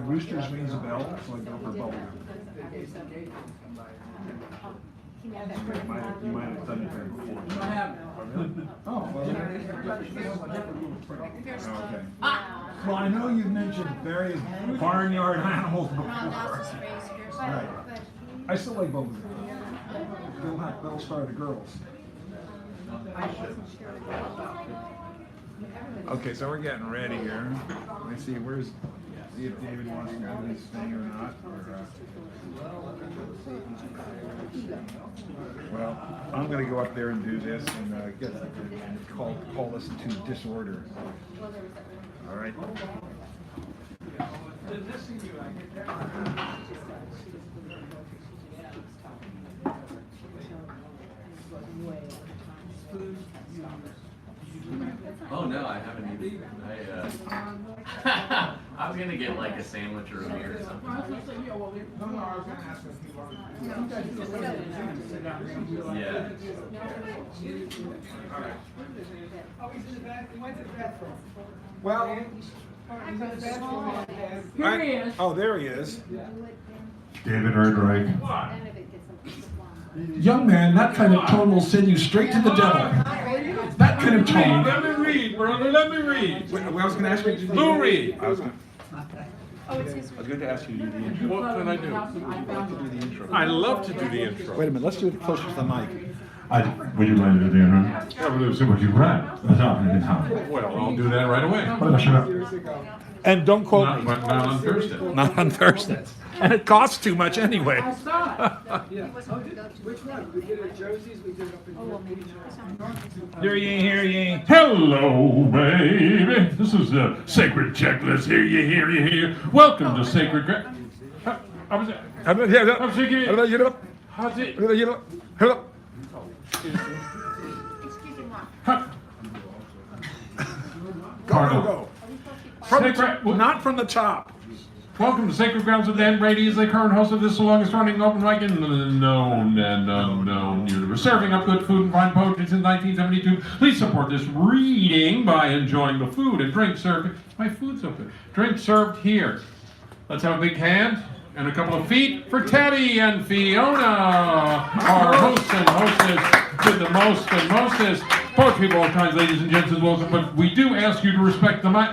Roosters rings a bell, so I go for bubble. You might have done it there before. Oh, well. Okay. Well, I know you've mentioned various barnyard animals before. Right. I still like bubble. That'll start the girls. Okay, so we're getting ready here. Let's see, see if David wants to do his thing or not. Well, I'm going to go up there and do this and call this into disorder. All right. Oh no, I haven't eaten. I was gonna get like a sandwich or a beer or something. Yeah. Well, here he is. Oh, there he is. David Erdreich. Young man, that kind of tone will send you straight to the devil. That kind of tone. Let me read, brother. Let me read. I was going to ask you to do the Lou Reed. I was going to ask you to do the intro. What can I do? I'd like to do the intro. I love to do the intro. Wait a minute, let's do it closer to the mic. Would you like to do the intro? Ja, would you like? Well, I'll do that right away. And don't quote me. Not on Thursday. Not on Thursdays. And it costs too much anyway. I saw it. Which one? We did it at Josie's, we did it up in Hear ye, hear ye. Hello, baby. This is the Sacred Checklist. Hear you, hear you, hear. Welcome to Sacred. How's it? How's it? Go. Not from the top. Welcome to Sacred Grounds with Dan Brady. Is the current host of this longest running open mic in the known and unknown universe. Serving up good food and fine poetry since 1972. Please support this reading by enjoying the food and drink served. My food's open. Drink served here. Let's have a big hand and a couple of feet for Teddy and Fiona, our hosts and hostess with the most and mostest. Poetry of all kinds, ladies and gents, is welcome. But we do ask you to respect the mic.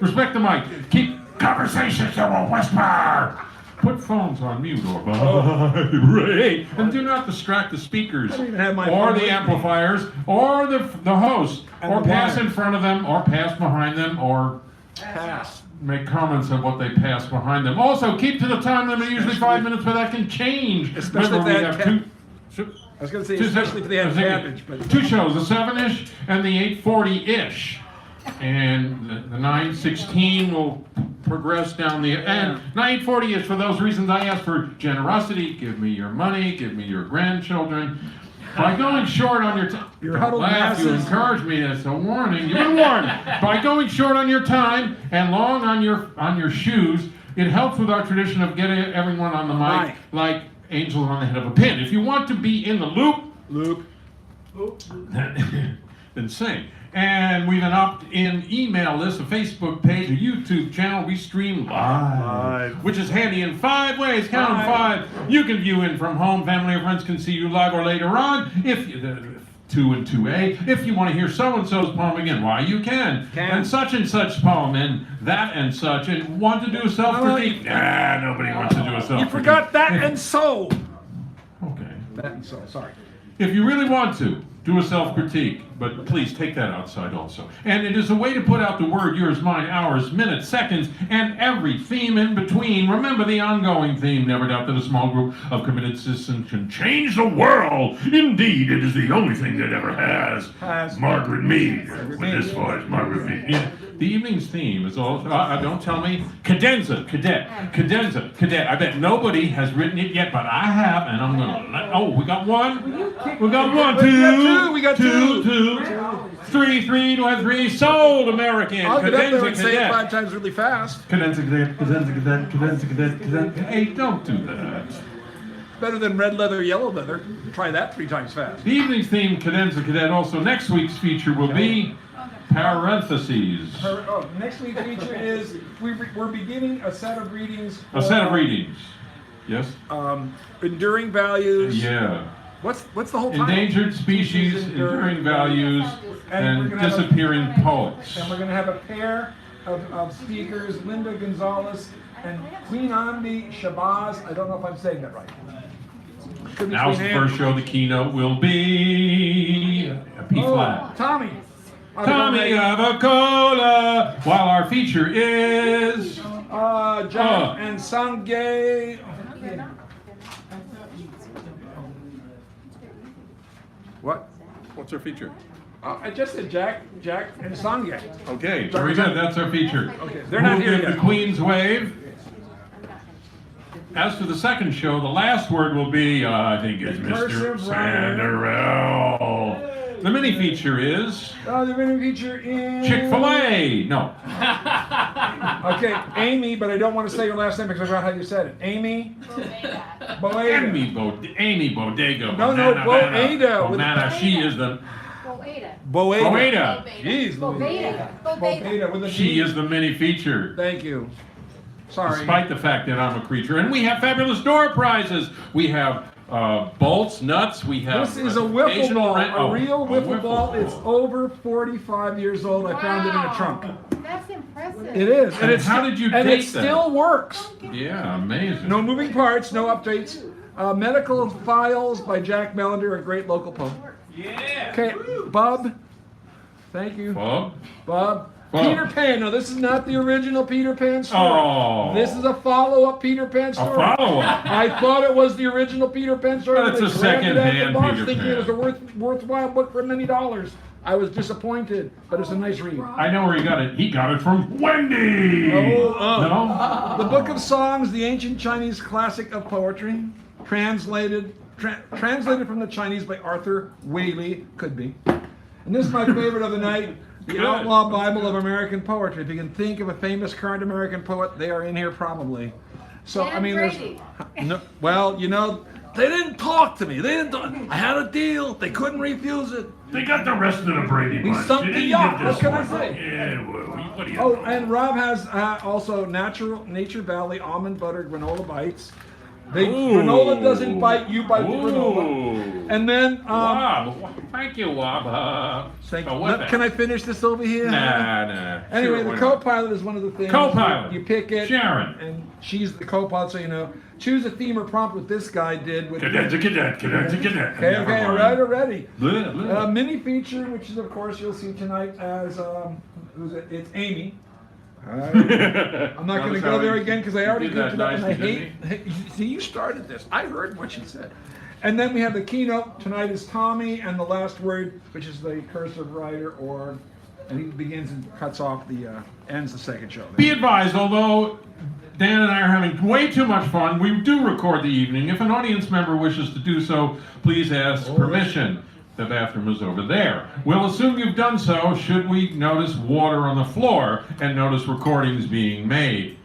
Respect the mic. Keep conversations to a whisper. Put phones on mute or vibrate, and do not distract the speakers or the amplifiers or the host, or pass in front of them, or pass behind them, or make comments on what they pass behind them. Also, keep to the time limit, usually 5 minutes, but that can change. Especially Remember, we have two. I was going to say, especially if they have cabbage, but two shows, the 7-ish and the 8:40-ish. And the 9:16 will progress down the and 9:40 is for those reasons I asked for generosity. Give me your money, give me your grandchildren. By going short on your time, you encourage me. That's a warning. You've been warned. By going short on your time and long on your shoes, it helps with our tradition of getting everyone on the mic like angels on the head of a pin. If you want to be in the loop, then sing. And we've an opt-in email list, a Facebook page, a YouTube channel. We stream live, which is handy in 5 ways. Count them 5. You can view in from home. Family or friends can see you live or later on. If you, 2 and 2A. If you want to hear so-and-so's poem again, why, you can. And such poem, and that and such. And want to do a self-critique? Nah, nobody wants to do a self-critique. You forgot that and so. Okay. That and so, sorry. If you really want to, do a self-critique, but please take that outside also. And it is a way to put out the word, yours, mine, ours, minutes, seconds, and every theme in between. Remember the ongoing theme. Never doubt that a small group of committed citizens can change the world. Indeed, it is the only thing that ever has. Margaret Mead. With this voice, Margaret Mead. Yeah. The evening's theme is all, don't tell me, cadenza, cadet. I bet nobody has written it yet, but I have, and I'm going to we got one. We got one, two. We got two. 3, 3, sold American. I'll get up there and Cadenza, say it cadet. 5 times really fast. Cadenza, cadet. Hey, don't do that. Better than red leather, yellow leather. Try that 3 times fast. The evening's theme, Cadenza Cadet. Also, next week's feature will be parentheses. Next week's feature is we're beginning a set of readings. A set of readings. Yes? Enduring values. Yeah. What's the whole title? Endangered species, enduring values, and disappearing poets. And we're going to have a pair of speakers, Linda Gonzalez and Queen Ambi Shabazz. I don't know if I'm saying that right. Now's the first show. The keynote will be a P flat. Tommy. Tommy of a cola. While our feature is Jack and Sangay. What? What's our feature? I just said Jack and Sangay. Okay, very good. That's our feature. Okay, they're not here yet. The Queen's Wave. As for the second show, the last word will be, I think it's Mr. Sanderell. The mini feature is The mini feature is Chick-fil-A. No. Okay, Amy, but I don't want to say your last name because I forgot how you said it. Amy Boeda. Amy Bodega. No, Boeda. Banana. She is the. Boeda. Boeda. Jeez, Boeda with a She D. is the mini feature. Thank you. Sorry. Despite the fact that I'm a creature. And we have fabulous door prizes. We have bolts, nuts. We have. This is a wiffle occasional ball, rent- a real wiffle ball. ball. It's over 45 years old. I found it in a trunk. That's impressive. It is, And how did you and date it that? still works. Yeah, amazing. No moving parts, no updates. Medical Files by Jack Melander, a great local poet. Yeah. Okay, Bob. Thank you, Bob? Bob. Bob. Peter Pan. No, this is not the original Peter Pan story. Oh. This is a follow-up Peter Pan A story. follow-up. I thought it was the original Peter Pan story. Well, it's They a grabbed it out of the second-hand box Peter thinking it was a Pan. worthwhile book for many dollars. I was disappointed, but it's a nice read. I know where he got it. He got it from Wendy. No? The Book of Songs, the ancient Chinese classic of poetry, translated from the Chinese by Arthur Whaley, could be. And this is my favorite of the night, the Good. Outlaw Bible of American Poetry. If you can think of a famous current American poet, they are in here probably. So I mean, Brady. no, well, you know, they didn't talk to me. They didn't. I had a deal. They couldn't refuse it. They got the rest of the Brady We bunch. sunk They the didn't yacht. get What this can I one. say? Yeah, well, what do you Oh, and Rob has also Nature Valley almond buttered granola bites. Granola doesn't bite, you bite the granola. Ooh. And then, Wob. Thank you, Wob. can I finish this over here? Nah. Anyway, Sure, the why not? co-pilot is one of the things. Co-pilot. You pick it. Sharon. And she's the co-pilot, so you know. Choose a theme or prompt, what this guy did with. Cadet. Okay, already. Mini feature, which is of course you'll see tonight as who's it? It's Amy. I'm not going to go there again because I already did that looked it up and I nicely, hate. See, you started this. I heard what she said. And then we have the keynote. Tonight is Tommy and the last word, which is the cursive writer, and he begins and cuts off ends the second show. Be advised, although Dan and I are having way too much fun, we do record the evening. If an audience member wishes to do so, please ask permission. The bathroom is over there. We'll assume you've done so should we notice water on the floor and notice recordings being made.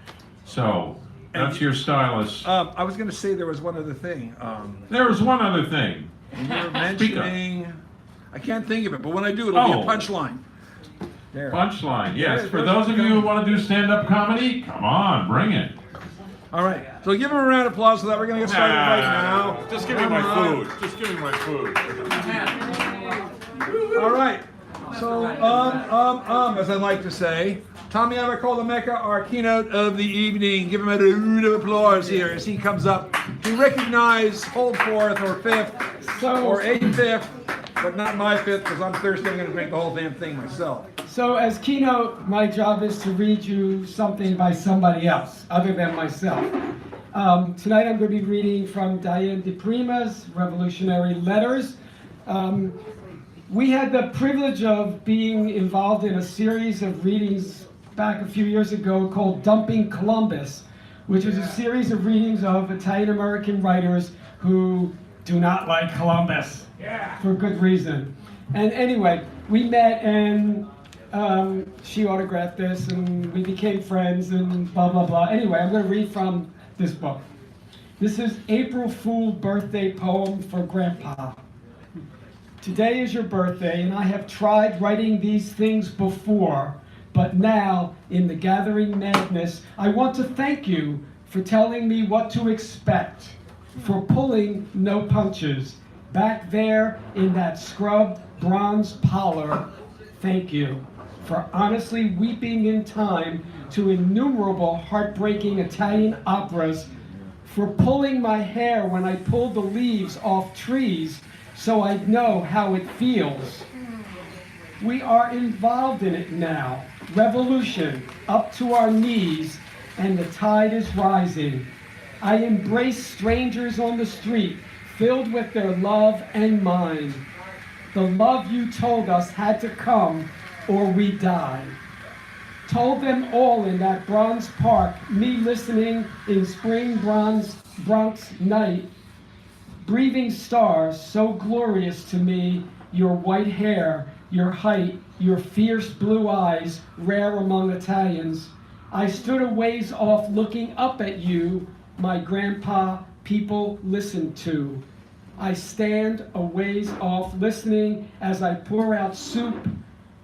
So, that's your stylus. I was going to say there was one other thing. There was one other thing. You were mentioning, I can't think of it, but when I do, it'll be a punchline. There. Punchline, yes. Yeah, For those of you who want to do stand-up comedy, come on, bring it. All right, so give him a round of applause for that. We're going to get started right now. Just give me my food. Just give me my food. All right, so, as I like to say, Tommy Amakola Mecca, our keynote of the evening. Give him a round of applause here as he comes up to recognize hold fourth or fifth or a fifth, but not my fifth because I'm thirsty. I'm going to drink the whole damn thing myself. So as keynote, my job is to read you something by somebody else, other than myself. Tonight I'm going to be reading from Diane de Prima's Revolutionary Letters. We had the privilege of being involved in a series of readings back a few years ago called Dumping Columbus, which was a series of readings of Italian-American writers who do not like Columbus, for good reason. And anyway, we met and she autographed this and we became friends and blah, blah, blah. Anyway, I'm going to read from this book. This is April Fool birthday poem for Grandpa. Today is your birthday, and I have tried writing these things before, but now, in the gathering madness, I want to thank you for telling me what to expect, for pulling no punches. Back there in that scrubbed bronze parlor, thank you. For honestly weeping in time to innumerable heartbreaking Italian operas, for pulling my hair when I pulled the leaves off trees so I'd know how it feels. We are involved in it now, revolution, up to our knees, and the tide is rising. I embrace strangers on the street, filled with their love and mine. The love you told us had to come or we die. Told them all in that bronze park, me listening in spring Bronx night, breathing stars so glorious to me, your white hair, your height, your fierce blue eyes, rare among Italians. I stood a ways off looking up at you, my grandpa, people listen to. I stand a ways off listening as I pour out soup,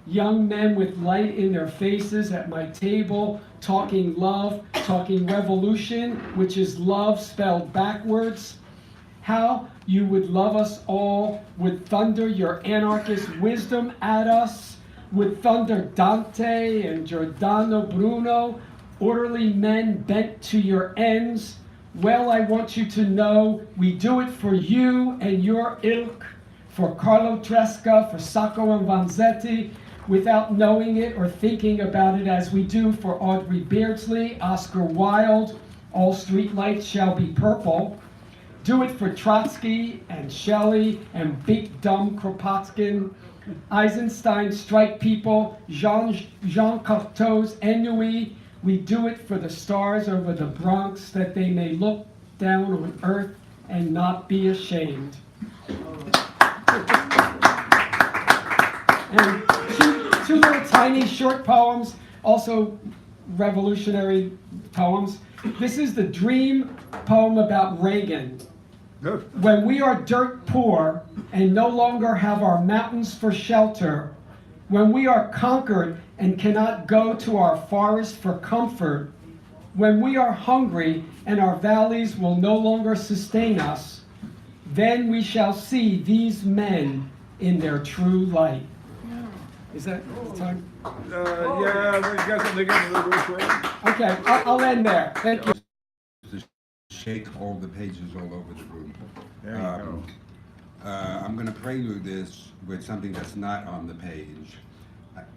young men with light in their faces at my table, talking love, talking revolution, which is love spelled backwards. How you would love us all, would thunder your anarchist wisdom at us, would thunder Dante and Giordano Bruno, orderly men bent to your ends. Well, I want you to know we do it for you and your ilk, for Carlo Tresca, for Sacco and Vanzetti, without knowing it or thinking about it as we do for Audrey Beardsley, Oscar Wilde, all streetlights shall be purple. Do it for Trotsky and Shelley and Big Dumb Kropotkin, Eisenstein, Strike People, Jean Cocteau's Ennui. We do it for the stars over the Bronx, that they may look down on earth and not be ashamed. And two little tiny short poems, also revolutionary poems. This is the dream poem about Reagan. Good. When we are dirt poor and no longer have our mountains for shelter, when we are conquered and cannot go to our forest for comfort, when we are hungry and our valleys will no longer sustain us, then we shall see these men in their true light. Is that the time? Yeah, we got something again. Okay, I'll end there. Thank you. To shake all the pages all over the room. There you go. I'm going to prelude this with something that's not on the page.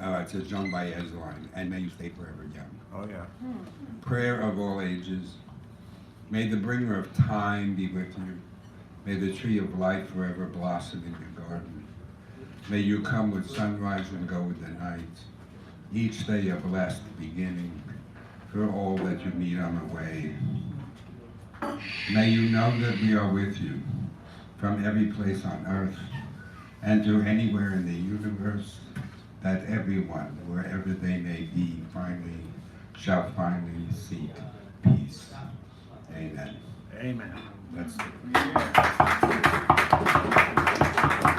It says Joan Baez's line, and may you stay forever young. Oh, yeah. Prayer of all ages, may the bringer of time be with you. May the tree of life forever blossom in your garden. May you come with sunrise and go with the night. Each day a blessed beginning for all that you meet on the way. May you know that we are with you from every place on earth and to anywhere in the universe, that everyone, wherever they may be, shall finally seek peace. Amen. Amen. That's it.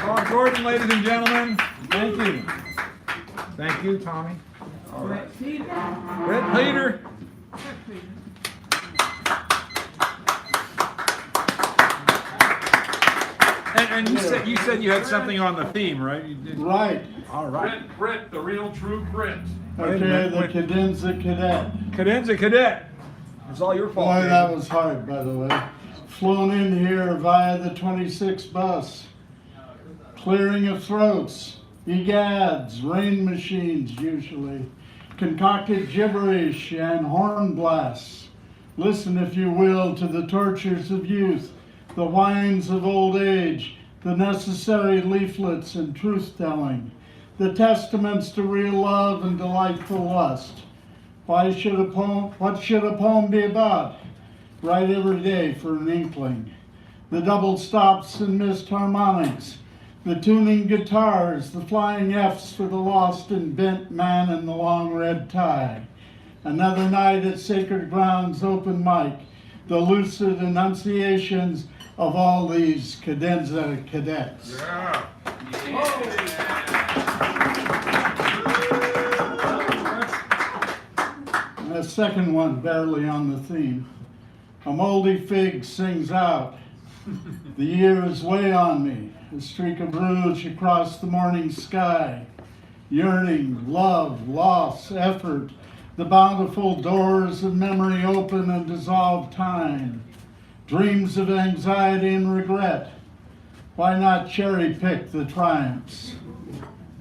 Tom Gordon, ladies and gentlemen. Thank you. Thank you, Tommy. All right. Brett Peter. And you said you had something on the theme, right? You did. Right. All right. Brit, the real true Brit. Okay, the Cadenza Cadet. Cadenza Cadet. It's all your fault. Boy, David. that was hard, by the way. Flown in here via the 26 bus. Clearing of throats, egads, rain machines usually. Concocted gibberish and horn blasts. Listen, if you will, to the tortures of youth, the whines of old age, the necessary leaflets and truth-telling, the testaments to real love and delightful lust. What should a poem be about? Write every day for an inkling. The double stops and missed harmonics, the tuning guitars, the flying Fs for the lost and bent man in the long red tie. Another night at Sacred Grounds open mic, the lucid enunciations of all these cadenza cadets. And a second one, barely on the theme. A moldy fig sings out, the years weigh on me, a streak of rouge across the morning sky. Yearning, love, loss, effort, the bountiful doors of memory open and dissolve time. Dreams of anxiety and regret. Why not cherry pick the triumphs?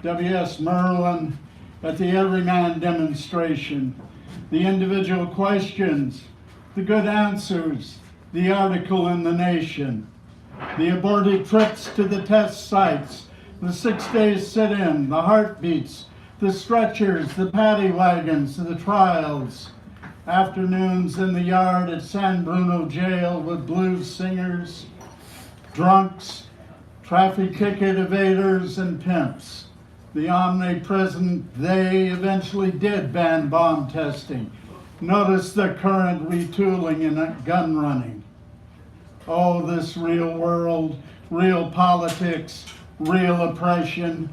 W.S. Merlin at the Everyman demonstration. The individual questions, the good answers, the article in the Nation. The aborted trips to the test sites, the 6-day sit-in, the heartbeats, the stretchers, the paddy wagons, the trials. Afternoons in the yard at San Bruno jail with blues singers, drunks, traffic ticket evaders, and pimps. The omnipresent they eventually did ban bomb testing. Notice the current retooling in gun running. Oh, this real world, real politics, real oppression.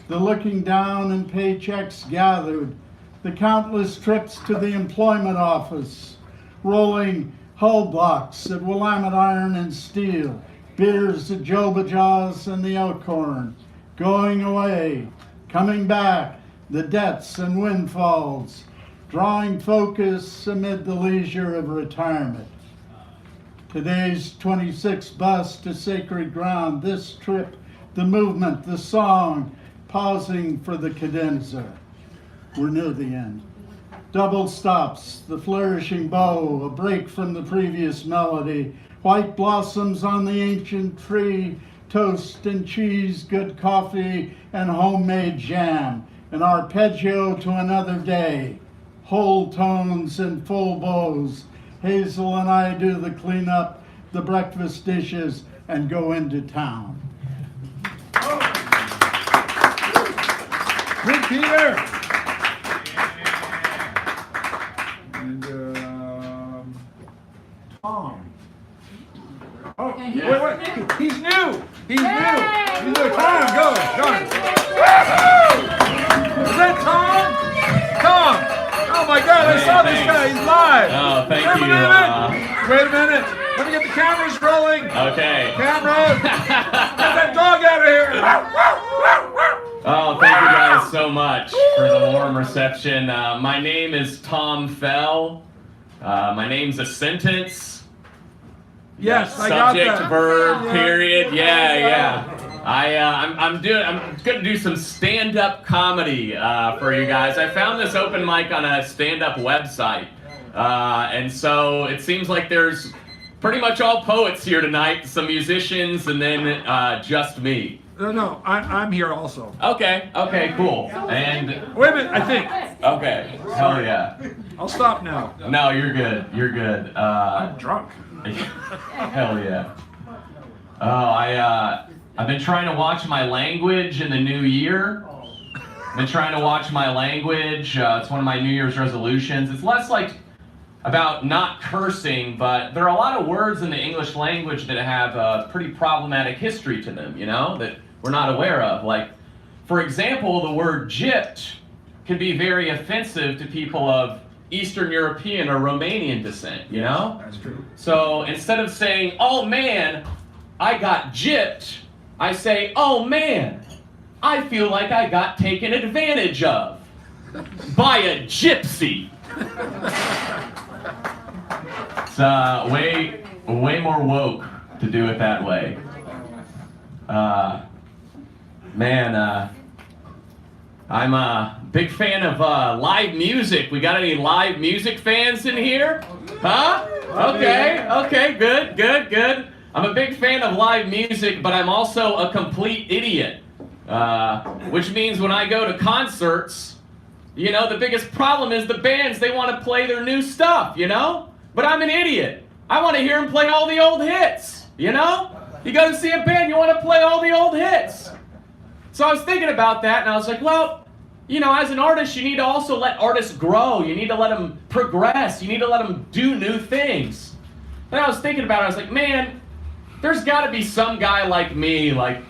The looking down and paychecks gathered, the countless trips to the employment office, rolling hull blocks at Willamette Iron and Steel, beers at Jobajaws and the Elkhorn, going away, coming back, the debts and windfalls, drawing focus amid the leisure of retirement. Today's 26 bus to sacred ground, this trip, the movement, the song, pausing for the cadenza. We're near the end. Double stops, the flourishing bow, a break from the previous melody, white blossoms on the ancient tree, toast and cheese, good coffee, and homemade jam, an arpeggio to another day, whole tones and full bows. Hazel and I do the cleanup, the breakfast dishes, and go into town. Good, Peter. And Tom. Oh, wait. He's new. He's new. Tom, go. Is that Tom? Tom. Oh my God, I saw this guy. He's live. Oh, thank Wait a you. minute. Wait a minute. Let me get the cameras rolling. Okay. Camera. Get that dog out of here. Oh, thank you guys so much for the warm reception. My name is Tom Fell. My name's a sentence. Yes, I got Subject, that. verb, Yeah. period. Yeah. I'm gonna do some stand-up comedy for you guys. I found this open mic on a stand-up website, and so it seems like there's pretty much all poets here tonight, some musicians, and then just me. No, I'm here also. Okay, cool. And Wait a minute, I think. okay, hell yeah. I'll stop now. No, you're good. I'm drunk. Hell yeah. Oh, I've been trying to watch my language in the new year. Been trying to watch my language. It's one of my New Year's resolutions. It's less like about not cursing, but there are a lot of words in the English language that have a pretty problematic history to them, that we're not aware of. Like, for example, the word gypped can be very offensive to people of Eastern European or Romanian descent, That's true. So instead of saying, oh man, I got gypped, I say, oh man, I feel like I got taken advantage of by a gypsy. It's way more woke to do it that way. I'm a big fan of live music. We got any live music fans in here? Huh? Okay, good. I'm a big fan of live music, but I'm also a complete idiot. Which means when I go to concerts, the biggest problem is the bands, they want to play their new stuff, But I'm an idiot. I want to hear them play all the old hits, You go to see a band, you want to play all the old hits. So I was thinking about that, and I was like, well, as an artist, you need to also let artists grow. You need to let them progress. You need to let them do new things. then I was thinking about it, I was like, man, there's gotta be some guy like me, like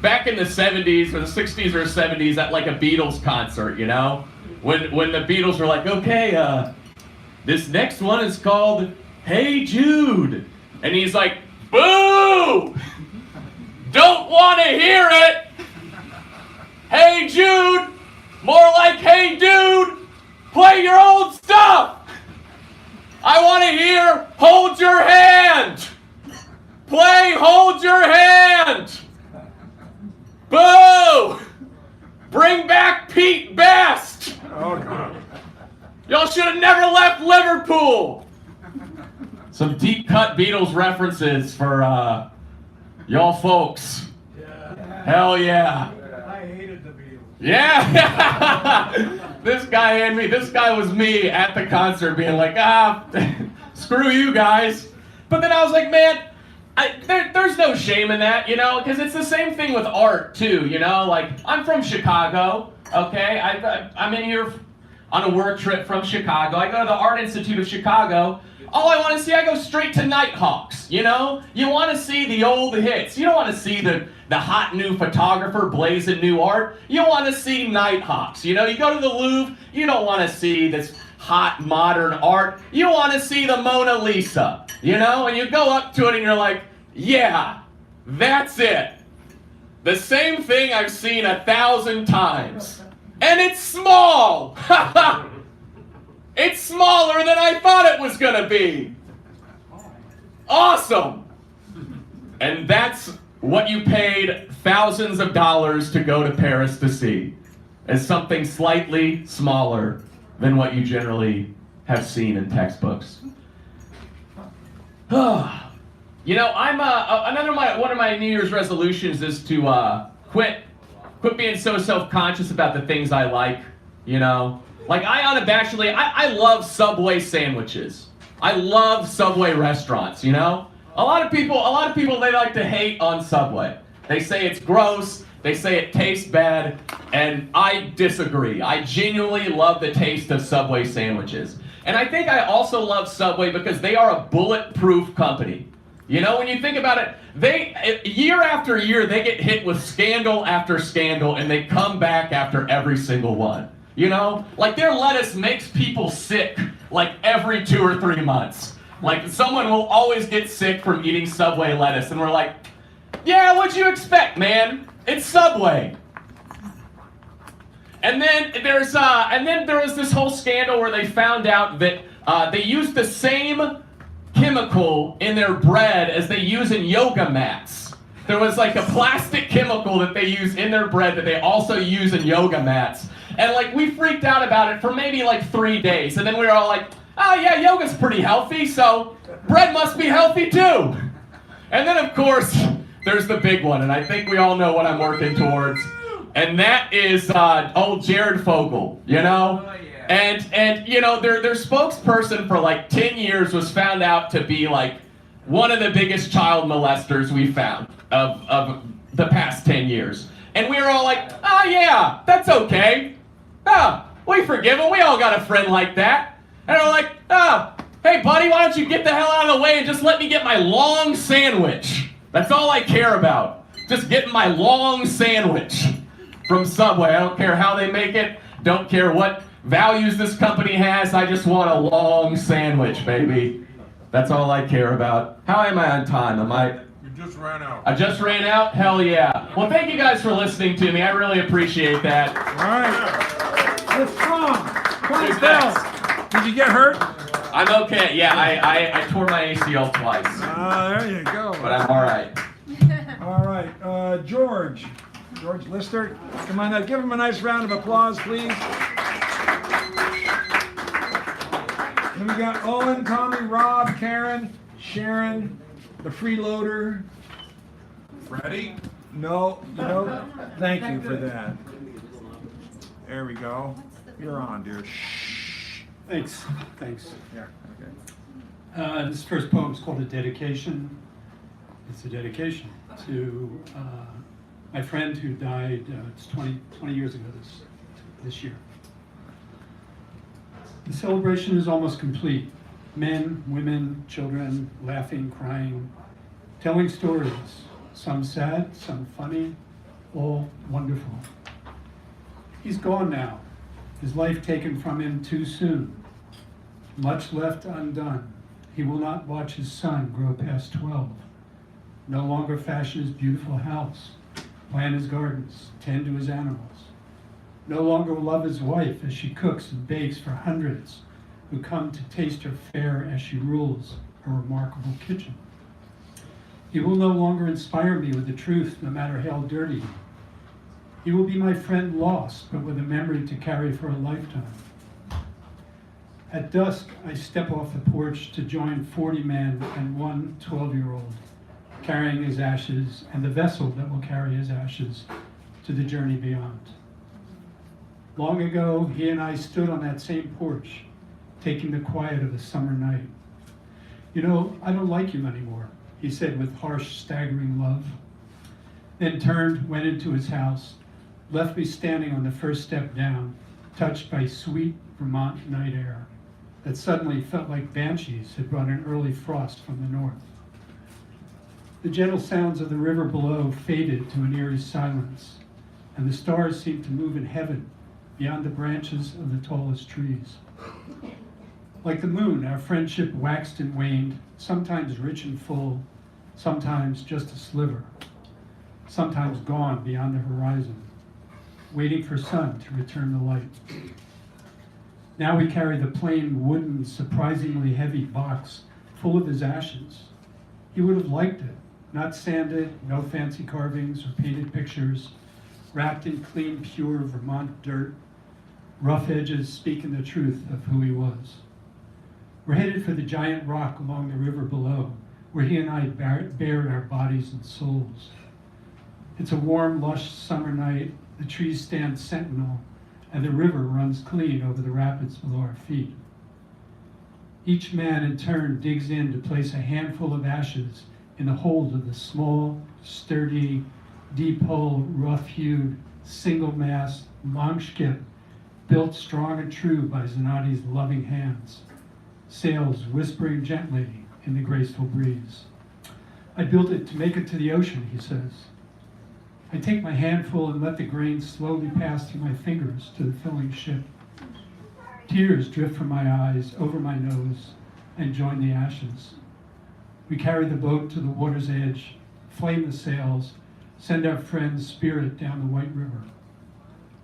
back in the 70s or the 60s or 70s at like a Beatles concert, you know? When the Beatles were like, okay, this next one is called Hey Jude. And he's like, boo! Don't want to hear it! Hey Jude! More like, hey dude! Play your old stuff! I want to hear Hold Your Hand! Play Hold Your Hand! Boo! Bring back Pete Best! Oh, God. Y'all should have never left Liverpool! Some deep cut Beatles references for y'all folks. Yeah. Hell yeah. I hated the Beatles. Yeah! This guy was me at the concert being like, screw you guys. But then I was like, man, there's no shame in that, you know, because it's the same thing with art too, you know, like I'm from Chicago, okay, I'm in here on a work trip from Chicago. I go to the Art Institute of Chicago. All I want to see, I go straight to Nighthawks, you know? You want to see the old hits. You don't want to see the hot new photographer blazing new art. You want to see Nighthawks, you know? You go to the Louvre, you don't want to see this hot modern art. You want to see the Mona Lisa, you know? And you go up to it and you're like, yeah, that's it. The same thing I've seen 1,000 times. And it's small! It's smaller than I thought it was gonna be. Awesome! And that's what you paid thousands of dollars to go to Paris to see, is something slightly smaller than what you generally have seen in textbooks. You know, I'm one of my New Year's resolutions is to quit being so self-conscious about the things I like, you know? Like, I unabashedly, I love Subway sandwiches. I love Subway restaurants, you know? A lot of people, they like to hate on Subway. They say it's gross, they say it tastes bad, and I disagree. I genuinely love the taste of Subway sandwiches. And I think I also love Subway because they are a bulletproof company. You know, when you think about it, year after year, they get hit with scandal after scandal, and they come back after every single one. You know, like their lettuce makes people sick like every 2 or 3 months. Like someone will always get sick from eating Subway lettuce, and we're like, yeah, what'd you expect, man? It's Subway. And then there was this whole scandal where they found out that they used the same chemical in their bread as they use in yoga mats. There was like a plastic chemical that they use in their bread that they also use in yoga mats. And like we freaked out about it for maybe like 3 days. And then we were all like, oh yeah, yoga's pretty healthy, so bread must be healthy too. And then of course, there's the big one, and I think we all know what I'm working towards. And that is old Jared Fogle, you know? Oh, yeah. And you know, their spokesperson for like 10 years was found out to be like one of the biggest child molesters we found of the past 10 years. And we were all like, oh yeah, that's okay. Oh, we forgive him. We all got a friend like that. And we're like, oh, hey buddy, why don't you get the hell out of the way and just let me get my long sandwich. That's all I care about. Just getting my long sandwich from Subway. I don't care how they make it. Don't care what values this company has. I just want a long sandwich, baby. That's all I care about. How am I on time? You just ran out. I just ran out? Hell yeah. Well, thank you guys for listening to me. I really appreciate that. All right. What's wrong? Who's Please tell. next? Did you get hurt? I'm okay. Yeah, I tore my ACL twice. There you go. But I'm all right. All right. George Lister. Come on now. Give him a nice round of applause, please. Then we got Owen, Tommy, Rob, Karen, Sharon, the freeloader. Freddie? No, thank you for that. There we go. You're on, dear. Shh. Thanks. Yeah, okay. This first poem is called A Dedication. It's a dedication to my friend who died, it's 20 years ago this year. The celebration is almost complete. Men, women, children, laughing, crying, telling stories, some sad, some funny, all wonderful. He's gone now, his life taken from him too soon. Much left undone. He will not watch his son grow past 12. No longer fashion his beautiful house, plant his gardens, tend to his animals. No longer love his wife as she cooks and bakes for hundreds who come to taste her fare as she rules her remarkable kitchen. He will no longer inspire me with the truth, no matter how dirty. He will be my friend lost, but with a memory to carry for a lifetime. At dusk, I step off the porch to join 40 men and one 12-year-old, carrying his ashes and the vessel that will carry his ashes to the journey beyond. Long ago, he and I stood on that same porch, taking the quiet of a summer night. You know, I don't like you anymore, he said with harsh, staggering love. Then turned, went into his house, left me standing on the first step down, touched by sweet Vermont night air that suddenly felt like banshees had brought an early frost from the north. The gentle sounds of the river below faded to an eerie silence, and the stars seemed to move in heaven beyond the branches of the tallest trees. Like the moon, our friendship waxed and waned, sometimes rich and full, sometimes just a sliver, sometimes gone beyond the horizon, waiting for sun to return the light. Now we carry the plain, wooden, surprisingly heavy box full of his ashes. He would have liked it, not sanded, no fancy carvings or painted pictures, wrapped in clean, pure Vermont dirt, rough edges speaking the truth of who he was. We're headed for the giant rock along the river below, where he and I bared our bodies and souls. It's a warm, lush summer night. The trees stand sentinel, and the river runs clean over the rapids below our feet. Each man in turn digs in to place a handful of ashes in the hold of the small, sturdy, deep-hull, rough-hewed, single-mast longship built strong and true by Zanotti's loving hands, sails whispering gently in the graceful breeze. I built it to make it to the ocean, he says. I take my handful and let the grains slowly pass through my fingers to the filling ship. Tears drift from my eyes, over my nose, and join the ashes. We carry the boat to the water's edge, flame the sails, send our friend's spirit down the White River.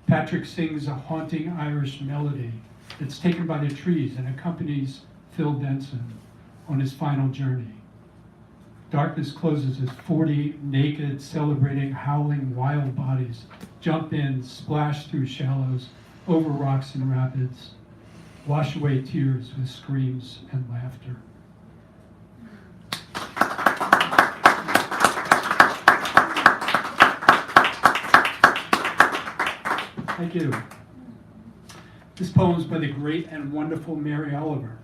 Patrick sings a haunting Irish melody that's taken by the trees and accompanies Phil Benson on his final journey. Darkness closes as 40 naked, celebrating, howling wild bodies jump in, splash through shallows, over rocks and rapids, wash away tears with screams and laughter. Thank you. This poem is by the great and wonderful Mary Oliver,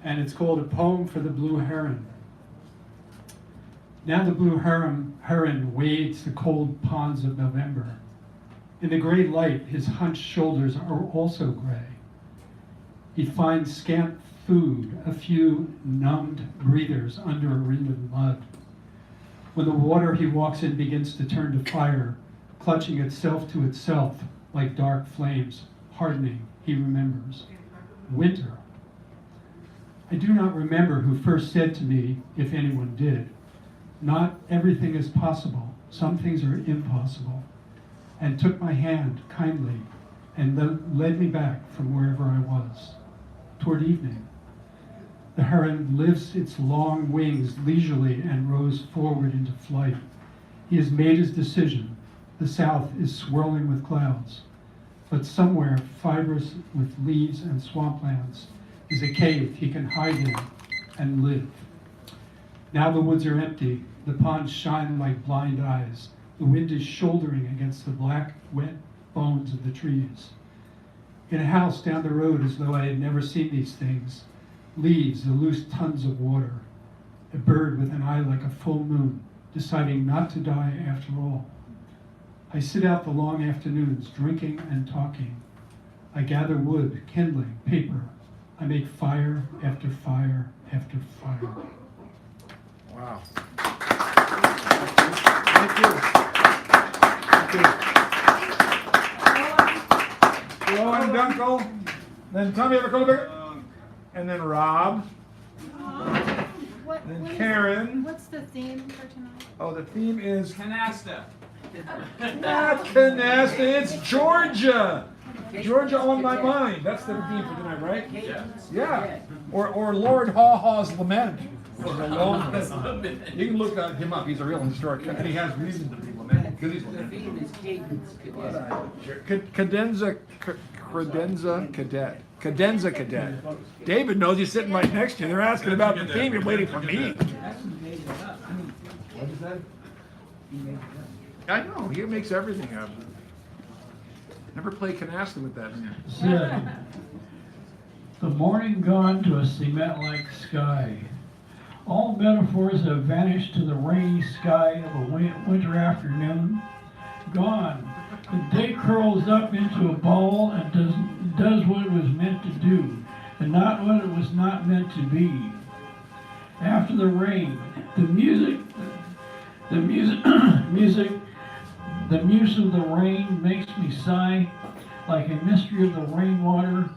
and it's called A Poem for the Blue Heron. Now the blue heron wades the cold ponds of November. In the gray light, his hunched shoulders are also gray. He finds scant food, a few numbed breathers under a rim of mud. When the water he walks in begins to turn to fire, clutching itself to itself like dark flames, hardening, he remembers. Winter. I do not remember who first said to me, if anyone did, not everything is possible, some things are impossible, and took my hand kindly and led me back from wherever I was, toward evening. The heron lifts its long wings leisurely and rose forward into flight. He has made his decision. The south is swirling with clouds, but somewhere fibrous with leaves and swamplands is a cave he can hide in and live. Now the woods are empty, the ponds shine like blind eyes, the wind is shouldering against the black, wet bones of the trees. In a house down the road, as though I had never seen these things, leaves the loose tons of water, a bird with an eye like a full moon, deciding not to die after all. I sit out the long afternoons, drinking and talking. I gather wood, kindling, paper. I make fire after fire after fire. Wow. Thank you. Thank you. Rowan Dunkel, then Tommy Evercolberg, and then Rob, and then Karen. What's the theme for tonight? Oh, the theme is Canasta. not Canasta, it's Georgia. Georgia on my mind. That's the theme for tonight, right? Yeah. Or Lord Haw Haw's Lament. Was a long, you can look him up. He's a real historic, and he has reason to be lamenting because he's lamenting. Cadenza cadet. David knows he's sitting right next to you. They're asking about the theme. You're waiting for me. What is that? I know. He makes everything up. Never play canasta with that man. Said, the morning gone to a cement-like sky. All metaphors have vanished to the rainy sky of a winter afternoon. Gone. The day curls up into a ball and does what it was meant to do, and not what it was not meant to be. After the rain, the muse of the rain makes me sigh like a mystery of the rainwater.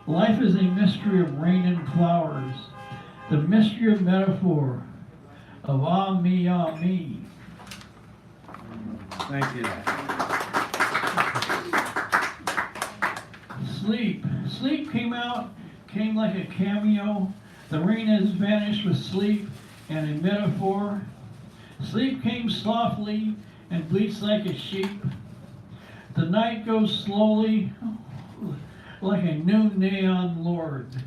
Life is a mystery of rain and flowers. The mystery of metaphor, of ah me, ah me. Thank you. Sleep. Sleep came like a cameo. The rain has vanished with sleep and a metaphor. Sleep came softly and bleats like a sheep. The night goes slowly like a new neon lord.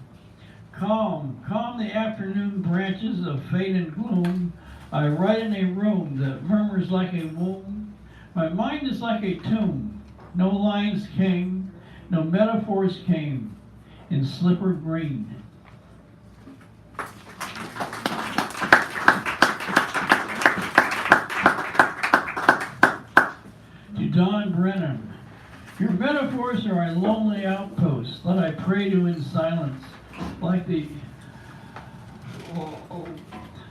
Calm the afternoon branches of fate and gloom. I write in a room that murmurs like a womb. My mind is like a tomb. No lines came, no metaphors came in slipper green. To Don Brennan, your metaphors are a lonely outpost that I pray to in silence. Like the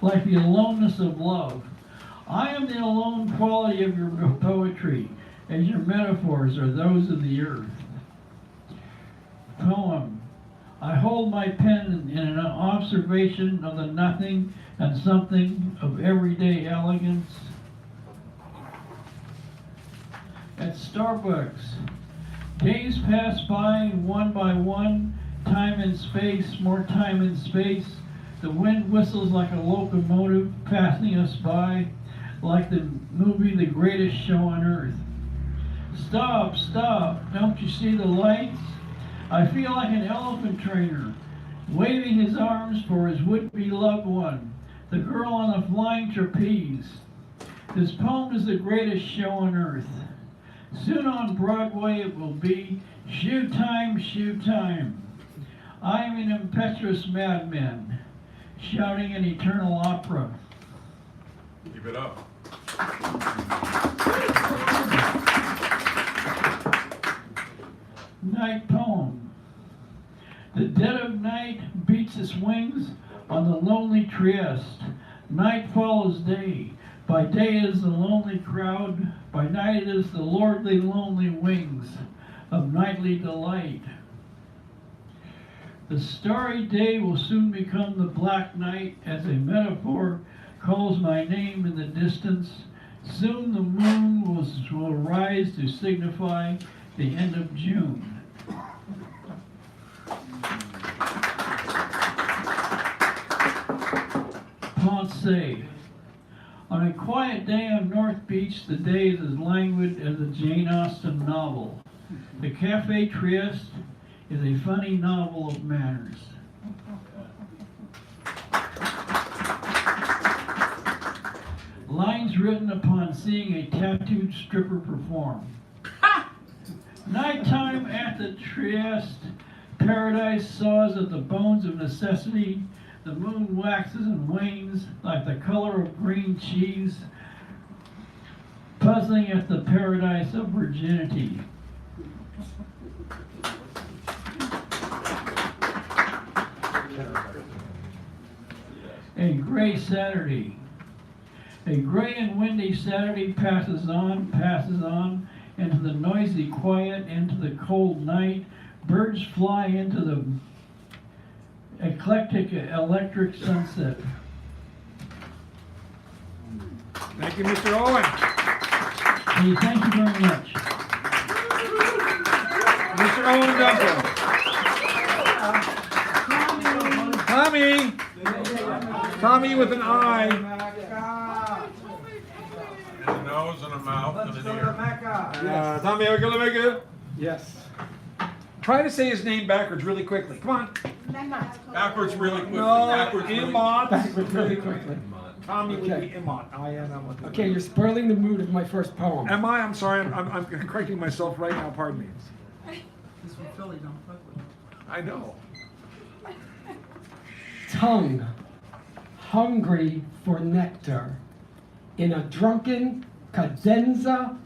aloneness of love. I am the alone quality of your poetry, as your metaphors are those of the earth. Poem. I hold my pen in an observation of the nothing and something of everyday elegance. At Starbucks, days pass by one by one. Time and space, more time and space. The wind whistles like a locomotive passing us by, like the movie The Greatest Show on Earth. Stop, don't you see the lights? I feel like an elephant trainer, waving his arms for his would-be loved one, the girl on the flying trapeze. This poem is the greatest show on earth. Soon on Broadway it will be shoe time, shoe time. I am an impetuous madman, shouting an eternal opera. Keep it up. Night poem. The dead of night beats its wings on the lonely Trieste. Night follows day. By day is the lonely crowd. By night is the lordly lonely wings of nightly delight. The starry day will soon become the black night as a metaphor calls my name in the distance. Soon the moon will rise to signify the end of June. Pensée. On a quiet day on North Beach, the day is as languid as a Jane Austen novel. The Café Trieste is a funny novel of manners. Lines written upon seeing a tattooed stripper perform. Nighttime at the Trieste, paradise saws at the bones of necessity. The moon waxes and wanes like the color of green cheese, puzzling at the paradise of virginity. A gray Saturday. A gray and windy Saturday passes on, into the noisy quiet, into the cold night. Birds fly into the eclectic electric sunset. Thank you, Mr. Owen. Hey, thank you very much. Mr. Owen Duncan. Tommy. Tommy with an I. And a nose and a mouth and an ear. Tommy Ogalamega. Yes. Try to say his name backwards really quickly. Come on. Backwards really quickly. No, Backwards really Imot. Backwards really quickly. Tommy would Okay. be Imot. I-N-M-O-T. Okay, you're spoiling the mood of my first poem. Am I? I'm sorry. I'm correcting myself right now. Pardon me. I know. Tongue, hungry for nectar, in a drunken cadenza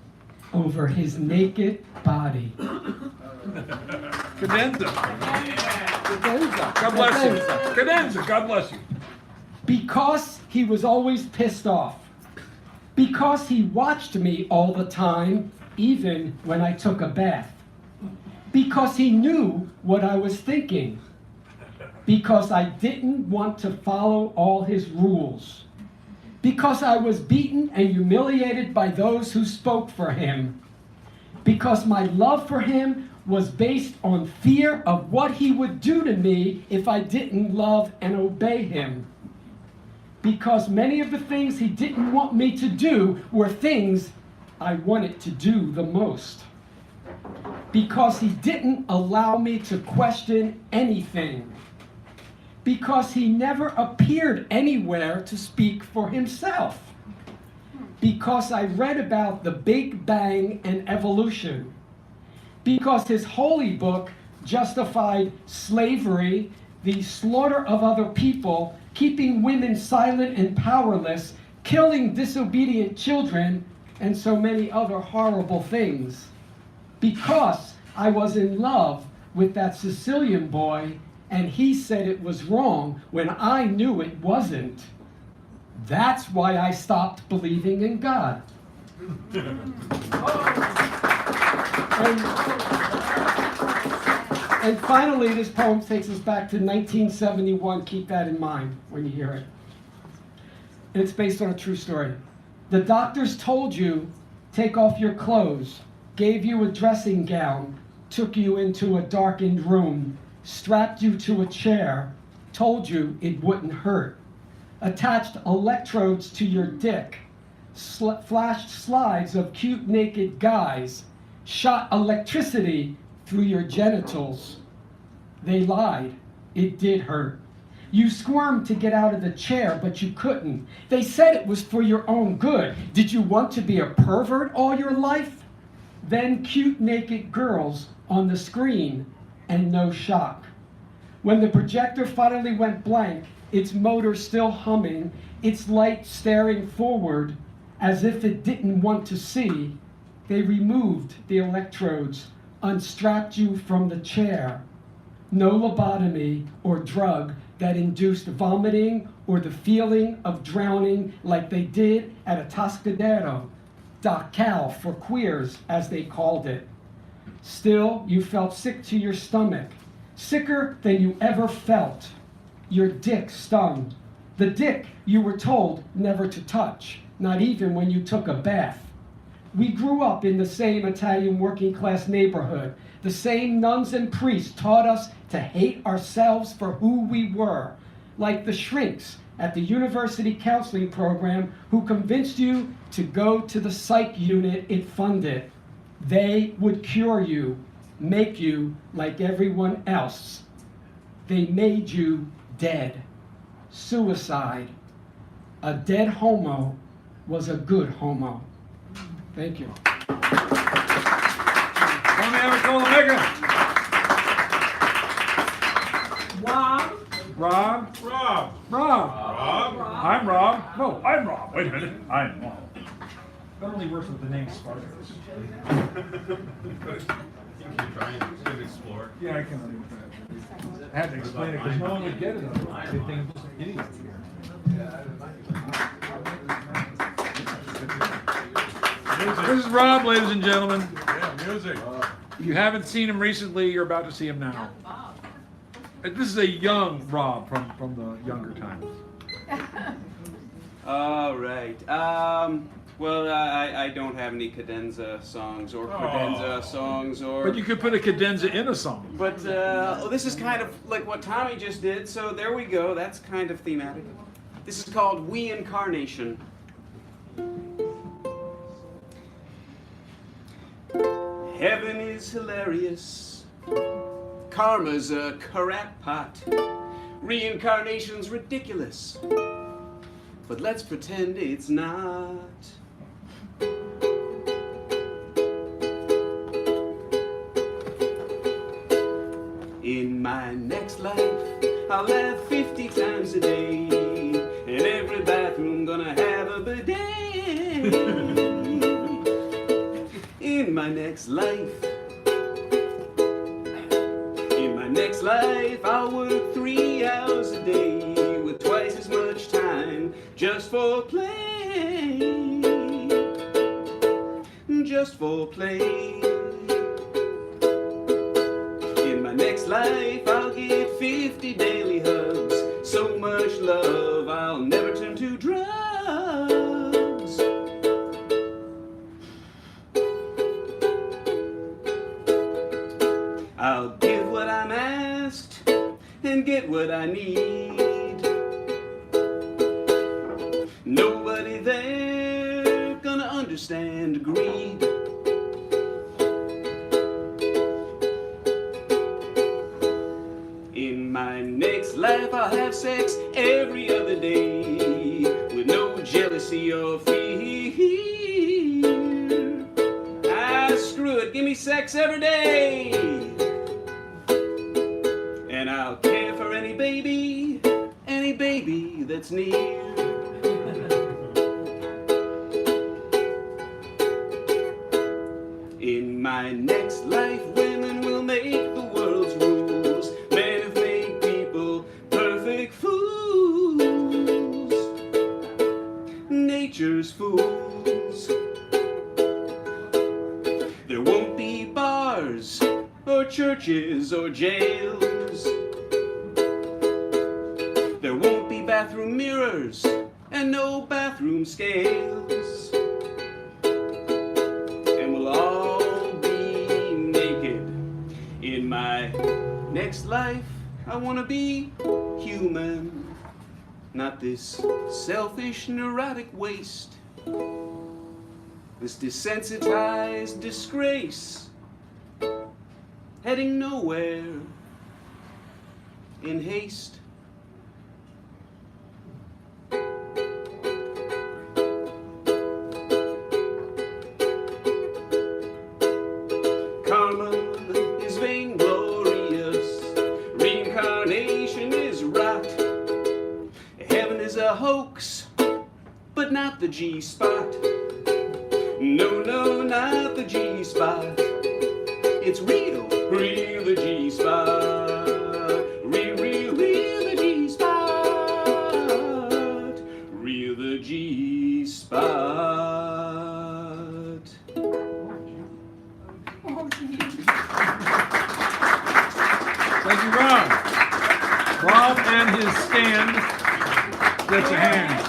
over his naked body. Cadenza. Cadenza. God bless you. Cadenza. God bless you. Because he was always pissed off. Because he watched me all the time, even when I took a bath. Because he knew what I was thinking. Because I didn't want to follow all his rules. Because I was beaten and humiliated by those who spoke for him. Because my love for him was based on fear of what he would do to me if I didn't love and obey him. Because many of the things he didn't want me to do were things I wanted to do the most. Because he didn't allow me to question anything. Because he never appeared anywhere to speak for himself. Because I read about the Big Bang and evolution. Because his holy book justified slavery, the slaughter of other people, keeping women silent and powerless, killing disobedient children, and so many other horrible things. Because I was in love with that Sicilian boy, and he said it was wrong when I knew it wasn't. That's why I stopped believing in God. And finally, this poem takes us back to 1971. Keep that in mind when you hear it. And it's based on a true story. The doctors told you, take off your clothes, gave you a dressing gown, took you into a darkened room, strapped you to a chair, told you it wouldn't hurt, attached electrodes to your dick, flashed slides of cute naked guys, shot electricity through your genitals. They lied. It did hurt. You squirmed to get out of the chair, but you couldn't. They said it was for your own good. Did you want to be a pervert all your life? Then cute naked girls on the screen and no shock. When the projector finally went blank, its motor still humming, its light staring forward as if it didn't want to see, they removed the electrodes, unstrapped you from the chair. No lobotomy or drug that induced vomiting or the feeling of drowning like they did at a Atascadero, Dachau for queers, as they called it. Still, you felt sick to your stomach, sicker than you ever felt. Your dick stung. The dick you were told never to touch, not even when you took a bath. We grew up in the same Italian working class neighborhood. The same nuns and priests taught us to hate ourselves for who we were, like the shrinks at the university counseling program who convinced you to go to the psych unit it funded. They would cure you, make you like everyone else. They made you dead. Suicide. A dead homo was a good homo. Thank you. Tommy Omega. Rob. Rob. Rob. Rob. Rob. I'm Rob. No, I'm Rob. Wait a minute. I'm Rob. That only works with the name Spartacus. Yeah, I can do that. I had to explain it because no one would get it otherwise. They think I'm just an idiot here. This is Rob, ladies and gentlemen. Yeah, music. If you haven't seen him recently, you're about to see him now. This is a young Rob from the younger times. All right. Well, I don't have any cadenza songs or credenza songs or. But you could put a cadenza in a song. But this is kind of like what Tommy just did, so there we go. That's kind of thematic. This is called We Incarnation. Heaven is hilarious. Karma's a crackpot. Reincarnation's ridiculous. But let's pretend it's not. In my next life, I'll laugh 50 times a day. In every bathroom, gonna have a bidet. In my next life, I'll work 3 hours a day with twice as much time just for play. Just for play. In my next life, I'll get 50 daily hugs. So much love, I'll never turn to drugs. I'll give what I'm asked and get what I need. Nobody there gonna understand greed. In my next life, I'll have sex every other day with no jealousy or fear. Ah, screw it, give me sex every day. And I'll care for any baby that's near. In my next life, women will make the world's rules. Men have made people perfect fools. Nature's fools. There won't be bars or churches or jails. There won't be bathroom mirrors and no bathroom scales. And we'll all be naked. In my next life, I want to be human. Not this selfish, neurotic waste. This desensitized disgrace. Heading nowhere in haste. Karma is vainglorious. Reincarnation is rot. Heaven is a hoax, but not the G-spot. No, no, not the G-spot. It's real, real the G-spot. Real, real, real the G-spot. Real the G-spot. Thank you, Rob. Rob and his stand gets a hand.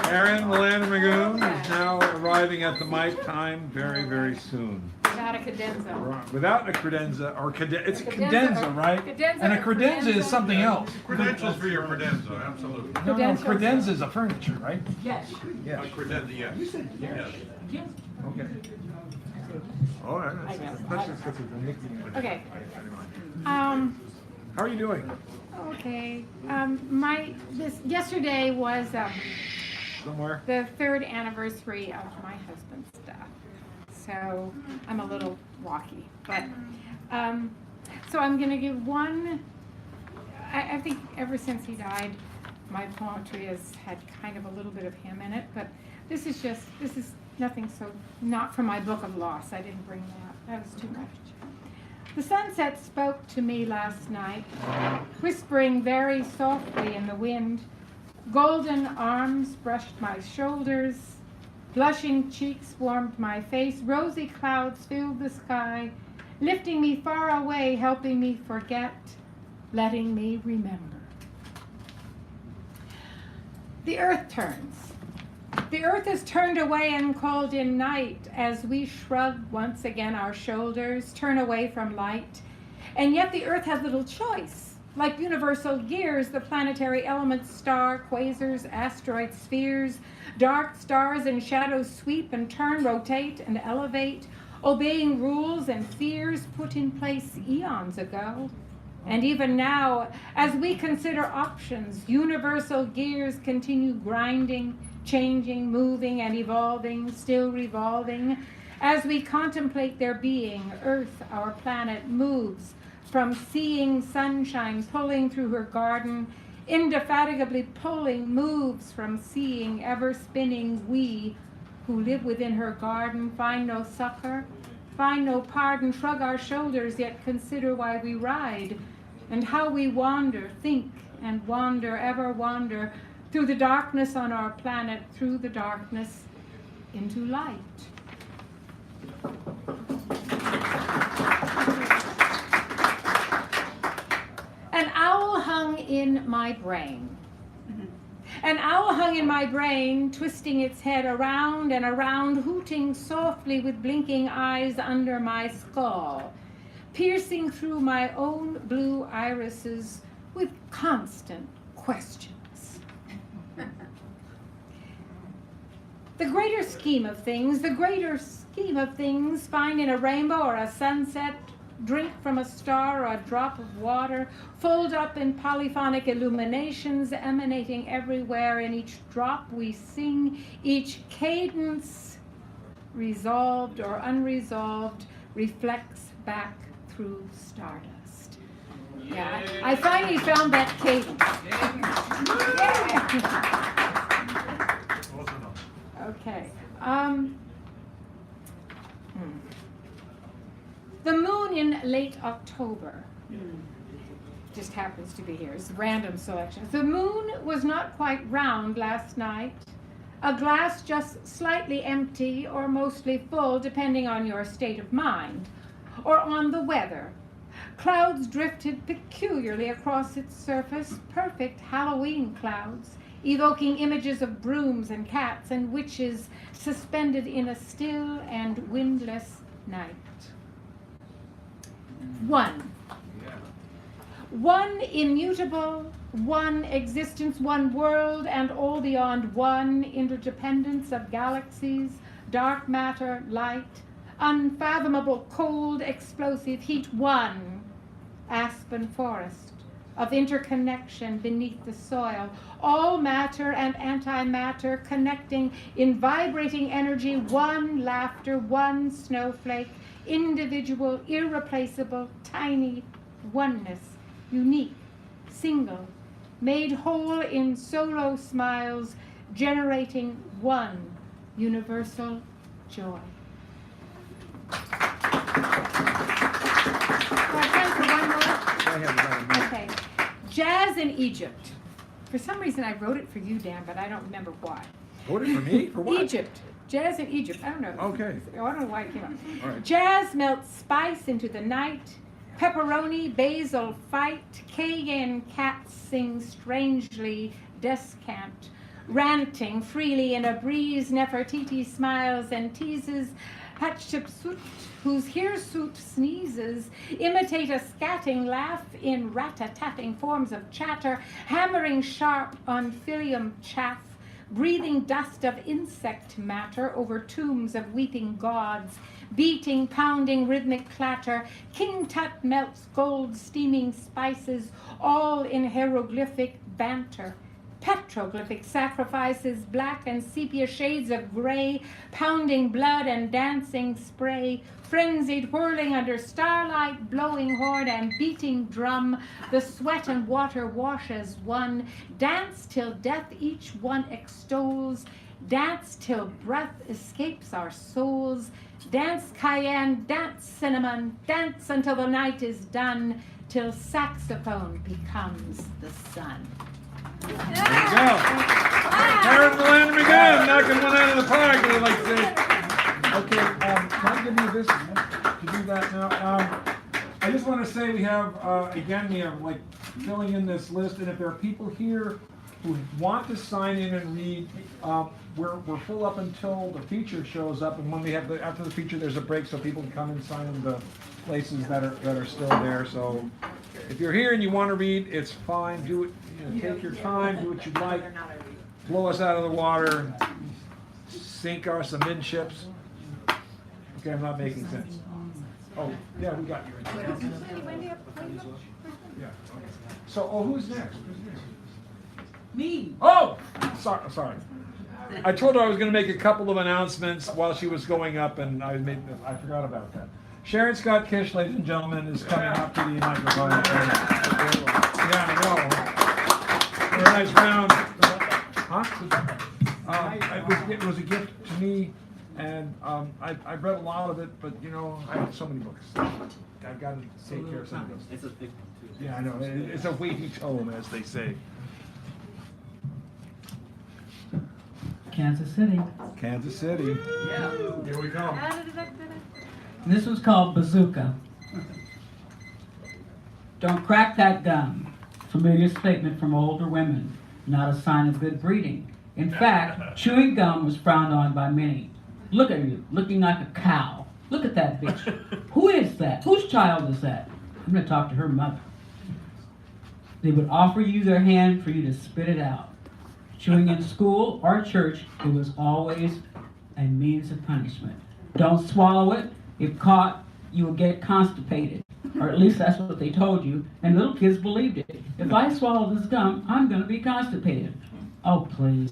Aaron Melinda Magoon is now arriving at the mic time very, very soon. Without a cadenza. Without a credenza, or it's a cadenza, right? Cadenza And a or credenza is something else. Credentials for your credenza, absolutely. No, Credentials. credenza is a furniture, right? Yes. Yes. Credenza, yes. Yes. Yes. Okay. All right. That's just a nickname. Okay. How are you doing? Okay. Yesterday was Somewhere? the 3rd anniversary of my husband's death. So I'm a little rocky, but so I'm gonna give one. I think ever since he died, my poetry has had kind of a little bit of him in it, but this is nothing so, not from my book of loss. I didn't bring that. That was too much. The sunset spoke to me last night, whispering very softly in the wind. Golden arms brushed my shoulders. Blushing cheeks warmed my face. Rosy clouds filled the sky, lifting me far away, helping me forget, letting me remember. The earth turns. The earth is turned away and called in night as we shrug once again our shoulders, turn away from light. And yet the earth has little choice. Like universal gears, the planetary elements, star, quasars, asteroid spheres, dark stars and shadows sweep and turn, rotate and elevate, obeying rules and fears put in place eons ago. And even now, as we consider options, universal gears continue grinding, changing, moving, and evolving, still revolving. As we contemplate their being, Earth, our planet, moves from seeing sunshine pulling through her garden, indefatigably pulling, moves from seeing, ever spinning. We, who live within her garden, find no succor, find no pardon, shrug our shoulders, yet consider why we ride, and how we wander, think and wander, ever wander, through the darkness on our planet, through the darkness into light. An owl hung in my brain. An owl hung in my brain, twisting its head around and around, hooting softly with blinking eyes under my skull, piercing through my own blue irises with constant questions. The greater scheme of things, find in a rainbow or a sunset, drink from a star or a drop of water, fold up in polyphonic illuminations emanating everywhere. In each drop we sing, each cadence, resolved or unresolved, reflects back through stardust. Yeah, I finally found that cadence. Yeah. Okay. The moon in late October just happens to be here. It's random selection. The moon was not quite round last night. A glass just slightly empty or mostly full, depending on your state of mind or on the weather. Clouds drifted peculiarly across its surface, perfect Halloween clouds, evoking images of brooms and cats and witches suspended in a still and windless night. One immutable, one existence, one world, and all beyond one interdependence of galaxies, dark matter, light, unfathomable cold, explosive heat, one aspen forest of interconnection beneath the soil, all matter and antimatter connecting in vibrating energy, one laughter, one snowflake, individual, irreplaceable, tiny oneness, unique, single, made whole in solo smiles, generating one universal joy. Okay. Jazz in Egypt. For some reason I wrote it for you, Dan, but I don't remember why. Wrote it for me? For what? Egypt. Jazz in Egypt. I don't know. Okay. I don't know why it came up. All right. Jazz melts spice into the night. Pepperoni, basil fight. Cayenne cats sing strangely, descant. Ranting freely in a breeze, Nefertiti smiles and teases. Hatshepsut, whose hirsute sneezes, imitate a scatting laugh in rat-a-tatting forms of chatter, hammering sharp on phyllium chaff, breathing dust of insect matter over tombs of weeping gods, beating, pounding rhythmic clatter. King Tut melts gold, steaming spices, all in hieroglyphic banter. Petroglyphic sacrifices, black and sepia shades of gray, pounding blood and dancing spray, frenzied whirling under starlight, blowing horn and beating drum. The sweat and water washes one, dance till death each one extols, Dance till breath escapes our souls. Dance cayenne, dance cinnamon, dance until the night is done, till saxophone becomes the sun. There you go. Karen Melandry again, knocking one out of the park, as I like to say. Okay, can I give you this to do that now? I just want to say we have, again, we have like filling in this list, and if there are people here who want to sign in and read, we're full up until the feature shows up, and when we have after the feature, there's a break so people can come and sign in the places that are still there. So if you're here and you want to read, it's fine. Do it. Take your time. Do what you'd like. Blow us out of the water. Sink us amidships. Okay, I'm not making sense. Oh, yeah, we got you. Yeah. So, who's next? Me. Oh, sorry. I told her I was going to make a couple of announcements while she was going up, and I forgot about that. Sharon Scott Kish, ladies and gentlemen, is coming up to the microphone. Yeah, I know. For a nice round. Huh? It was a gift to me, and I've read a lot of it, but I have so many books. I've got to take care of some of those. It's a big one too. Yeah, I know. It's a weighty tome, as they say. Kansas City. Kansas City. Yeah. Here we come. This was called Bazooka. Don't crack that gum. Familiar statement from older women. Not a sign of good breeding. In fact, chewing gum was frowned on by many. Look at you, looking like a cow. Look at that bitch. Who is that? Whose child is that? I'm going to talk to her mother. They would offer you their hand for you to spit it out. Chewing in school or church, it was always a means of punishment. Don't swallow it. If caught, you will get constipated. Or at least that's what they told you, and little kids believed it. If I swallow this gum, I'm going to be constipated. Oh, please.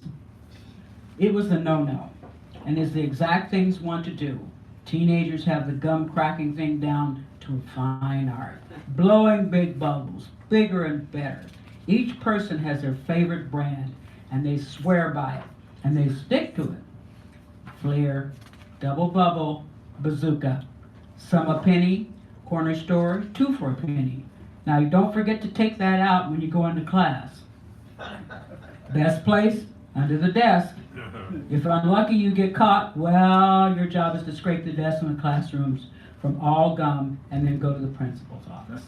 It was a no-no, and is the exact things one to do. Teenagers have the gum cracking thing down to a fine art. Blowing big bubbles, bigger and better. Each person has their favorite brand, and they swear by it, and they stick to it. Flair, Double Bubble, Bazooka. Some a penny, corner store, 2 for a penny. Now you don't forget to take that out when you go into class. Best place, under the desk. If unlucky you get caught, well, your job is to scrape the desks in the classrooms from all gum and then go to the principal's office.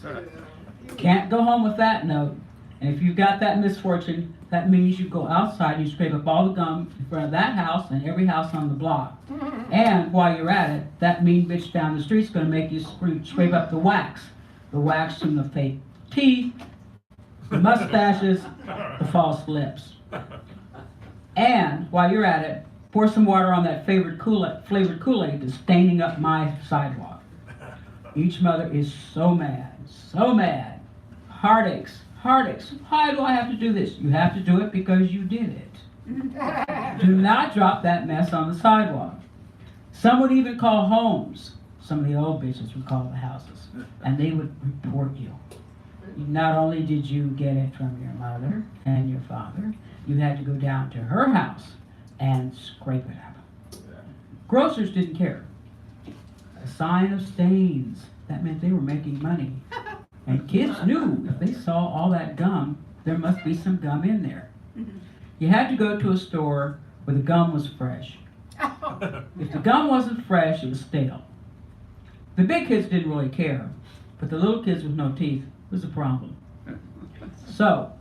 Can't go home with that note. And if you've got that misfortune, that means you go outside, you scrape up all the gum in front of that house and every house on the block. And while you're at it, that mean bitch down the street's going to make you scrape up the wax. The wax from the fake teeth, the mustaches, the false lips. And while you're at it, pour some water on that flavored Kool-Aid that's staining up my sidewalk. Each mother is so mad, so mad. Heartaches. Why do I have to do this? You have to do it because you did it. Do not drop that mess on the sidewalk. Some would even call homes. Some of the old bitches would call the houses. And they would report you. Not only did you get it from your mother and your father, you had to go down to her house and scrape it up. Grocers didn't care. A sign of stains. That meant they were making money. And kids knew if they saw all that gum, there must be some gum in there. You had to go to a store where the gum was fresh. If the gum wasn't fresh, it was stale. The big kids didn't really care, but the little kids with no teeth was a problem. So,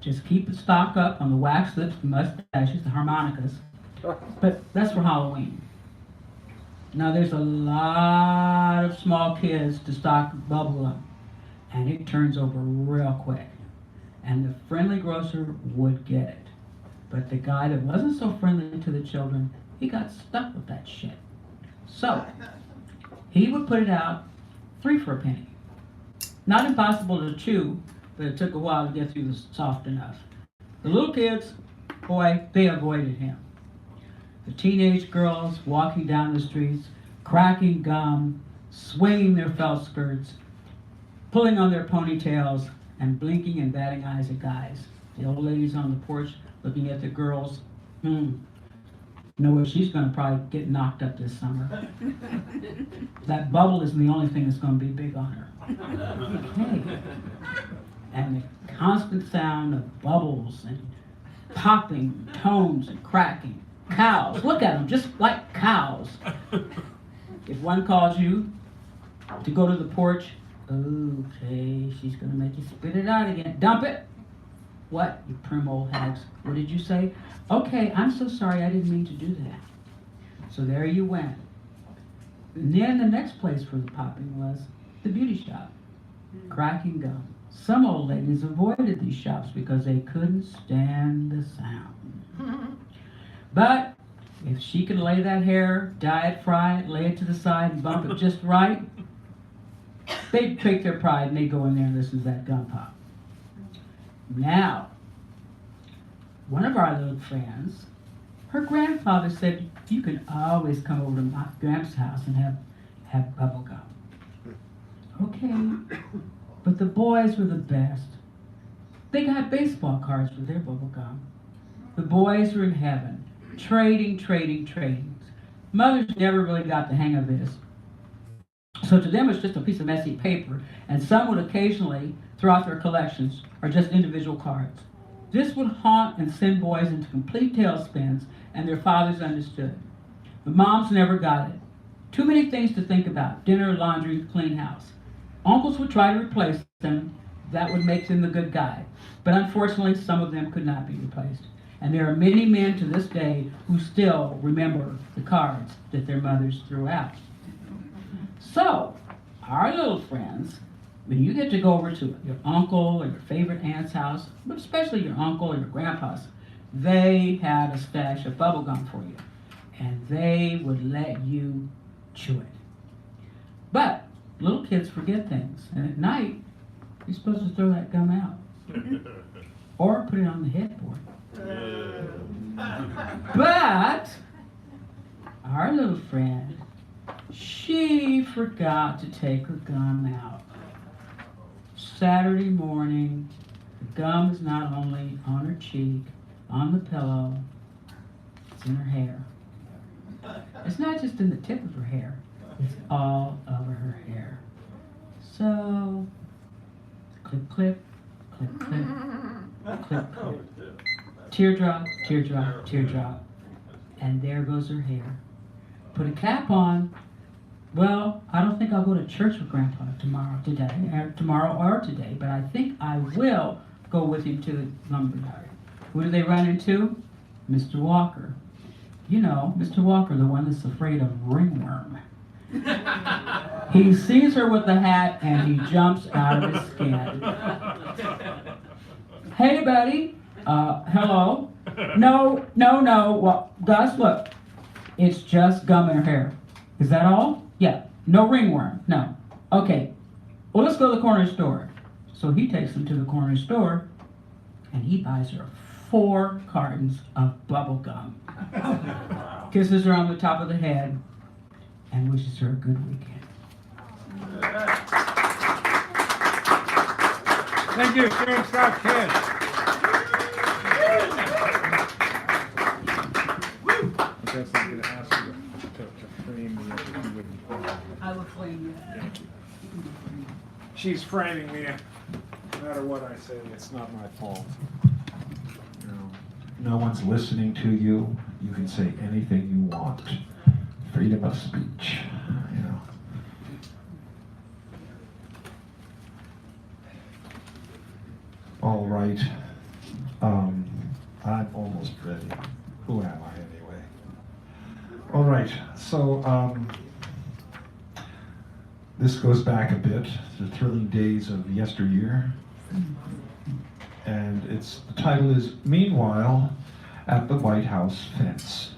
just keep the stock up on the wax lips, the mustaches, the harmonicas. But that's for Halloween. Now there's a lot of small kids to stock bubble gum, and it turns over real quick. And the friendly grocer would get it. But the guy that wasn't so friendly to the children, he got stuck with that shit. So, he would put it out 3 for a penny. Not impossible to chew, but it took a while to get through the soft enough. The little kids, boy, they avoided him. The teenage girls walking down the streets, cracking gum, swinging their felt skirts, pulling on their ponytails, and blinking and batting eyes at guys. The old ladies on the porch looking at the girls. You know what? She's going to probably get knocked up this summer. That bubble isn't the only thing that's going to be big on her. Okay. And the constant sound of bubbles and popping tones and cracking. Cows, look at them, just like cows. If one calls you to go to the porch, okay, she's gonna make you spit it out again. Dump it. What, you prim old hags? What did you say? Okay, I'm so sorry, I didn't mean to do that. So there you went. And then the next place for the popping was the beauty shop. Cracking gum. Some old ladies avoided these shops because they couldn't stand the sound. But if she could lay that hair, dye it, fry it, lay it to the side, and bump it just right, they'd take their pride and they'd go in there and listen to that gum pop. Now, one of our little friends, her grandfather said, you can always come over to my Gramps' house and have bubble gum. Okay, but the boys were the best. They got baseball cards for their bubble gum. The boys were in heaven, trading. Mothers never really got the hang of this. So to them it's just a piece of messy paper, and some would occasionally throw out their collections or just individual cards. This would haunt and send boys into complete tailspins, and their fathers understood. The moms never got it. Too many things to think about: dinner, laundry, clean house. Uncles would try to replace them. That would make them the good guy. But unfortunately, some of them could not be replaced. And there are many men to this day who still remember the cards that their mothers threw out. So, our little friends, when you get to go over to your uncle or your favorite aunt's house, but especially your uncle or your grandpa's, they had a stash of bubble gum for you. And they would let you chew it. But little kids forget things. And at night, you're supposed to throw that gum out. Or put it on the headboard. But our little friend, she forgot to take her gum out. Saturday morning, the gum is not only on her cheek, on the pillow, it's in her hair. It's not just in the tip of her hair, it's all over her hair. So, clip, clip, clip, clip, clip, clip. Teardrop, teardrop, teardrop. And there goes her hair. Put a cap on. Well, I don't think I'll go to church with Grandpa tomorrow or today, but I think I will go with him to the lumberyard. Who do they run into? Mr. Walker. You know, Mr. Walker, the one that's afraid of ringworm. He sees her with the hat and he jumps out of his skin. Hey, buddy. Hello? No. Well, Gus, look. It's just gum in her hair. Is that all? Yeah. No ringworm. No. Okay. Well, let's go to the corner store. So he takes them to the corner store and he buys her 4 cartons of bubble gum. Kisses her on the top of the head and wishes her a good weekend. Thank you, Sharon Scott Kidd. I guess I'm going to ask you to frame me if you wouldn't. I will flame you. She's framing me. No matter what I say, it's not my fault. No one's listening to you. You can say anything you want. Freedom of speech, you know. All right. I'm almost ready. Who am I anyway? All right. So this goes back a bit to the thrilling days of yesteryear. And the title is Meanwhile at the White House Fence.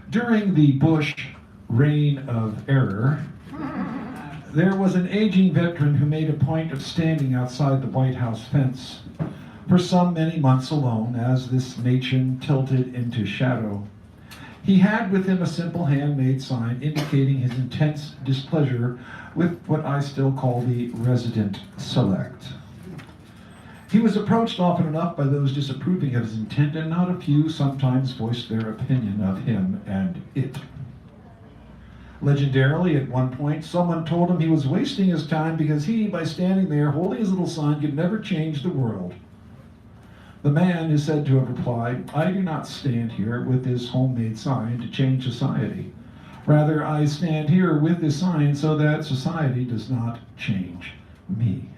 During the Bush reign of error, there was an aging veteran who made a point of standing outside the White House fence for some many months alone as this nation tilted into shadow. He had with him a simple handmade sign indicating his intense displeasure with what I still call the resident select. He was approached often enough by those disapproving of his intent, and not a few sometimes voiced their opinion of him and it. Legendarily, at one point, someone told him he was wasting his time because he, by standing there holding his little sign, could never change the world. The man is said to have replied, "I do not stand here with this homemade sign to change society. Rather, I stand here with this sign so that society does not change me."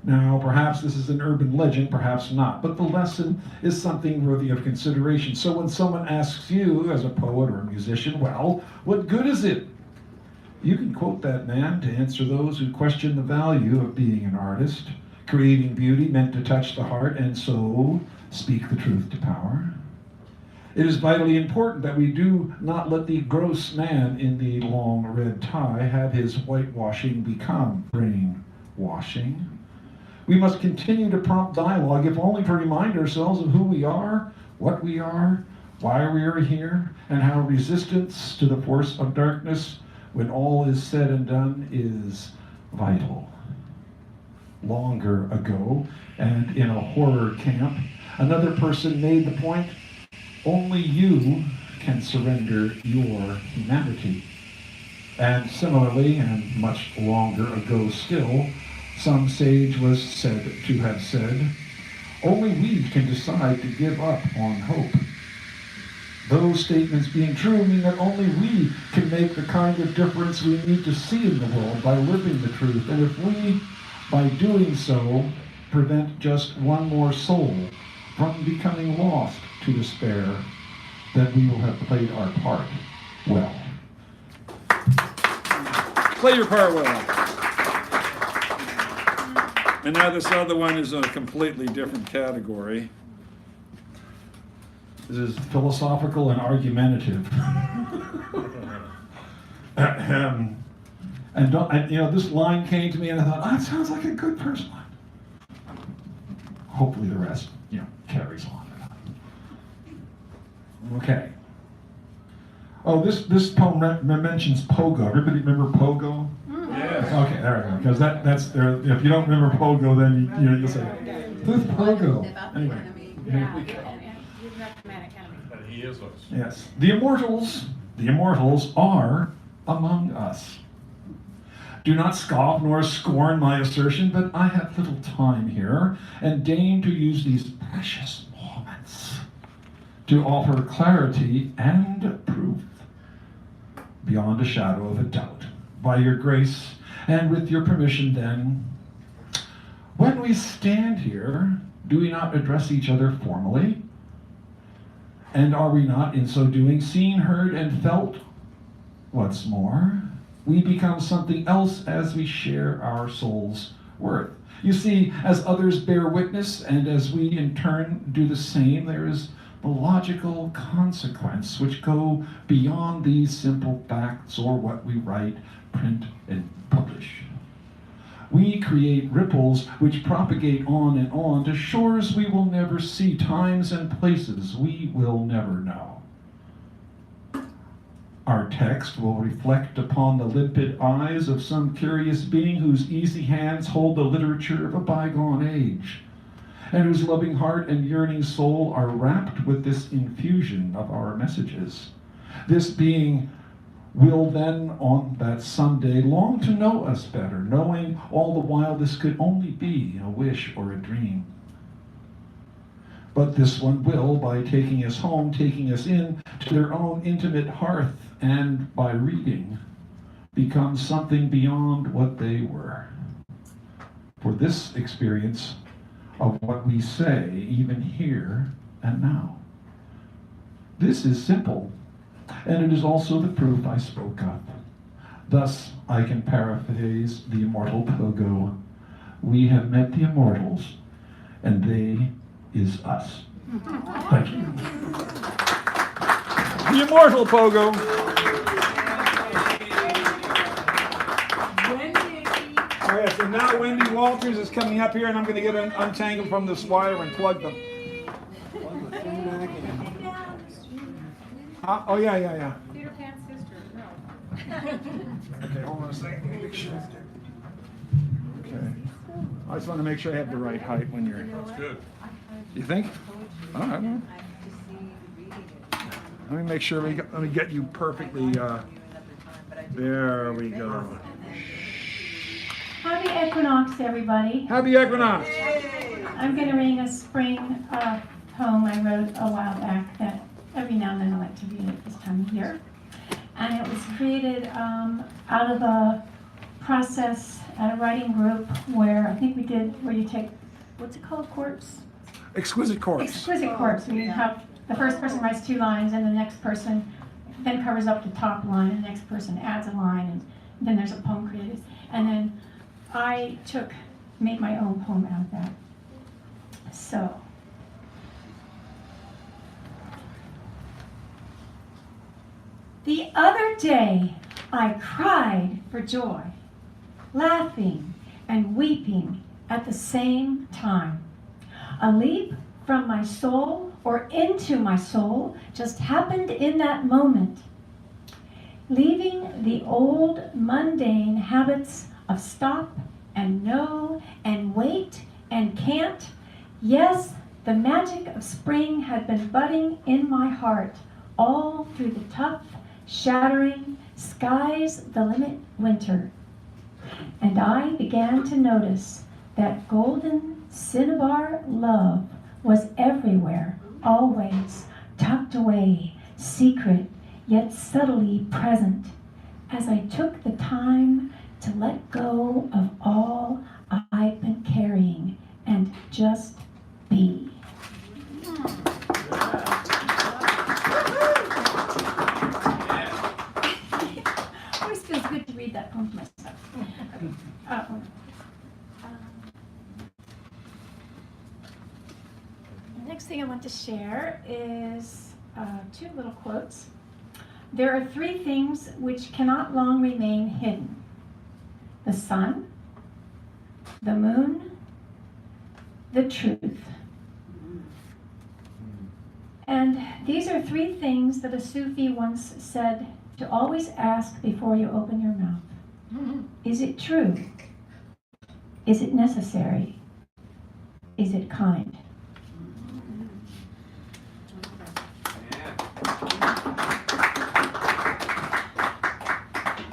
Now, perhaps this is an urban legend, perhaps not, but the lesson is something worthy of consideration. So when someone asks you, as a poet or a musician, well, what good is it? You can quote that man to answer those who question the value of being an artist, creating beauty meant to touch the heart, and so speak the truth to power. It is vitally important that we do not let the gross man in the long red tie have his whitewashing become brainwashing. We must continue to prompt dialogue, if only to remind ourselves of who we are, what we are, why we are here, and how resistance to the force of darkness, when all is said and done, is vital. Longer ago, and in a horror camp, another person made the point, only you can surrender your humanity. And similarly, and much longer ago still, some sage was said to have said, only we can decide to give up on hope. Those statements being true mean that only we can make the kind of difference we need to see in the world by living the truth. And if we, by doing so, prevent just one more soul from becoming lost to despair, then we will have played our part well. Play your part well. And now this other one is a completely different category. This is philosophical and argumentative. This line came to me and I thought, it sounds like a good first line. Hopefully the rest, carries on. Okay. Oh, this poem mentions pogo. Everybody remember pogo? Yes. Okay, there we go. Because that's there. If you don't remember pogo, then you'll say, "Who's pogo?" Anyway, here we go. And he is us. Yes, the immortals are among us. Do not scoff nor scorn my assertion, but I have little time here, and deign to use these precious moments to offer clarity and proof beyond a shadow of a doubt. By your grace and with your permission, then, when we stand here, do we not address each other formally? And are we not, in so doing, seen, heard, and felt? What's more, we become something else as we share our soul's worth. You see, as others bear witness, and as we in turn do the same, there is the logical consequence which go beyond these simple facts or what we write, print, and publish. We create ripples which propagate on and on to shores we will never see, times and places we will never know. Our text will reflect upon the limpid eyes of some curious being whose easy hands hold the literature of a bygone age, and whose loving heart and yearning soul are wrapped with this infusion of our messages. This being will then, on that someday, long to know us better, knowing all the while this could only be a wish or a dream. But this one will, by taking us home, taking us in to their own intimate hearth, and by reading, become something beyond what they were. For this experience of what we say, even here and now. This is simple, and it is also the proof I spoke of. Thus, I can paraphrase the immortal Pogo. We have met the immortals, and they is us. Thank you. The immortal Pogo. All right, so now Wendy Walters is coming up here, and I'm going to get untangled from this wire and plug them. Oh, yeah. Peter Pan's sister, no. Okay, hold on a second. Let me make sure. Okay. I just want to make sure I have the right height when you're. That's good. You think? All right. Well, let me make sure let me get you perfectly. There we go. Happy equinox, everybody. Happy equinox. I'm going to read a spring poem I wrote a while back that every now and then I like to read at this time of year. And it was created out of a process at a writing group where I think we did, where you take, what's it called, corpse? Exquisite corpse. Exquisite corpse. We have the first person writes 2 lines and the next person then covers up the top line and the next person adds a line and then there's a poem created. And then I made my own poem out of that. So, the other day I cried for joy, laughing and weeping at the same time. A leap from my soul or into my soul just happened in that moment, leaving the old mundane habits of stop and no and wait and can't. Yes, the magic of spring had been budding in my heart all through the tough, shattering, sky's the limit winter. And I began to notice that golden cinnabar love was everywhere, always, tucked away, secret, yet subtly present, as I took the time to let go of all I've been carrying and just be. Always feels good to read that poem to myself. The next thing I want to share is 2 little quotes. There are 3 things which cannot long remain hidden: the sun, the moon, the truth. And these are 3 things that a Sufi once said to always ask before you open your mouth. Is it true? Is it necessary? Is it kind?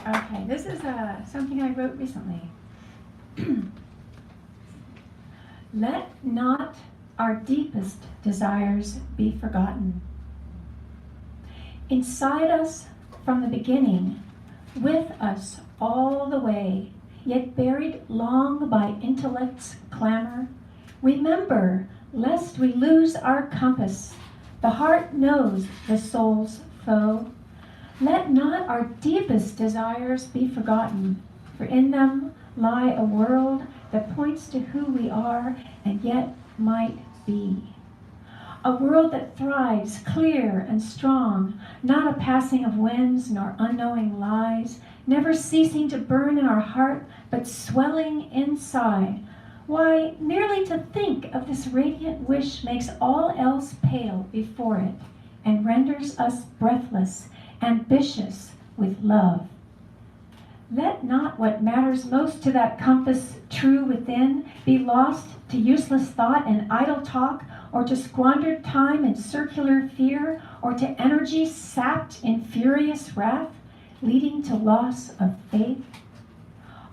Okay, this is something I wrote recently. Let not our deepest desires be forgotten. Inside us from the beginning, with us all the way, yet buried long by intellect's clamor, remember, lest we lose our compass, the heart knows the soul's foe. Let not our deepest desires be forgotten, for in them lie a world that points to who we are and yet might be. A world that thrives clear and strong, not a passing of winds nor unknowing lies, never ceasing to burn in our heart, but swelling inside. Why, merely to think of this radiant wish makes all else pale before it, and renders us breathless, ambitious with love. Let not what matters most to that compass true within be lost to useless thought and idle talk, or to squandered time and circular fear, or to energy sapped in furious wrath, leading to loss of faith.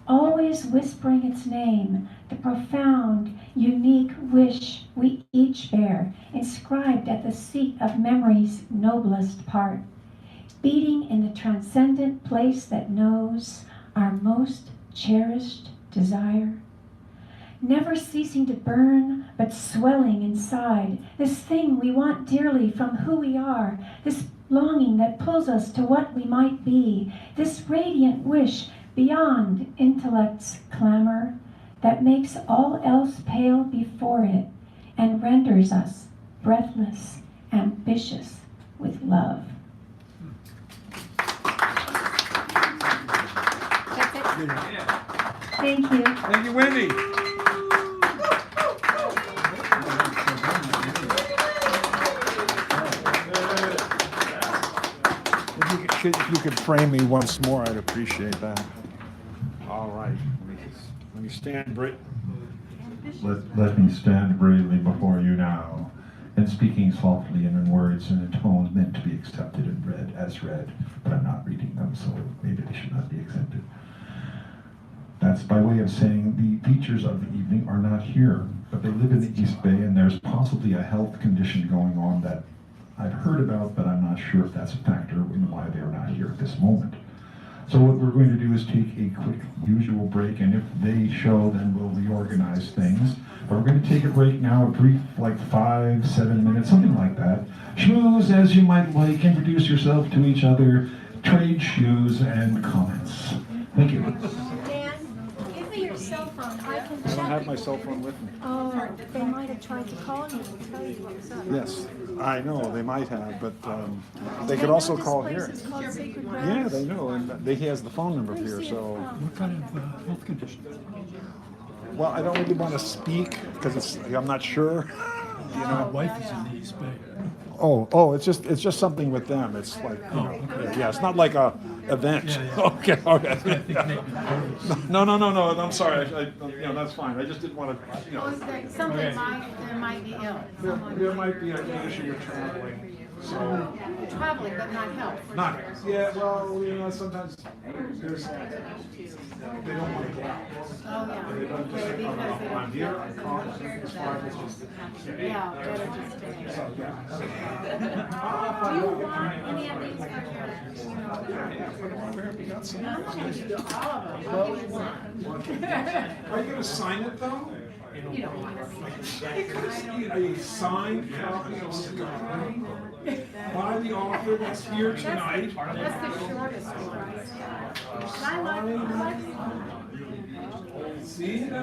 Always whispering its name, the profound, unique wish we each bear, inscribed at the seat of memory's noblest part, beating in the transcendent place that knows our most cherished desire. Never ceasing to burn, but swelling inside, this thing we want dearly from who we are, this longing that pulls us to what we might be, this radiant wish beyond intellect's clamor that makes all else pale before it and renders us breathless, ambitious with love. Thank you. Thank you, Wendy. If you could frame me once more, I'd appreciate that. All right. Let me stand, Britt. let me stand bravely before you now, and speaking softly and in words and in tones meant to be accepted and read as read, but I'm not reading them, so maybe they should not be accepted. That's by way of saying the features of the evening are not here, but they live in the East Bay, and there's possibly a health condition going on that I've heard about, but I'm not sure if that's a factor in why they're not here at this moment. So what we're going to do is take a quick usual break, and if they show, then we'll reorganize things. But we're going to take a break now, a brief, like 5-7 minutes, something like that. Schmooze as you might like, introduce yourself to each other, trade shoes and comments. Thank you. Dan, give me your cell phone. I can check. I don't have my cell phone with me. Oh, they might have tried to call you and tell you what's up. Yes, I know, they might have, but they Do could know also this call place here. is called Sacred Yeah, Grounds? they know, and he has the phone number here, so. What kind of health condition? Well, I don't really want to speak, because I'm not sure. My wife is in the East Bay. Oh, it's just something with them. It's like, yeah, it's not like a event. Yeah. Okay. No, I'm sorry. That's fine. I just didn't want to, Something there might be ill. There might be an issue with traveling. So, Traveling, but not health. yeah, well, sometimes there's, they don't want to go out. Oh, yeah. They don't just say, oh, I'm here, I'm calm, it's fine, it's just. Yeah, better just stay. So, yeah. Do you want any of these Are you gonna sign it though? You don't want to see. A signed copy of Sky by the author that's here tonight. That's the shortest one. I like See? I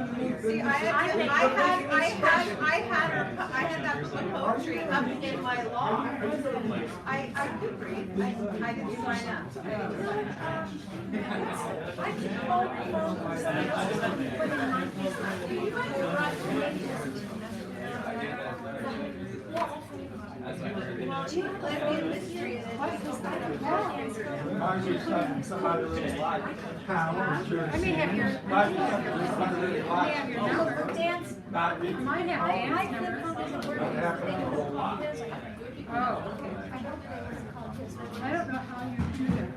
had that poetry up in my law. I could read. I didn't sign up. I may have your number. Dance. Might have Dan's number. Oh, okay. I don't know how you do that.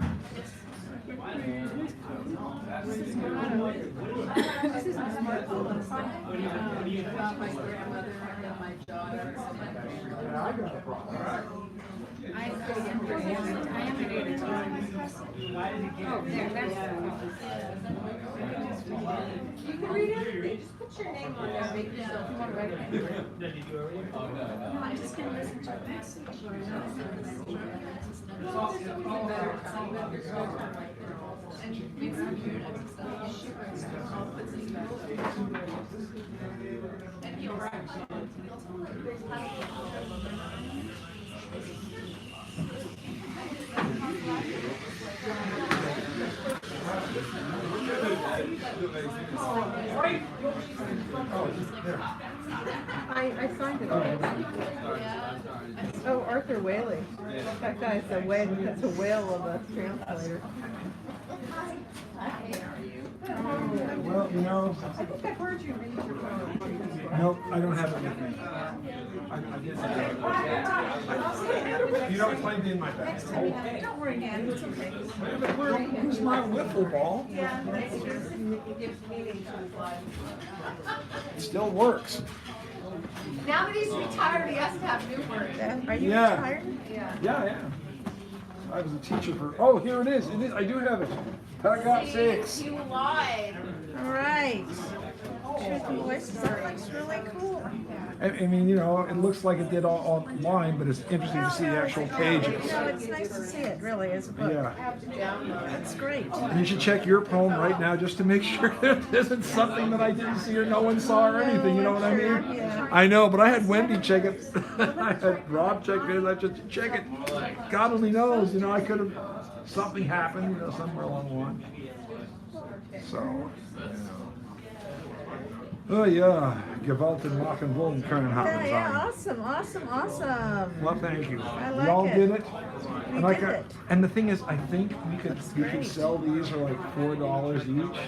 This is not a smartphone. About my grandmother and my daughter. I am ready to Oh, there, that's You can read everything. Just put your name on there. Make yourself. You want to write it? No, I'm just going to listen to a message. And he'll write. I signed it already. Oh, Arthur Whaley. That guy's a whale. That's a whale of a translator. Well, I think I've heard you read your poem. no, I don't have it with me. It might be in my bag. Don't worry, Dan. It's okay. Who's my wiffle ball? Yeah, it's just, it gives meaning to his life. It still works. Now that he's retired, he has to have new work. Are you Yeah. retired? Yeah. Yeah. I was a teacher for, oh, here it is. I do have it. Paragraph 6. You lied. All right. Truth and Voices. That looks really cool. I mean, it looks like it did all online, but it's interesting to see the actual pages. No, it's nice to see it, really, as a book. Yeah. That's great. And you should check your poem right now just to make sure there isn't something that I didn't see or no one saw or anything, you know what I mean? Yeah. I know, but I had Wendy check it. I had Rob check it. I just check it. God only knows, I could have, something happened, somewhere along the line. So, Oh yeah, gewalt and rock and roll können haben Yeah, yeah, sein. awesome. Well, thank you. I We like all it. did it. We And like, did it. and the thing is, I think we could sell these for like $4 each,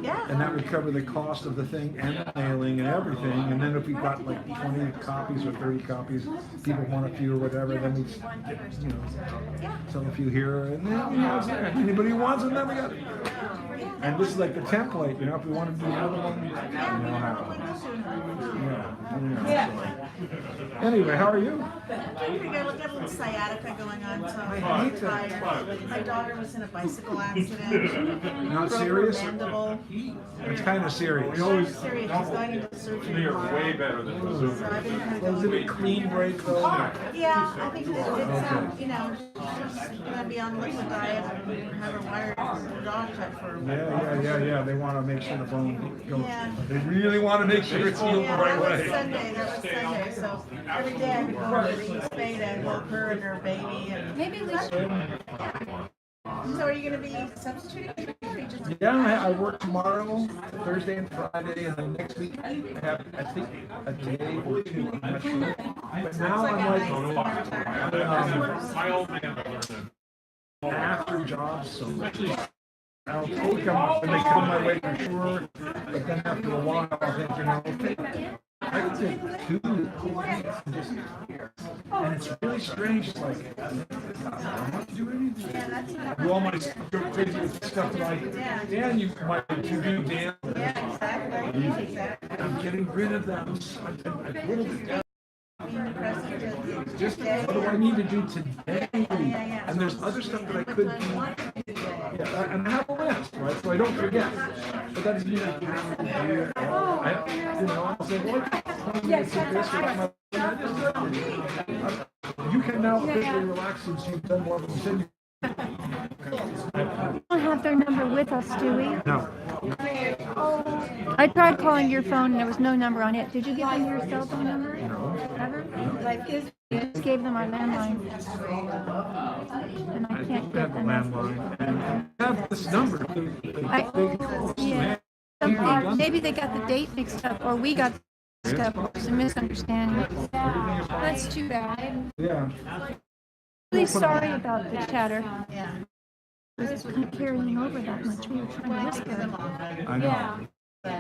Yeah. and that would cover the cost of the thing and the mailing and everything. And then if we got like 20 copies or 30 copies, people want a few or whatever, then we, sell a few here and then anybody who wants them, then we got it. And this is like the template, if we want to do another one, we know how. Yeah. Anyway, how are you? Doing pretty good. I've got a little sciatica going on, so I I'm hate tired. My daughter was in a bicycle accident. Not Broke serious? her mandible. It's kind of serious. Serious. She's going into surgery tomorrow. better than the So I've been kind of Was it a clean break though? Yeah, I think it's she's gonna be on liquid diet and have her wired for dog check for. Yeah. They want to make sure the bone goes. Yeah. They really want to make sure it's healed the Yeah, right that was way. Sunday. So every day I would go over to the spade and help her and her baby. And Maybe we should. So are you gonna be substituting? Or you just? Yeah, I work tomorrow, Thursday and Friday, and then next week I have, I think, a day or two. I'm not sure. But now I'm like after jobs, so I'll take them when they come my way for sure. But then after a while, I'll think, I can take 2 weeks and just, and it's really strange. It's like, I don't have to do anything. Do all my go crazy with stuff that and you might do damn. I'm getting rid of them. Just what do I need to do today? And there's other stuff that I could do. Yeah, and I have a list, right? So I don't forget. But that doesn't mean I have to do it. I'll say, well, you can now officially relax since you've done more than you said you. We don't have their number with us, do we? No. I tried calling your phone and there was no number on it. Did you give them your cell phone number? No. Ever? I just gave them our landline. And I can't get have the them. landline. And I have this number. Yeah. Maybe they got the date mixed up, or we got mixed up. It was a misunderstanding. That's too bad. Yeah. Really sorry about the chatter. It was kind of carrying over that much. We were trying to whisper. I know. Yeah.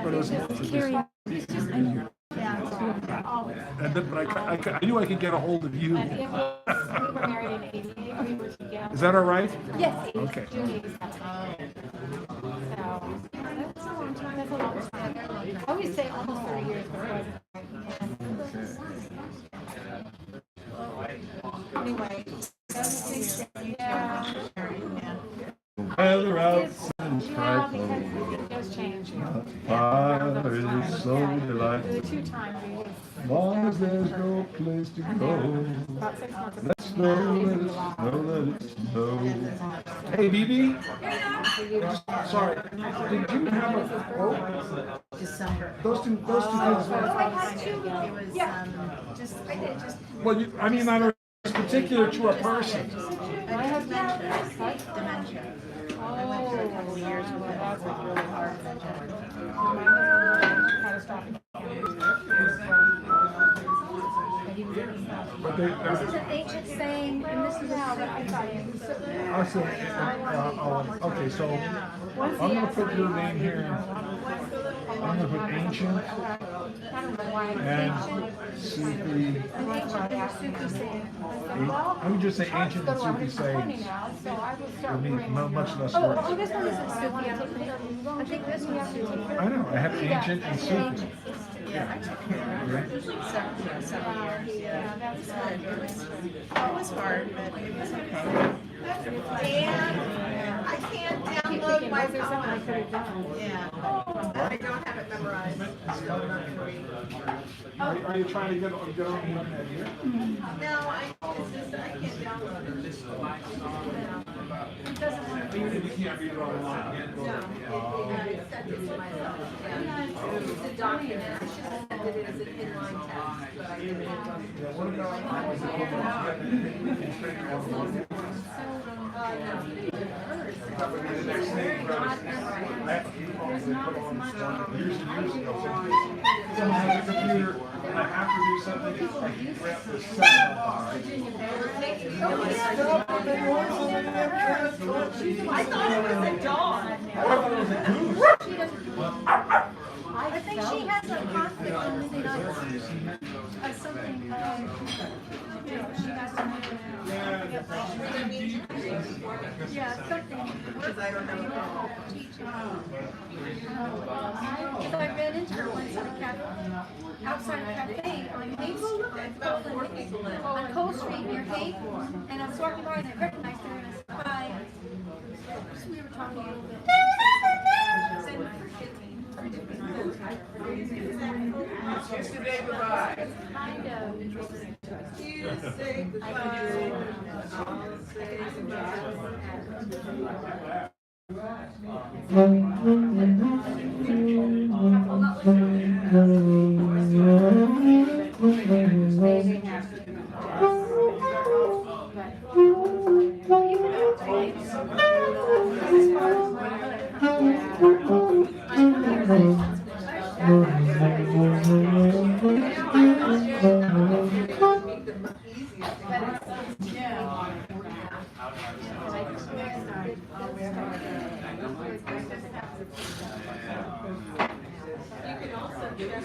But it was Carrying. but I knew I could get a hold of you. We were married in 88. We were together. Is that all right? Yes. Okay. June 87. So that's a long time. That's a long time. I always say almost 30 years before. Anyway. Yeah. Weather outside is Yeah, frightful. because it does change. Fire is so The delightful. 2 times we was Long as there's no place to go. about 6 months ago. Let snow, let it snow. Hey, BB. Sorry. Did you have a quote? December. Those two things. I had 2. It was just. Well, I mean, on a particular to a person. I have dementia. I went through a couple of years with it. That's like really hard. Catastrophic. But they, This is an ancient saying, and this is how that I thought it was. I said, okay, so I'm going to put your name here. I'm going to put ancient and Sufi. I would just say ancient and Sufi sayings. It'll be much less Oh, words. this one isn't Sufi. I think this one's Sufi. I know, I have ancient and Sufi. Yeah. Right? 7 years. Yeah, that's good. It was hard, but it was okay. And I can't download my phone. Yeah. I don't have it memorized. Are you trying to get on the internet here? No, I can't download it. It doesn't want to. You can't read it online. No. It's a document. I should have said that it is an inline text, but I didn't. No. that would be the next thing. I have to keep on years and years ago. Someone has a computer, and I have to do something. I can grab the set up. I thought it was a dog. I thought it was a goose. I think she has a conflict in the United States of something, you know, she has to yeah, something. Because I don't know. Because I ran into her once at a cafe, outside a cafe on Main Street, on Cole Street near Haight, and I was walking by and I recognized her and I said, hi. So we were talking a little bit. Said, forgive me. Kiss today, goodbye. Kind of interesting. You say goodbye. I'll say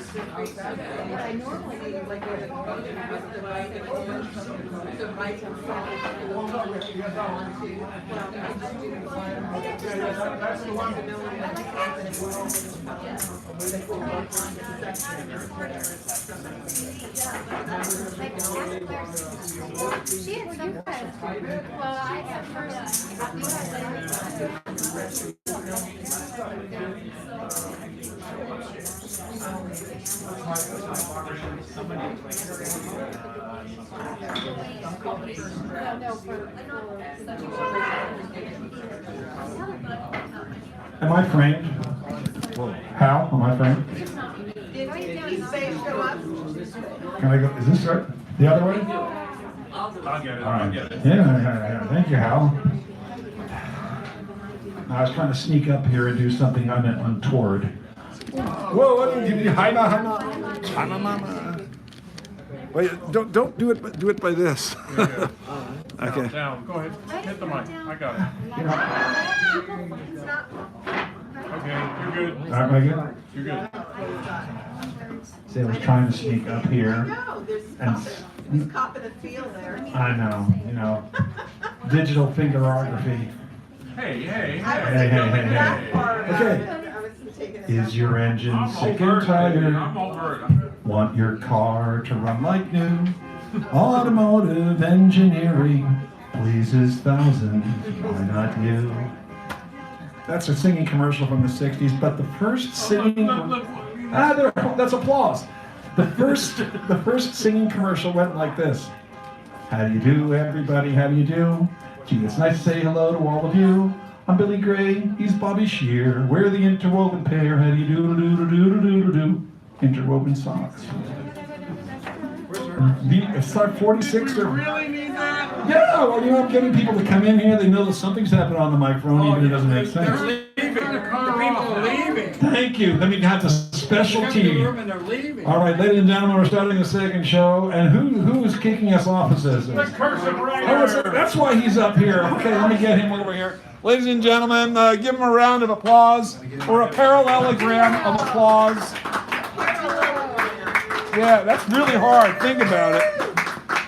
I normally like the right That's the one. She had some kind of, well, I have Am I framed? Hal, am I framed? Did he say show up? Can I go, is this right? The other way? I'll get it. All right. I'll get it. Yeah, thank you, Hal. I was trying to sneak up here and do something untoward. Whoa, what did you hi mama. Wait, don't do it. Do it by this. Okay. Down. Go ahead. Hit the mic. I got it. Okay, you're good. Am I good? You're good. See, I was trying to sneak up here. No, And he's copping a feel there. I know, digital fingerography. Hey. Okay. Is your engine I'm sick over and it, tired? baby. I'm over it. Want your car to run like new? Automotive engineering pleases thousands. Why not you? That's a singing commercial from the 60s, but the first singing... that's applause. The first singing commercial went like this. How do you do, everybody? How do you do? Gee, it's nice to say hello to all of you. I'm Billy Gray. He's Bobby Shear. We're the interwoven pair. How do you do? Interwoven socks. It's our 46 or... Really need that? Yeah, well, I'm getting people to come in here. They know that something's happening on the microphone, even if it doesn't make sense. They're leaving. The people are leaving. Thank you. Let me have the special tea. They're leaving. All right, ladies and gentlemen, we're starting the second show. And who is kicking us off? It says this. That's why he's up here. Okay, let me get him over here. Ladies and gentlemen, give him a round of applause or a parallelogram of applause. Yeah, that's really hard. Think about it.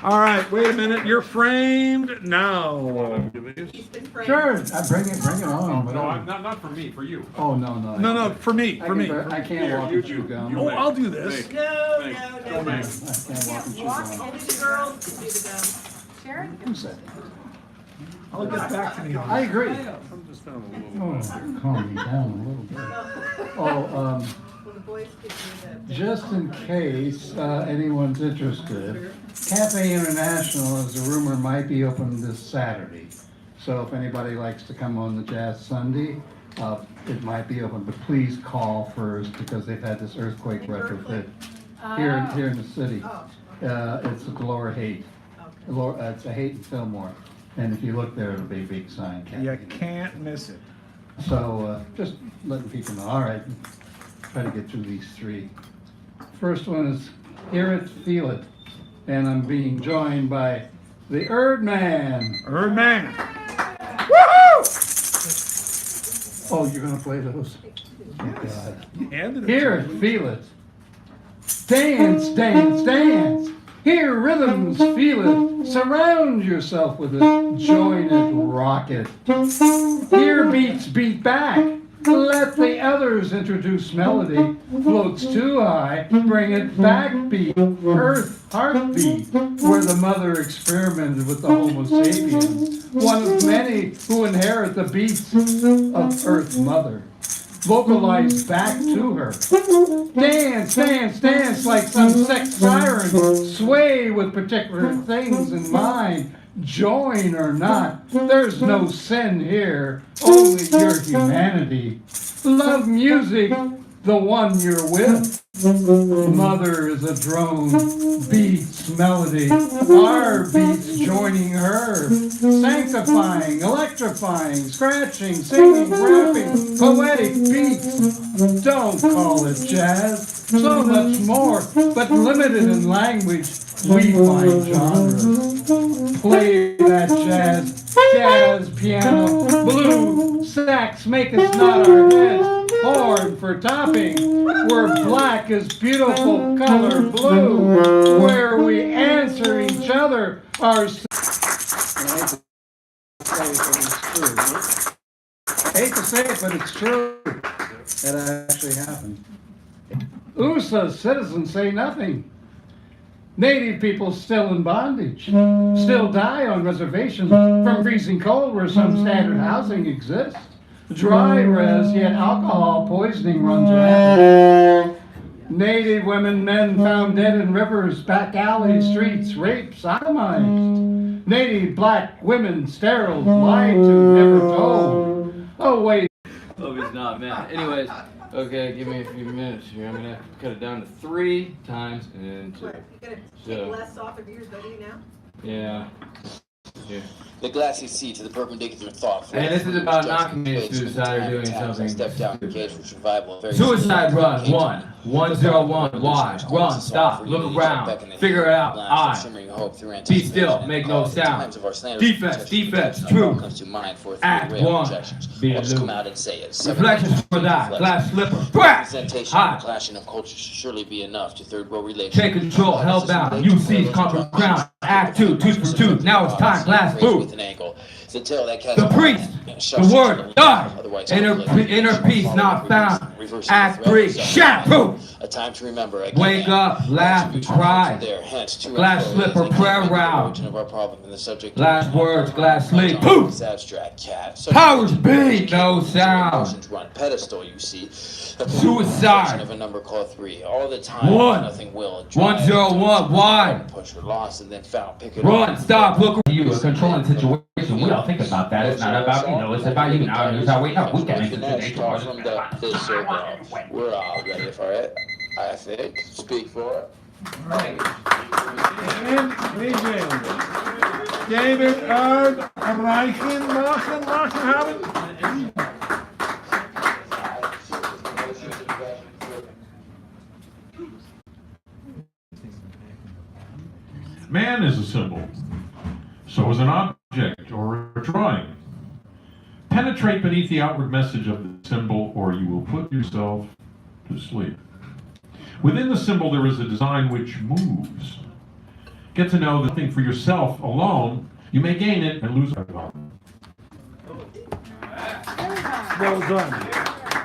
All right, wait a minute. You're framed now. Sure, bring it on. No, not for me, for you. Oh, no. No, for me. I can't walk and chew gum. Oh, I'll do this. No. I can't walk and chew gum. Only the girls can do the gum. Sharon? Who said? I'll get back to me on I that. agree. I'm just down a little bit. Calm me down a little bit. When the boys could do that. Just in case anyone's interested, Cafe International, as a rumor, might be open this Saturday. So if anybody likes to come on the Jazz Sunday, it might be open, but please call first because they've had this earthquake retrofit here in the city. It's a Laura Haight. It's a Haight and Fillmore. And if you look there, it'll be a big sign. You can't miss it. So just letting people know. All right, try to get through these three. First one is Hear It, Feel It. And I'm being joined by the Erdman. Erdman. Woohoo! Oh, you're going to play those? Oh, God. And Hear it, feel it. Dance, dance, dance. Hear rhythms, feel it. Surround yourself with it. Join it, rock it. Hear beats, beat back. Let the others introduce melody. Floats too high, bring it back beat. Earth heartbeat, where the mother experimented with the Homo sapiens. One of many who inherit the beats of Earth Mother. Vocalize back to her. Dance, dance, dance like some sex siren. Sway with particular things in mind. Join or not, there's no sin here, only your humanity. Love music, the one you're with. Mother is a drone, beats melody, our beats joining her. Sanctifying, electrifying, scratching, singing, rapping, poetic beats. Don't call it jazz, so much more, but limited in language. We find genres. Play that jazz, jazz, piano, blues, sax, make us nod our heads, horn for topping, where black is beautiful color blue, where we answer each other our... I hate to say it, but it's true. That actually happened. USA's citizens say nothing. Native people still in bondage, still die on reservations from freezing cold where some standard housing exists. Dry res, yet alcohol poisoning runs rampant. Native women, men found dead in rivers, back alleys, streets, raped, sodomized. Native black women sterile, lied to, never told. Oh wait. Hope he's not mad. Anyways, okay, give me a few minutes here. I'm gonna have to cut it down to 3 times and 2. What, you gonna take less off of yours, buddy, now? Yeah. Here. The glassy sea to the perpendicular thought. And this is about not committing suicide or doing something. Step down, engage for survival. Suicide run 101. Why? Run, stop, look around, figure it out. Be still, make no sound. Defense, true. Act 1. Be aloof. Reflections for that. Glass slipper. Hot. Clashing of cultures should surely be enough to third world relations. Take control, held bound. You seize, conquer ground. Act 2, tooth for tooth. Now it's time. Glass boot. The priest, the word, died. Inner peace not found. Act 3, shampoo. A time to remember. Wake up, laugh, and cry. Glass slipper, prayer round. Last words, glass sleep. Poof. Powers be, no sound. Pedestal, you see. Suicide. Of a number called 3. All the time. 101. Why? Push or lost and then found. Pick it Run, up. stop, look around. You are controlling the situation. We all think about that. It's not about it's about you. Now here's how we know. We can't make it From this circle. We're all ready for it. I think. Speak for it. And David Reichen, Man is a symbol. So is an object or a drawing. Penetrate beneath the outward message of the symbol, or you will put yourself to sleep. Within the symbol, there is a design which moves. Get to know the thing for yourself alone. You may gain it and lose it. Well done.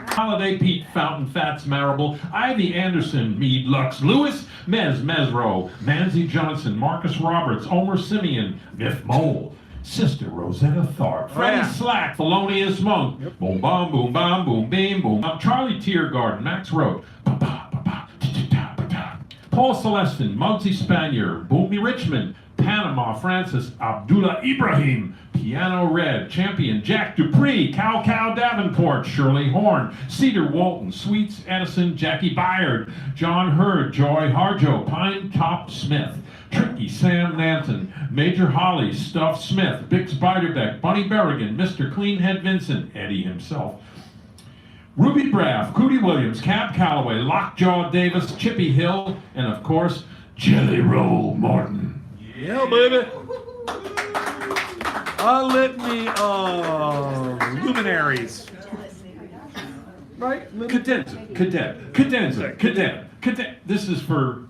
Holiday, Pete, Fountain, Fats, Marable, Ivy Anderson, Mead, Lux, Lewis, Mesro, Manzi Johnson, Marcus Roberts, Omer Simeon, Miff Mole, Sister Rosetta Tharpe, Freddie Slack, Thelonious Monk, Boom Bom, Boom Bom, Boom Beam, Boom Bom, Charlie Tiergarten, Max Road, Paul Celestin, Muggsy Spanier, Boomy Richmond, Panama Francis, Abdullah Ibrahim, Piano Red, Champion Jack Dupree, Cow Davenport, Shirley Horn, Cedar Walton, Sweets Edison, Jackie Byard, John Hurd, Joy Harjo, Pine Top Smith, Tricky Sam Nanton, Major Holly, Stuff Smith, Bix Beiderbecke, Bunny Berrigan, Mr. Cleanhead Vincent, Eddie himself, Ruby Braff, Cootie Williams, Cab Calloway, Lockjaw Davis, Chippy Hill, and of course, Jelly Roll Morton. Yeah, baby. A litany of luminaries. Right? Cadenza, cadet. This is for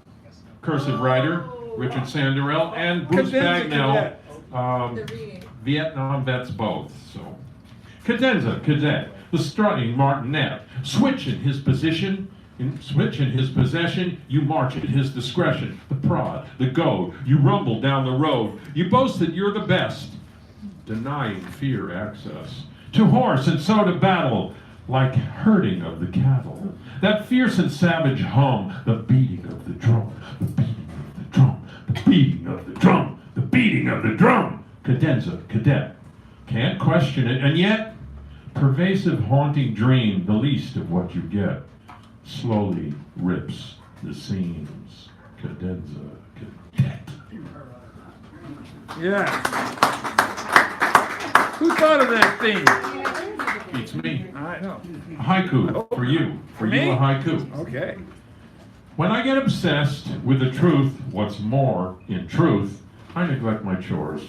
cursive writer Richard Sanderell and Bruce Cadenza, Bagnell, Vietnam vets both. So, cadenza, cadet, the strutting martinet, switch in his position. Switch in his possession, you march at his discretion. The prod, the goad, you rumble down the road. You boast that you're the best, denying fear access. To horse and so to battle, like herding of the cattle. That fierce and savage hum, the beating of the drum, the beating of the drum, the beating of the drum, the beating of the drum. Cadenza, cadet, can't question it, and yet, pervasive haunting dream, the least of what you get. Slowly rips the seams. Cadenza, cadet. Yeah. Who thought of that thing? It's me. I know. A haiku for you. For me? you, a haiku. Okay. When I get obsessed with the truth, what's more, in truth, I neglect my chores.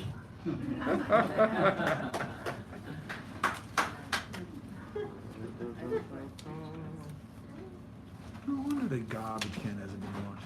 No wonder the garbage can hasn't been washed.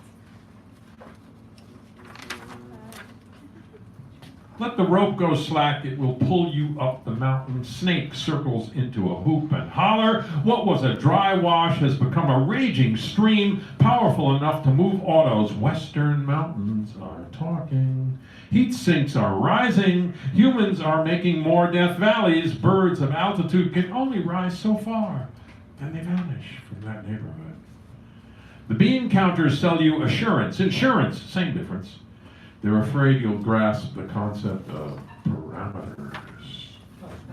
Let the rope go slack, it will pull you up the mountain. Snake circles into a hoop and holler. What was a dry wash has become a raging stream, powerful enough to move autos. Western mountains are talking. Heat sinks are rising. Humans are making more death valleys. Birds of altitude can only rise so far. Then they vanish from that neighborhood. The bean counters sell you assurance. Insurance, same difference. They're afraid you'll grasp the concept of parameters.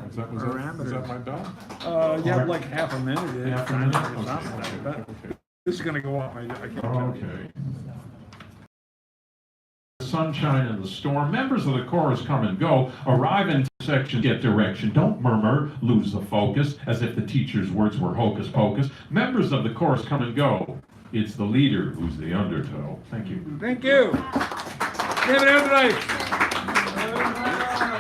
Is that my bell? Yeah, like half a minute. Half a minute? Okay. This is going to go up. I can't tell. Okay. The sunshine and the storm. Members of the chorus come and go. Arrive in section, get direction. Don't murmur, lose the focus, as if the teacher's words were hocus pocus. Members of the chorus come and go. It's the leader who's the undertow. Thank you. Thank you. David Anthony,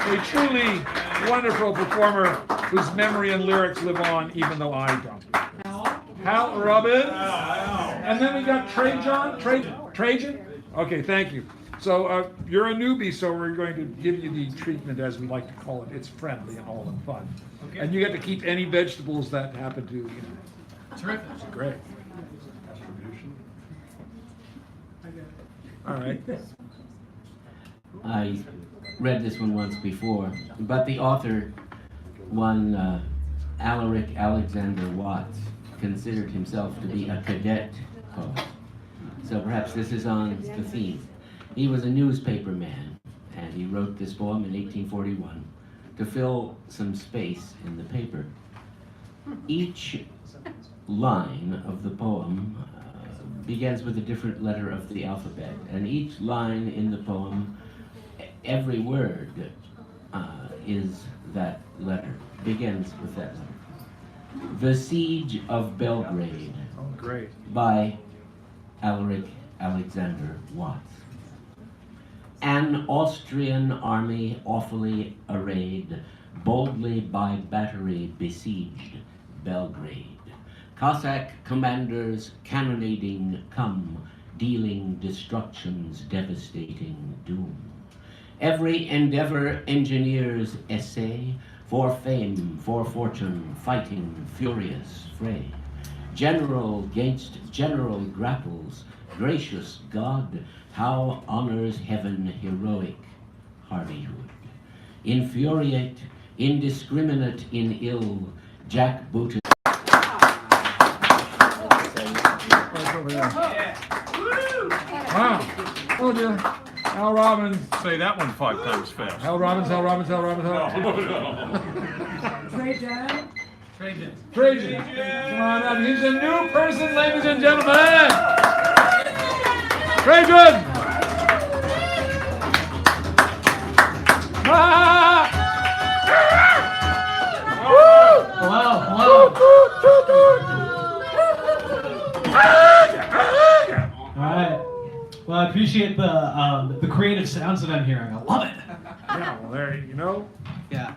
a truly wonderful performer whose memory and lyrics live on, even though I don't. Hal Robbins. And then we got Trajan? Okay, thank you. So you're a newbie, so we're going to give you the treatment, as we like to call it. It's friendly and all in fun. Okay. And you get to keep any vegetables that happen to, you know. Terrific. Great. All right. I read this one once before, but the author, one Alaric Alexander Watts, considered himself to be a cadet poet. So perhaps this is on the theme. He was a newspaper man, and he wrote this poem in 1841 to fill some space in the paper. Each line of the poem begins with a different letter of the alphabet, and each line in the poem, every word is that letter, begins with that letter. The Siege of Belgrade, by Alaric Alexander Watts. An Austrian army awfully arrayed, boldly by battery besieged Belgrade. Cossack commanders cannonading come, dealing destruction's devastating doom. Every endeavor engineers essay, for fame, for fortune, fighting furious fray. General gainst general grapples, gracious God, how honors heaven heroic hardihood. Infuriate, indiscriminate in ill, jackbooted. Wow. Oh dear. Hal Robbins. Say that one 5 times fast. Hal Robbins. No. Trajan. Come on up. He's a new person, ladies and gentlemen. Trajan. Hello. All right. Well, I appreciate the creative sounds that I'm hearing. I love it. Yeah, well, there, you know, Yeah.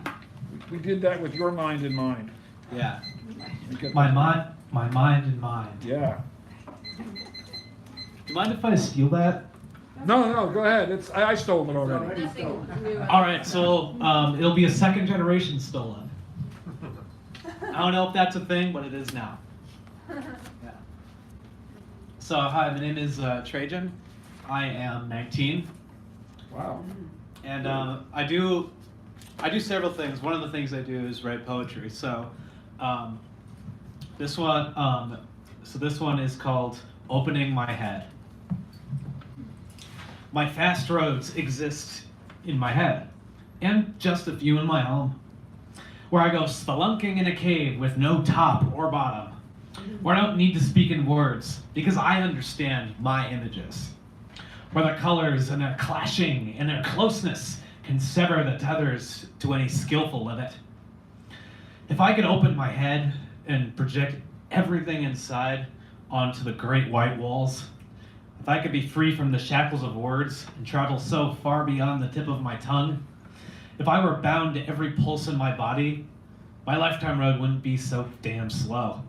we did that with your mind in mind. Yeah. Because- My mind in mind. Yeah. Do you mind if I steal that? No, go ahead. I stole it already. All right, so it'll be a second generation stolen. I don't know if that's a thing, but it is now. Yeah. So hi, my name is Trajan. I am 19. Wow. And I do several things. One of the things I do is write poetry. So this one is called Opening My Head. My fast roads exist in my head, and just a few in my home, where I go spelunking in a cave with no top or bottom, where I don't need to speak in words because I understand my images, where the colors and their clashing and their closeness can sever the tethers to any skillful limit. If I could open my head and project everything inside onto the great white walls, if I could be free from the shackles of words and travel so far beyond the tip of my tongue, if I were bound to every pulse in my body, my lifetime road wouldn't be so damn slow.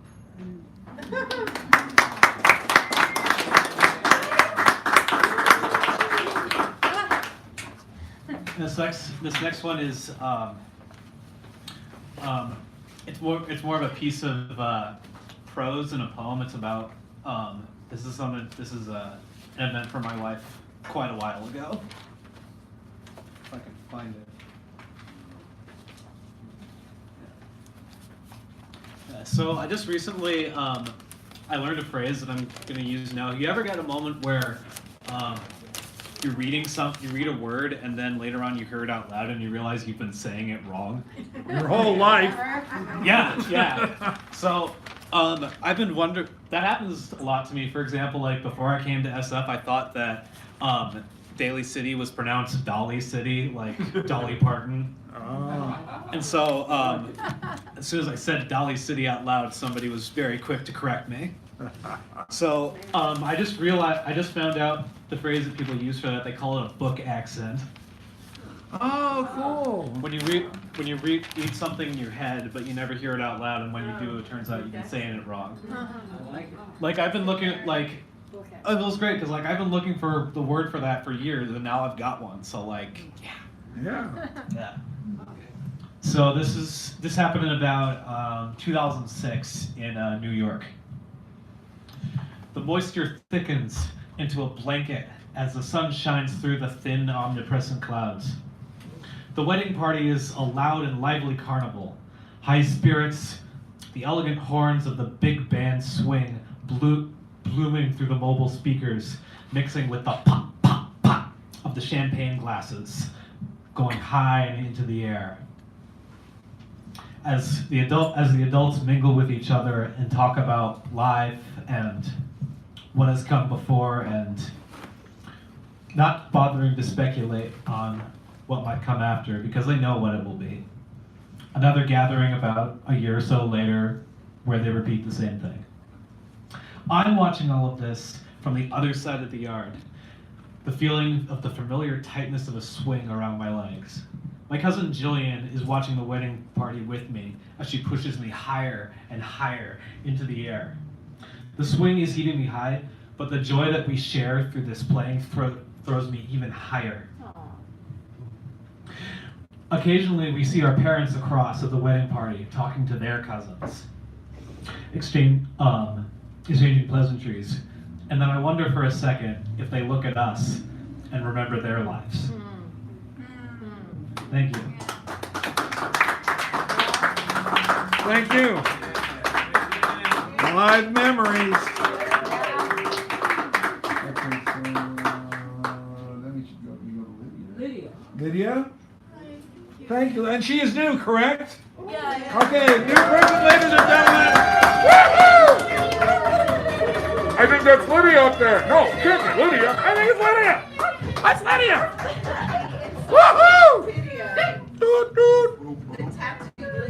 This next one is it's more of a piece of prose and a poem. It's about this is an event for my life quite a while ago. If I can find it. So I just recently I learned a phrase that I'm going to use now. You ever get a moment where you read a word and then later on you hear it out loud and you realize you've been saying it wrong? Your whole life. Yeah. So I've been wondering, that happens a lot to me. For example, like before I came to SF, I thought that Daly City was pronounced Dolly City, like Dolly Parton. Oh. And so as soon as I said Dolly City out loud, somebody was very quick to correct me. So I just found out the phrase that people use for that. They call it a book accent. Oh, cool. When you read something in your head, but you never hear it out loud, and when you do, it turns out you've been saying it wrong. Like I've been looking at it was great because like I've been looking for the word for that for years, and now I've got one. So like, yeah. So this happened in about 2006 in New York. The moisture thickens into a blanket as the sun shines through the thin, omnipresent clouds. The wedding party is a loud and lively carnival. High spirits, the elegant horns of the big band swing, blooming through the mobile speakers, mixing with the pop, pop, pop of the champagne glasses, going high and into the air. As the adults mingle with each other and talk about life and what has come before and not bothering to speculate on what might come after because they know what it will be. Another gathering about a year or so later where they repeat the same thing. I'm watching all of this from the other side of the yard, the feeling of the familiar tightness of a swing around my legs. My cousin Jillian is watching the wedding party with me as she pushes me higher and higher into the air. The swing is heating me high, but the joy that we share through this playing throws me even higher. Occasionally, we see our parents across at the wedding party talking to their cousins, exchanging pleasantries, and then I wonder for a second if they look at us and remember their lives. Thank you. Thank you. Live memories. Lydia? Thank you. And she is new, correct? Yeah. Okay, new person, ladies and gentlemen. Woo-hoo! I think that's Lydia up there. No, it can't be Lydia. I think it's Lydia. That's Lydia. Woohoo!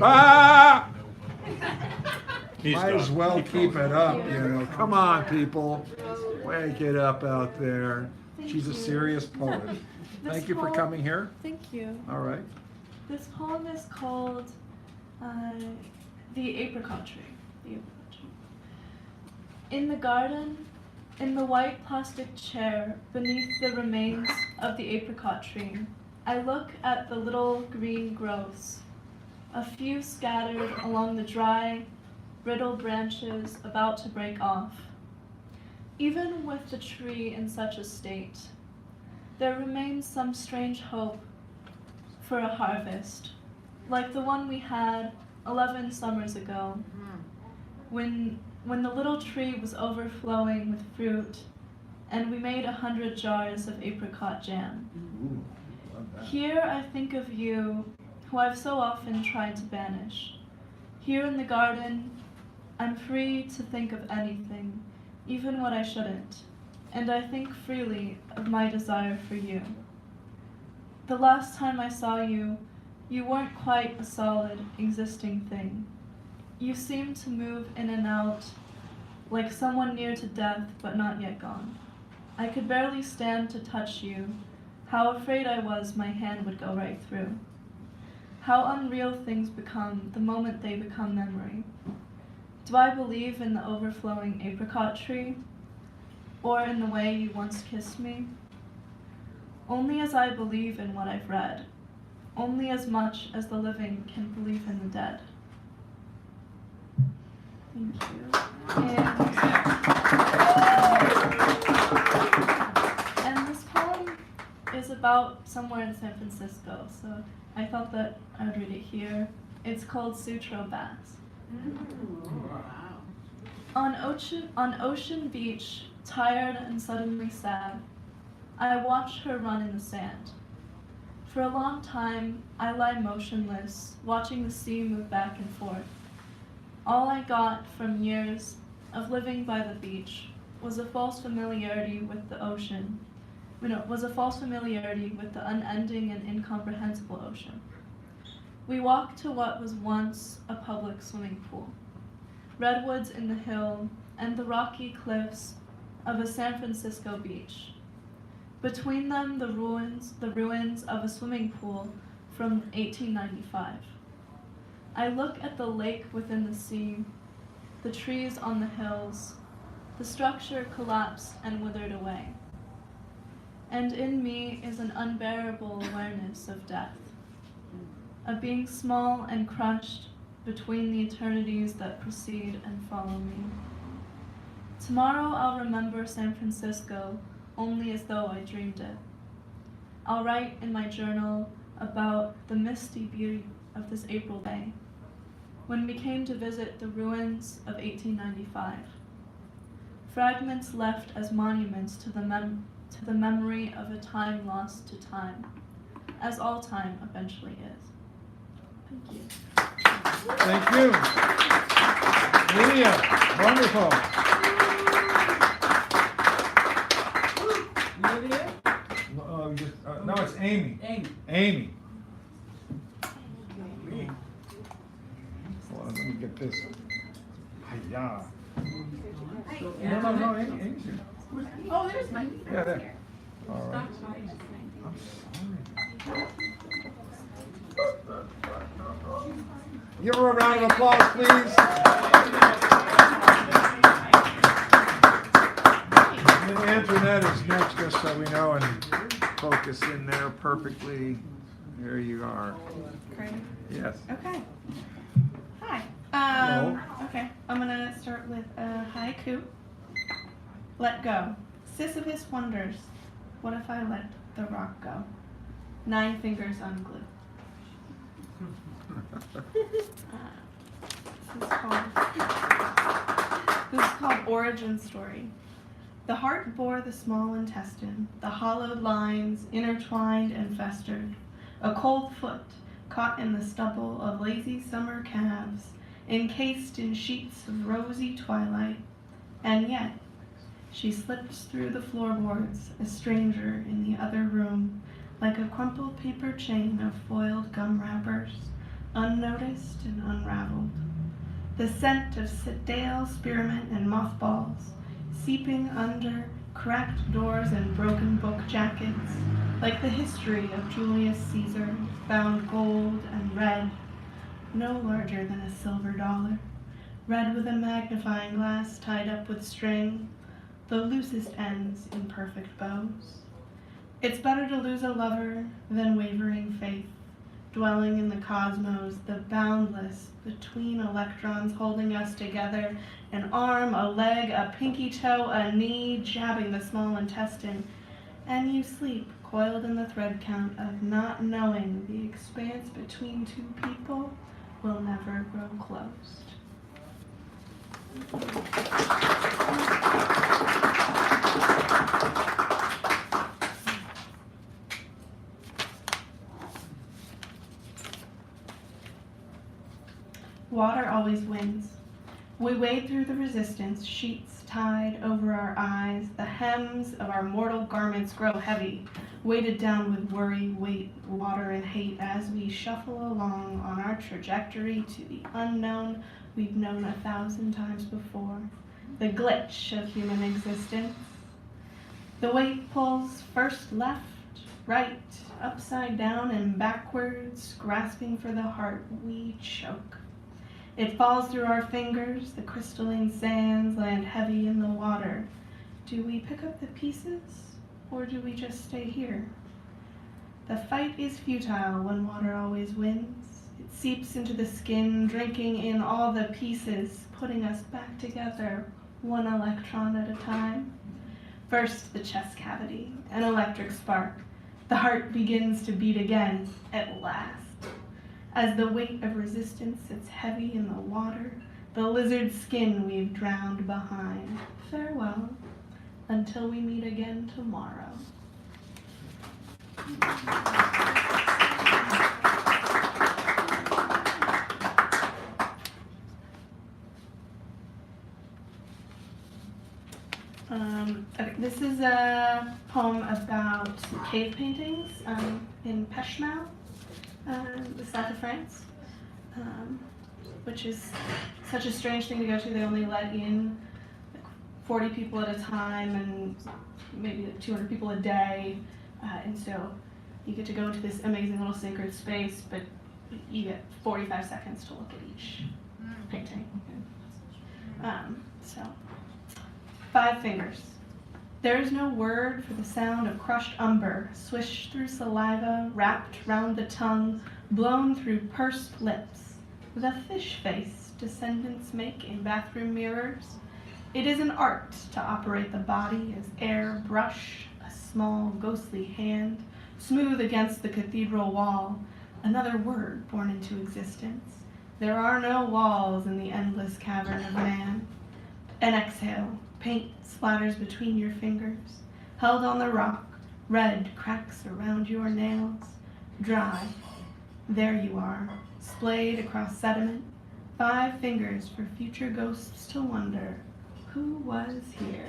Ah! He's Might as done. well keep it up, you know. Come on, people. Wake it up out there. She's a serious poet. Thank you for coming here. Thank you. All right. This poem is called The Apricot Tree. The Apricot Tree. In the garden, in the white plastic chair beneath the remains of the apricot tree, I look at the little green growths, a few scattered along the dry, brittle branches about to break off. Even with the tree in such a state, there remains some strange hope for a harvest, like the one we had 11 summers ago, when the little tree was overflowing with fruit and we made 100 jars of apricot jam. Here I think of you, who I've so often tried to banish. Here in the garden, I'm free to think of anything, even what I shouldn't, and I think freely of my desire for you. The last time I saw you, you weren't quite a solid, existing thing. You seemed to move in and out, like someone near to death but not yet gone. I could barely stand to touch you, how afraid I was my hand would go right through. How unreal things become the moment they become memory. Do I believe in the overflowing apricot tree? Or in the way you once kissed me? Only as I believe in what I've read. Only as much as the living can believe in the dead. Thank you. And this poem is about somewhere in San Francisco, so I thought that I would read it here. It's called Sutro Baths. On Ocean Beach, tired and suddenly sad, I watch her run in the sand. For a long time, I lie motionless, watching the sea move back and forth. All I got from years of living by the beach was a false familiarity with the ocean. Was a false familiarity with the unending and incomprehensible ocean. We walked to what was once a public swimming pool. Redwoods in the hill and the rocky cliffs of a San Francisco beach. Between them, the ruins of a swimming pool from 1895. I look at the lake within the sea, the trees on the hills, the structure collapsed and withered away. And in me is an unbearable awareness of death, of being small and crushed between the eternities that precede and follow me. Tomorrow I'll remember San Francisco only as though I dreamed it. I'll write in my journal about the misty beauty of this April day, when we came to visit the ruins of 1895. Fragments left as monuments to the memory of a time lost to time, as all time eventually is. Thank you. Thank you. Lydia, wonderful. No, it's Amy. Amy. Hold on, let me get this. Hiya. No, Amy's here. Oh, there's my. Yeah, there. All right. I'm sorry. Give her a round of applause, please. And Antoinette is next, just so we know, and focus in there perfectly. There you are. Great. Yes. Okay. Hi. Hello. Okay. I'm gonna start with a haiku. Let go. Sisyphus wonders, what if I let the rock go? 9 fingers unglued. This is called Origin Story. The heart bore the small intestine, the hollowed lines intertwined and festered, a cold foot caught in the stubble of lazy summer calves, encased in sheets of rosy twilight, and yet she slips through the floorboards, a stranger in the other room, like a crumpled paper chain of foiled gum wrappers, unnoticed and unraveled. The scent of stale spearmint and mothballs, seeping under cracked doors and broken book jackets, like the history of Julius Caesar, bound gold and red, no larger than a silver dollar, red with a magnifying glass tied up with string, the loosest ends in perfect bows. It's better to lose a lover than wavering faith, dwelling in the cosmos, the boundless, between electrons holding us together, an arm, a leg, a pinky toe, a knee, jabbing the small intestine, and you sleep, coiled in the thread count of not knowing the expanse between two people will never grow closed. Water always wins. We wade through the resistance, sheets tied over our eyes. The hems of our mortal garments grow heavy, weighted down with worry, weight, water, and hate as we shuffle along on our trajectory to the unknown we've known 1,000 times before. The glitch of human existence. The weight pulls first left, right, upside down, and backwards, grasping for the heart, we choke. It falls through our fingers, the crystalline sands land heavy in the water. Do we pick up the pieces, or do we just stay here? The fight is futile when water always wins. It seeps into the skin, drinking in all the pieces, putting us back together, one electron at a time. First, the chest cavity, an electric spark. The heart begins to beat again, at last. As the weight of resistance sits heavy in the water, the lizard skin we've drowned behind. Farewell, until we meet again tomorrow. Okay, this is a poem about cave paintings in Peshmerga, the south of France, which is such a strange thing to go to. They only let in like 40 people at a time and maybe like 200 people a day, and so you get to go into this amazing little sacred space, but you get 45 seconds to look at each painting. So, 5 fingers. There is no word for the sound of crushed umber, swished through saliva, wrapped round the tongue, blown through pursed lips. The fish face descendants make in bathroom mirrors. It is an art to operate the body as air brush, a small ghostly hand, smooth against the cathedral wall, another word born into existence. There are no walls in the endless cavern of man. An exhale. Paint splatters between your fingers, held on the rock, red cracks around your nails, dry. There you are, splayed across sediment, 5 fingers for future ghosts to wonder, who was here?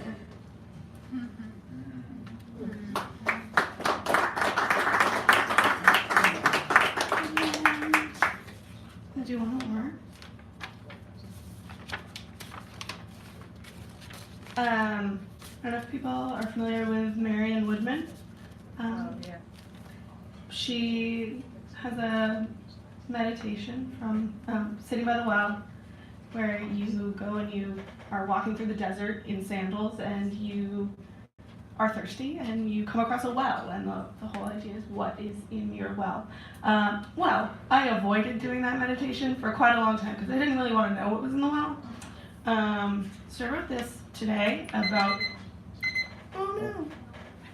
Do you want more? I don't know if people are familiar with Marion Woodman. She has a meditation from sitting by the well, where you go and you are walking through the desert in sandals and you are thirsty and you come across a well, and the whole idea is what is in your well. Well, I avoided doing that meditation for quite a long time because I didn't really want to know what was in the well. So I wrote this today about, oh no,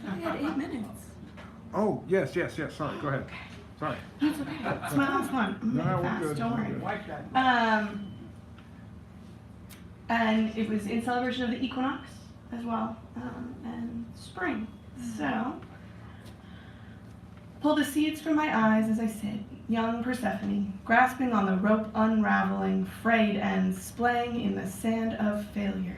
I had 8 minutes. Oh, yes, sorry, go ahead. Sorry. It's okay, it's my last one. I'm No, we're fast, good, don't we're worry. good. And it was in celebration of the equinox as well, and spring. So, pull the seeds from my eyes as I sit, young Persephone, grasping on the rope unraveling, frayed ends splaying in the sand of failure.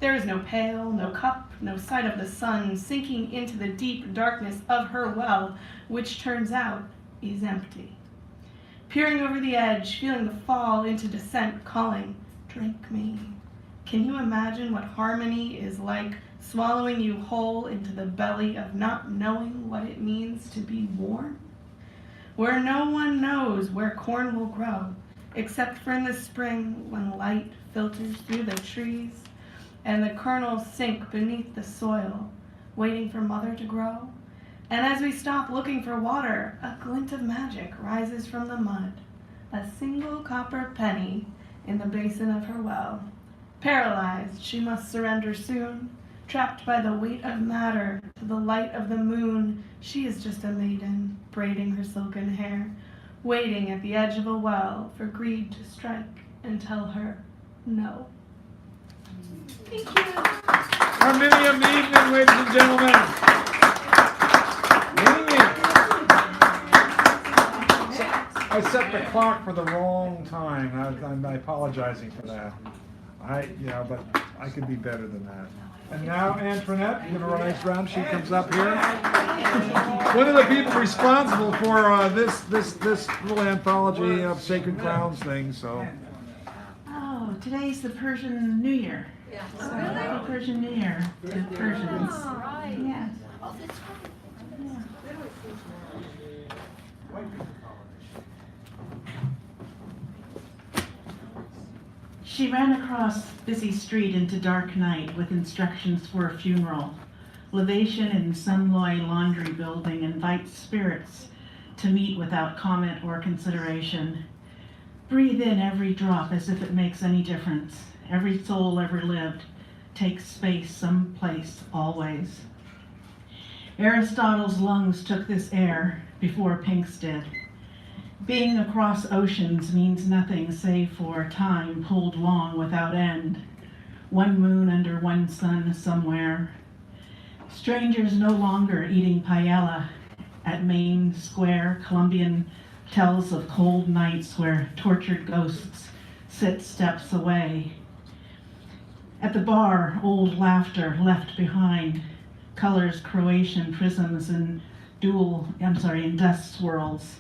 There is no pail, no cup, no sight of the sun sinking into the deep darkness of her well, which turns out is empty. peering over the edge, feeling the fall into descent, calling, drink me. Can you imagine what harmony is like, swallowing you whole into the belly of not knowing what it means to be warm? Where no one knows where corn will grow, except for in the spring when light filters through the trees and the kernels sink beneath the soil, waiting for mother to grow. And as we stop looking for water, a glint of magic rises from the mud, a single copper penny in the basin of her well. Paralyzed, she must surrender soon, trapped by the weight of matter to the light of the moon. She is just a maiden, braiding her silken hair, waiting at the edge of a well for greed to strike and tell her no. Thank you. Harmonium evening, ladies and gentlemen. I set the clock for the wrong time. I'm apologizing for that. But I could be better than that. And now Antoinette, give her a nice round. She comes up here. One of the people responsible for this little anthology of Sacred Clowns thing. So. Oh, today's the Persian New Year. So happy Persian New Year to Persians. Yes. She ran across busy street into dark night with instructions for a funeral. Lavation in Sunloy Laundry Building invites spirits to meet without comment or consideration. Breathe in every drop as if it makes any difference. Every soul ever lived takes space someplace always. Aristotle's lungs took this air before Pink's did. Being across oceans means nothing save for time pulled long without end. One moon under one sun somewhere. Strangers no longer eating paella at Main Square. Colombian tells of cold nights where tortured ghosts sit steps away. At the bar, old laughter left behind. Colors Croatian prisms in dust swirls.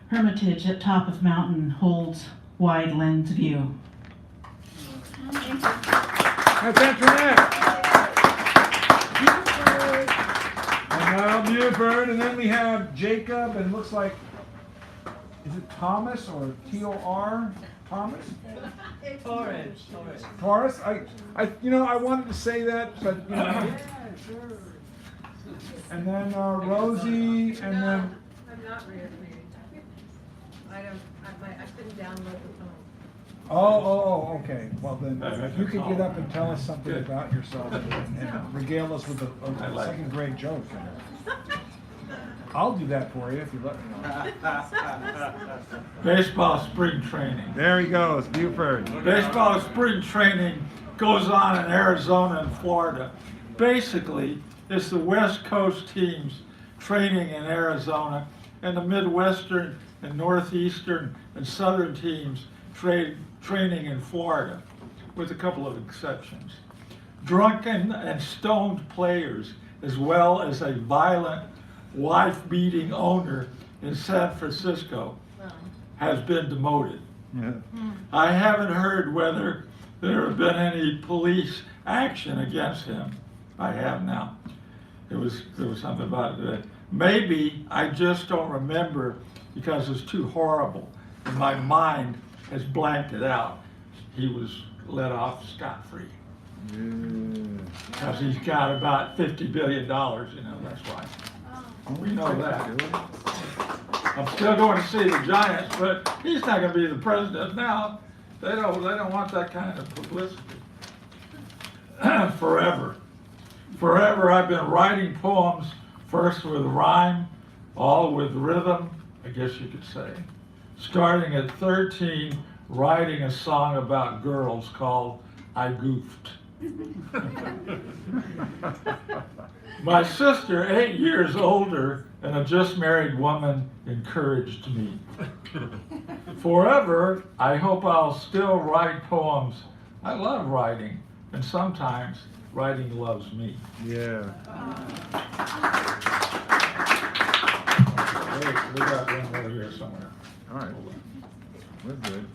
Hermitage at top of mountain holds wide lens view. That's Antoinette. And now Buford, and then we have Jacob, and looks like, is it Thomas or T-O-R? Thomas? Taurus. I wanted to say that, but And then Rosie, and then. I'm not reading. I couldn't download the phone. Oh, okay. Well then, if you could get up and tell us something about yourself and regale us with a second grade joke. I'll do that for you if you let me know. Baseball spring training. There he goes, Buford. Baseball spring training goes on in Arizona and Florida. Basically, it's the West Coast teams training in Arizona, and the Midwestern and Northeastern and Southern teams training in Florida, with a couple of exceptions. Drunken and stoned players, as well as a violent, wife-beating owner in San Francisco, has been demoted. Yeah. I haven't heard whether there have been any police action against him. I have now. There was something about it. Maybe I just don't remember because it's too horrible, and my mind has blanked it out. He was let off scot-free. Because he's got about $50 billion, that's why. We know that. I'm still going to see the Giants, but he's not going to be the president now. They don't want that kind of publicity. Forever I've been writing poems, first with rhyme, all with rhythm, I guess you could say. Starting at 13, writing a song about girls called I Goofed. My sister, 8 years older and a just married woman, encouraged me. Forever, I hope I'll still write poems. I love writing, and sometimes writing loves me. Yeah. Wait, we got one more here somewhere. All right. We're good.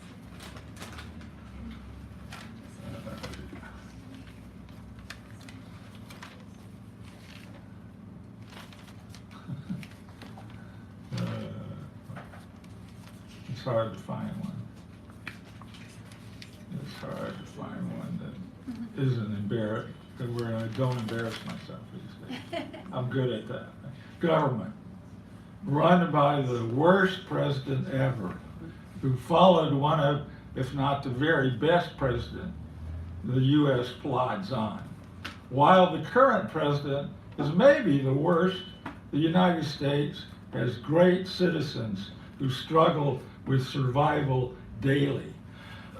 It's hard to find one. It's hard to find one that isn't embarrassed, where I don't embarrass myself these days. I'm good at that. Government, run by the worst president ever, who followed one of, if not the very best president the U.S. plods on. While the current president is maybe the worst, the United States has great citizens who struggle with survival daily.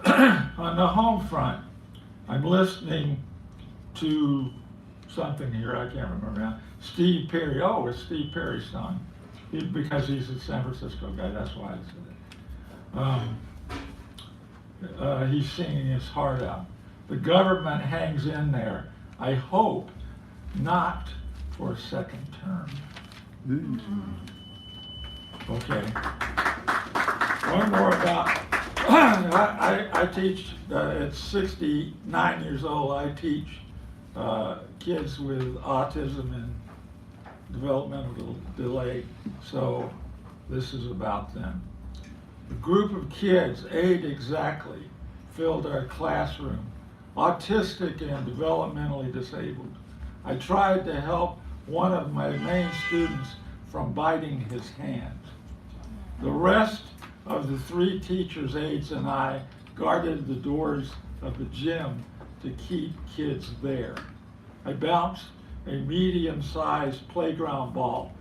On the home front, I'm listening to something here, I can't remember now. Steve Perry, oh, it's Steve Perry's song. Because he's a San Francisco guy, that's why I said it. He's singing his heart out. The government hangs in there. I hope not for a second term. Okay. One more about, I teach, at 69 years old, I teach kids with autism and developmental delay, so this is about them. A group of kids, 8 exactly, filled our classroom, autistic and developmentally disabled. I tried to help one of my main students from biting his hand. The rest of the 3 teachers' aides and I guarded the doors of the gym to keep kids there. I bounced a medium-sized playground ball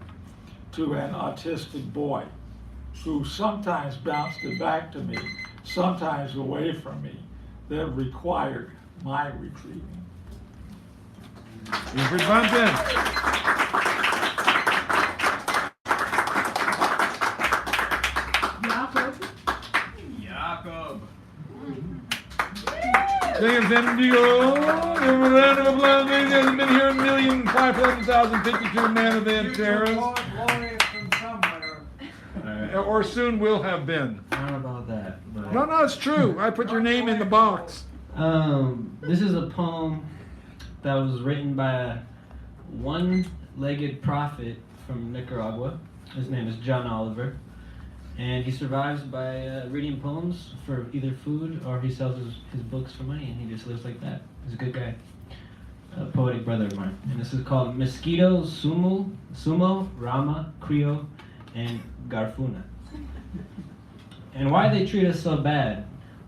to an autistic boy, who sometimes bounced it back to me, sometimes away from me, that required my retrieving. Ingrid Bunton. Jakob. James Indio, and a round of applause, ladies. Hasn't been here 1,511,052 man event terrorists. Or soon will have been. I don't know about that. But No, it's true. I put your name in the box. This is a poem that was written by a one-legged prophet from Nicaragua. His name is John Oliver. And he survives by reading poems for either food, or he sells his books for money, and he just lives like that. He's a good guy. A poetic brother of mine. And this is called Mosquito, Sumo, Rama, Creo, and Garfuna. And why they treat us so bad?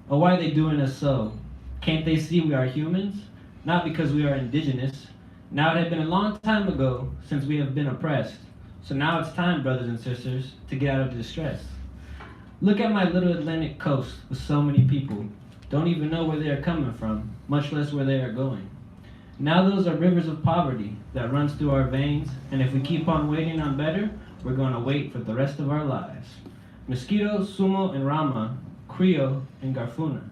Or why they doing us so? Can't they see we are humans? Not because we are indigenous. Now it had been a long time ago since we have been oppressed. So now it's time, brothers and sisters, to get out of distress. Look at my little Atlantic coast with so many people. Don't even know where they are coming from, much less where they are going. Now those are rivers of poverty that runs through our veins, and if we keep on waiting on better, we're going to wait for the rest of our lives. Mosquito, Sumo, and Rama, Creo, and Garfuna.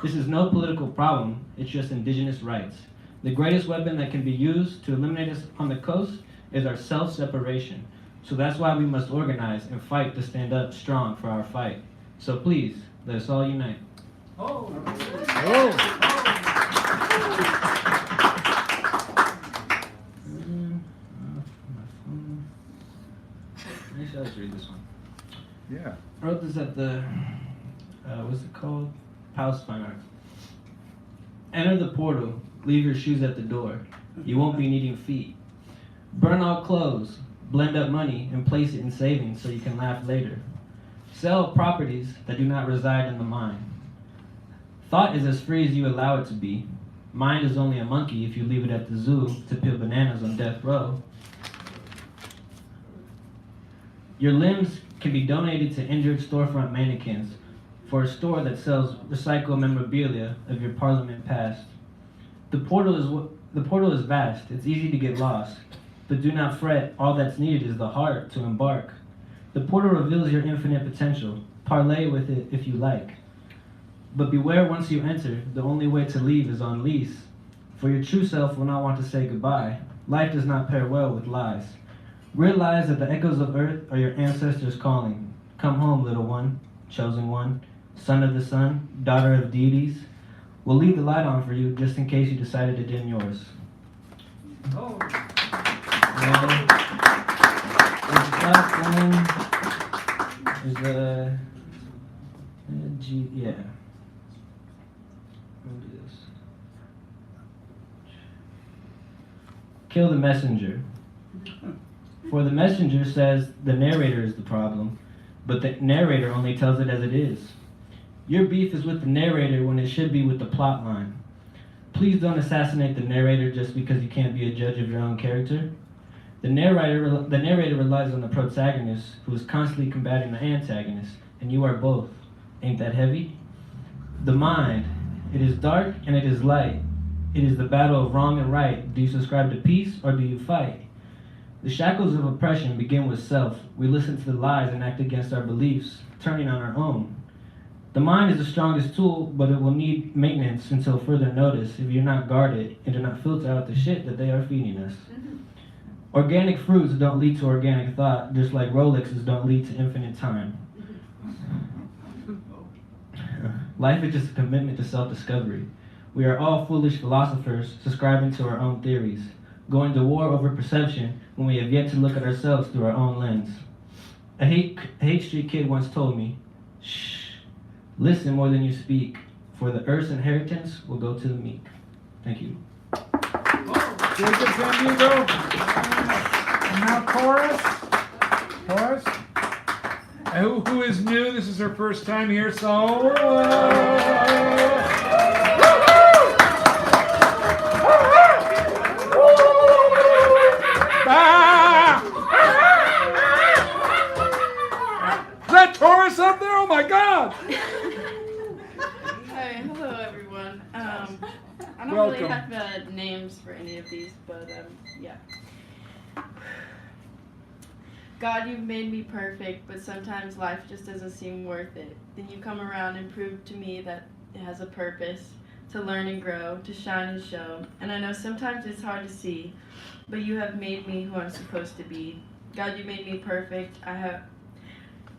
This is no political problem, it's just indigenous rights. The greatest weapon that can be used to eliminate us on the coast is our self-separation. So that's why we must organize and fight to stand up strong for our fight. So please, let us all unite. Maybe I'll just read this one. Yeah. I wrote this at the, what's it called? Palace of Fine Arts. Enter the portal, leave your shoes at the door. You won't be needing feet. Burn all clothes, blend up money, and place it in savings so you can laugh later. Sell properties that do not reside in the mind. Thought is as free as you allow it to be. Mind is only a monkey if you leave it at the zoo to peel bananas on death row. Your limbs can be donated to injured storefront mannequins for a store that sells recycled memorabilia of your parliament past. The portal is vast, it's easy to get lost, but do not fret, all that's needed is the heart to embark. The portal reveals your infinite potential, parlay with it if you like. But beware once you enter, the only way to leave is on lease, for your true self will not want to say goodbye. Life does not pair well with lies. Realize that the echoes of earth are your ancestors calling. Come home, little one, chosen one, son of the sun, daughter of deities. We'll leave the light on for you just in case you decided to dim yours. Oh. Is the G, yeah. We'll do this. Kill the messenger. For the messenger says the narrator is the problem, but the narrator only tells it as it is. Your beef is with the narrator when it should be with the plot line. Please don't assassinate the narrator just because you can't be a judge of your own character. The narrator relies on the protagonist, who is constantly combating the antagonist, and you are both. Ain't that heavy? The mind, it is dark and it is light. It is the battle of wrong and right. Do you subscribe to peace or do you fight? The shackles of oppression begin with self. We listen to the lies and act against our beliefs, turning on our own. The mind is the strongest tool, but it will need maintenance until further notice if you're not guarded and do not filter out the shit that they are feeding us. Organic fruits don't lead to organic thought, just like Rolexes don't lead to infinite time. Life is just a commitment to self-discovery. We are all foolish philosophers subscribing to our own theories, going to war over perception when we have yet to look at ourselves through our own lens. A hate street kid once told me, shh, listen more than you speak, for the earth's inheritance will go to the meek. Thank you. Jacob San Diego. And now chorus. Chorus. And who is new? This is her first time here, so. Is that Taurus up there? Oh my God! Hi, hello everyone. I don't Welcome. really have names for any of these, but yeah. God, you've made me perfect, but sometimes life just doesn't seem worth it. Then you come around and prove to me that it has a purpose, to learn and grow, to shine and show. And I know sometimes it's hard to see, but you have made me who I'm supposed to be. God, you made me perfect. I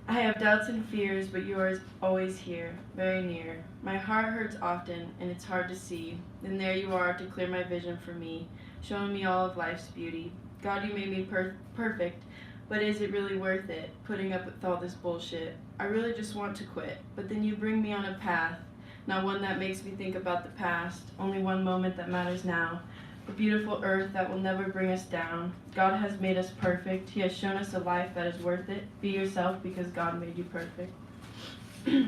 have doubts and fears, but you are always here, very near. My heart hurts often, and it's hard to see. Then there you are to clear my vision for me, showing me all of life's beauty. God, you made me perfect, but is it really worth it, putting up with all this bullshit? I really just want to quit, but then you bring me on a path, not one that makes me think about the past, only one moment that matters now. A beautiful earth that will never bring us down. God has made us perfect. He has shown us a life that is worth it. Be yourself because God made you perfect. Okay.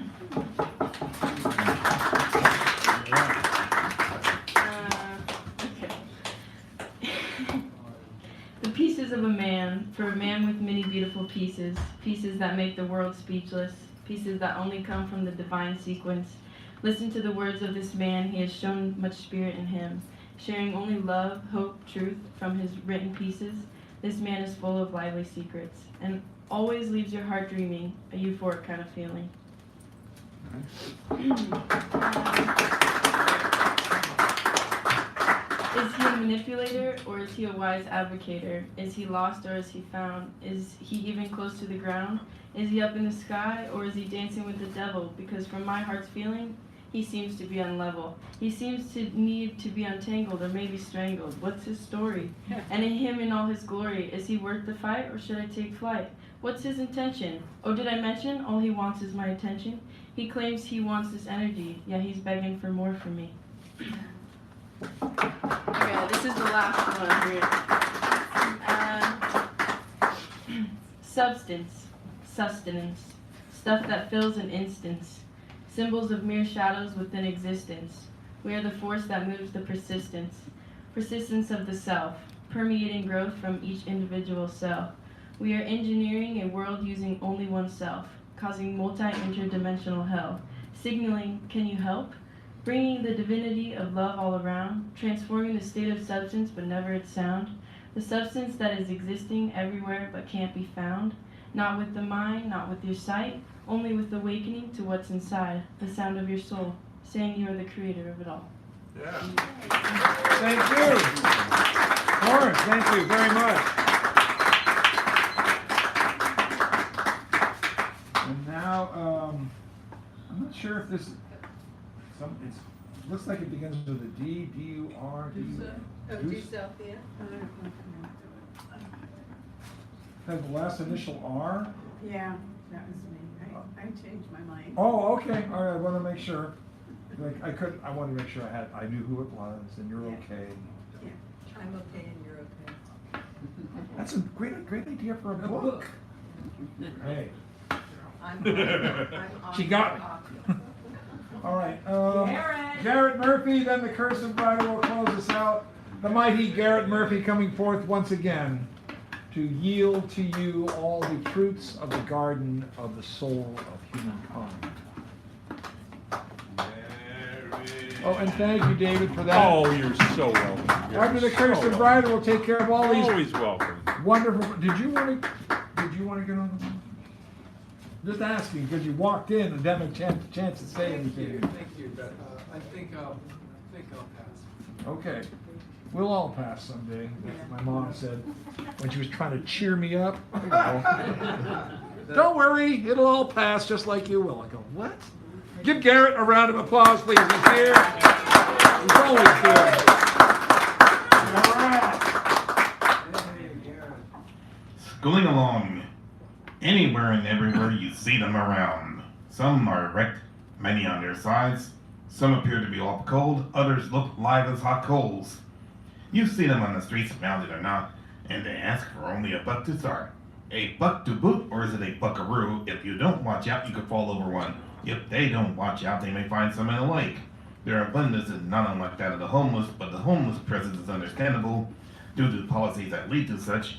The pieces of a man, for a man with many beautiful pieces, pieces that make the world speechless, pieces that only come from the divine sequence. Listen to the words of this man. He has shown much spirit in him, sharing only love, hope, truth from his written pieces. This man is full of lively secrets and always leaves your heart dreaming, a euphoric kind of feeling. Is he a manipulator or is he a wise advocator? Is he lost or is he found? Is he even close to the ground? Is he up in the sky or is he dancing with the devil? Because from my heart's feeling, he seems to be unlevel. He seems to need to be untangled or maybe strangled. What's his story? And in him in all his glory, is he worth the fight or should I take flight? What's his intention? Oh, did I mention all he wants is my attention? He claims he wants this energy, yeah, he's begging for more from me. Okay, this is the last one here. Substance, sustenance, stuff that fills an instance. Symbols of mere shadows within existence. We are the force that moves the persistence of the self, permeating growth from each individual cell. We are engineering a world using only oneself, causing multi-interdimensional hell, signaling, can you help? Bringing the divinity of love all around, transforming the state of substance but never its sound, the substance that is existing everywhere but can't be found, not with the mind, not with your sight, only with awakening to what's inside, the sound of your soul, saying you are the creator of it all. Yeah. Thank you. Lawrence, thank you very much. Now, I'm not sure if this, it looks like it begins with a D, D-U-R, D-U. yeah. Have the last initial R? Yeah, that was me. I changed my mind. Oh, okay, all right, I want to make sure. Like, I wanted to make sure I knew who it was, and you're okay. Yeah, I'm okay and you're okay. That's a great idea for a book. Hey. She got me. All right. Garrett Murphy, then the Curse of Brady will close us out. The mighty Garrett Murphy coming forth once again to yield to you all the fruits of the garden of the soul of humankind. Oh, and thank you, David, for that. Oh, you're so welcome. After the Curse of Brady, we'll take care of all these. Always welcome. Wonderful. Did you want to get on the phone? Just asking because you walked in and didn't have a chance to say anything. Thank you, but I think I'll pass. Okay. We'll all pass someday. That's what my mom said when she was trying to cheer me up. Don't worry, it'll all pass just like you will. I go, what? Give Garrett a round of applause, please. He's here. He's always good. All right. Schooling along. Anywhere and everywhere you see them around. Some are erect, many on their sides. Some appear to be all cold, others look live as hot coals. You see them on the streets, mounted or not, and they ask for only a buck to start. A buck to boot, or is it a buckaroo? If you don't watch out, you could fall over one. If they don't watch out, they may find some in a lake. Their abundance is not unlike that of the homeless, but the homeless presence is understandable due to the policies that lead to such.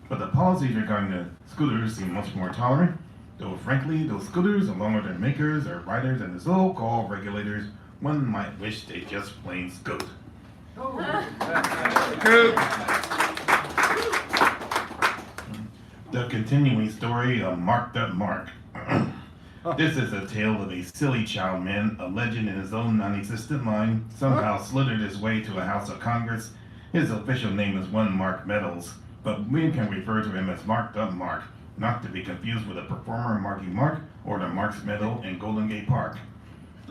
But the policies regarding the scooters seem much more tolerant, though frankly, those scooters, along with their makers, their riders, and the so-called regulators, one might wish they just plain scoot. The continuing story of Marked Up Mark. This is a tale of a silly child man, a legend in his own non-existent mind, somehow slithered his way to a House of Congress. His official name is one Mark Meadows, but we can refer to him as Marked Up Mark, not to be confused with the performer Marky Mark or the Mark's Meadow in Golden Gate Park.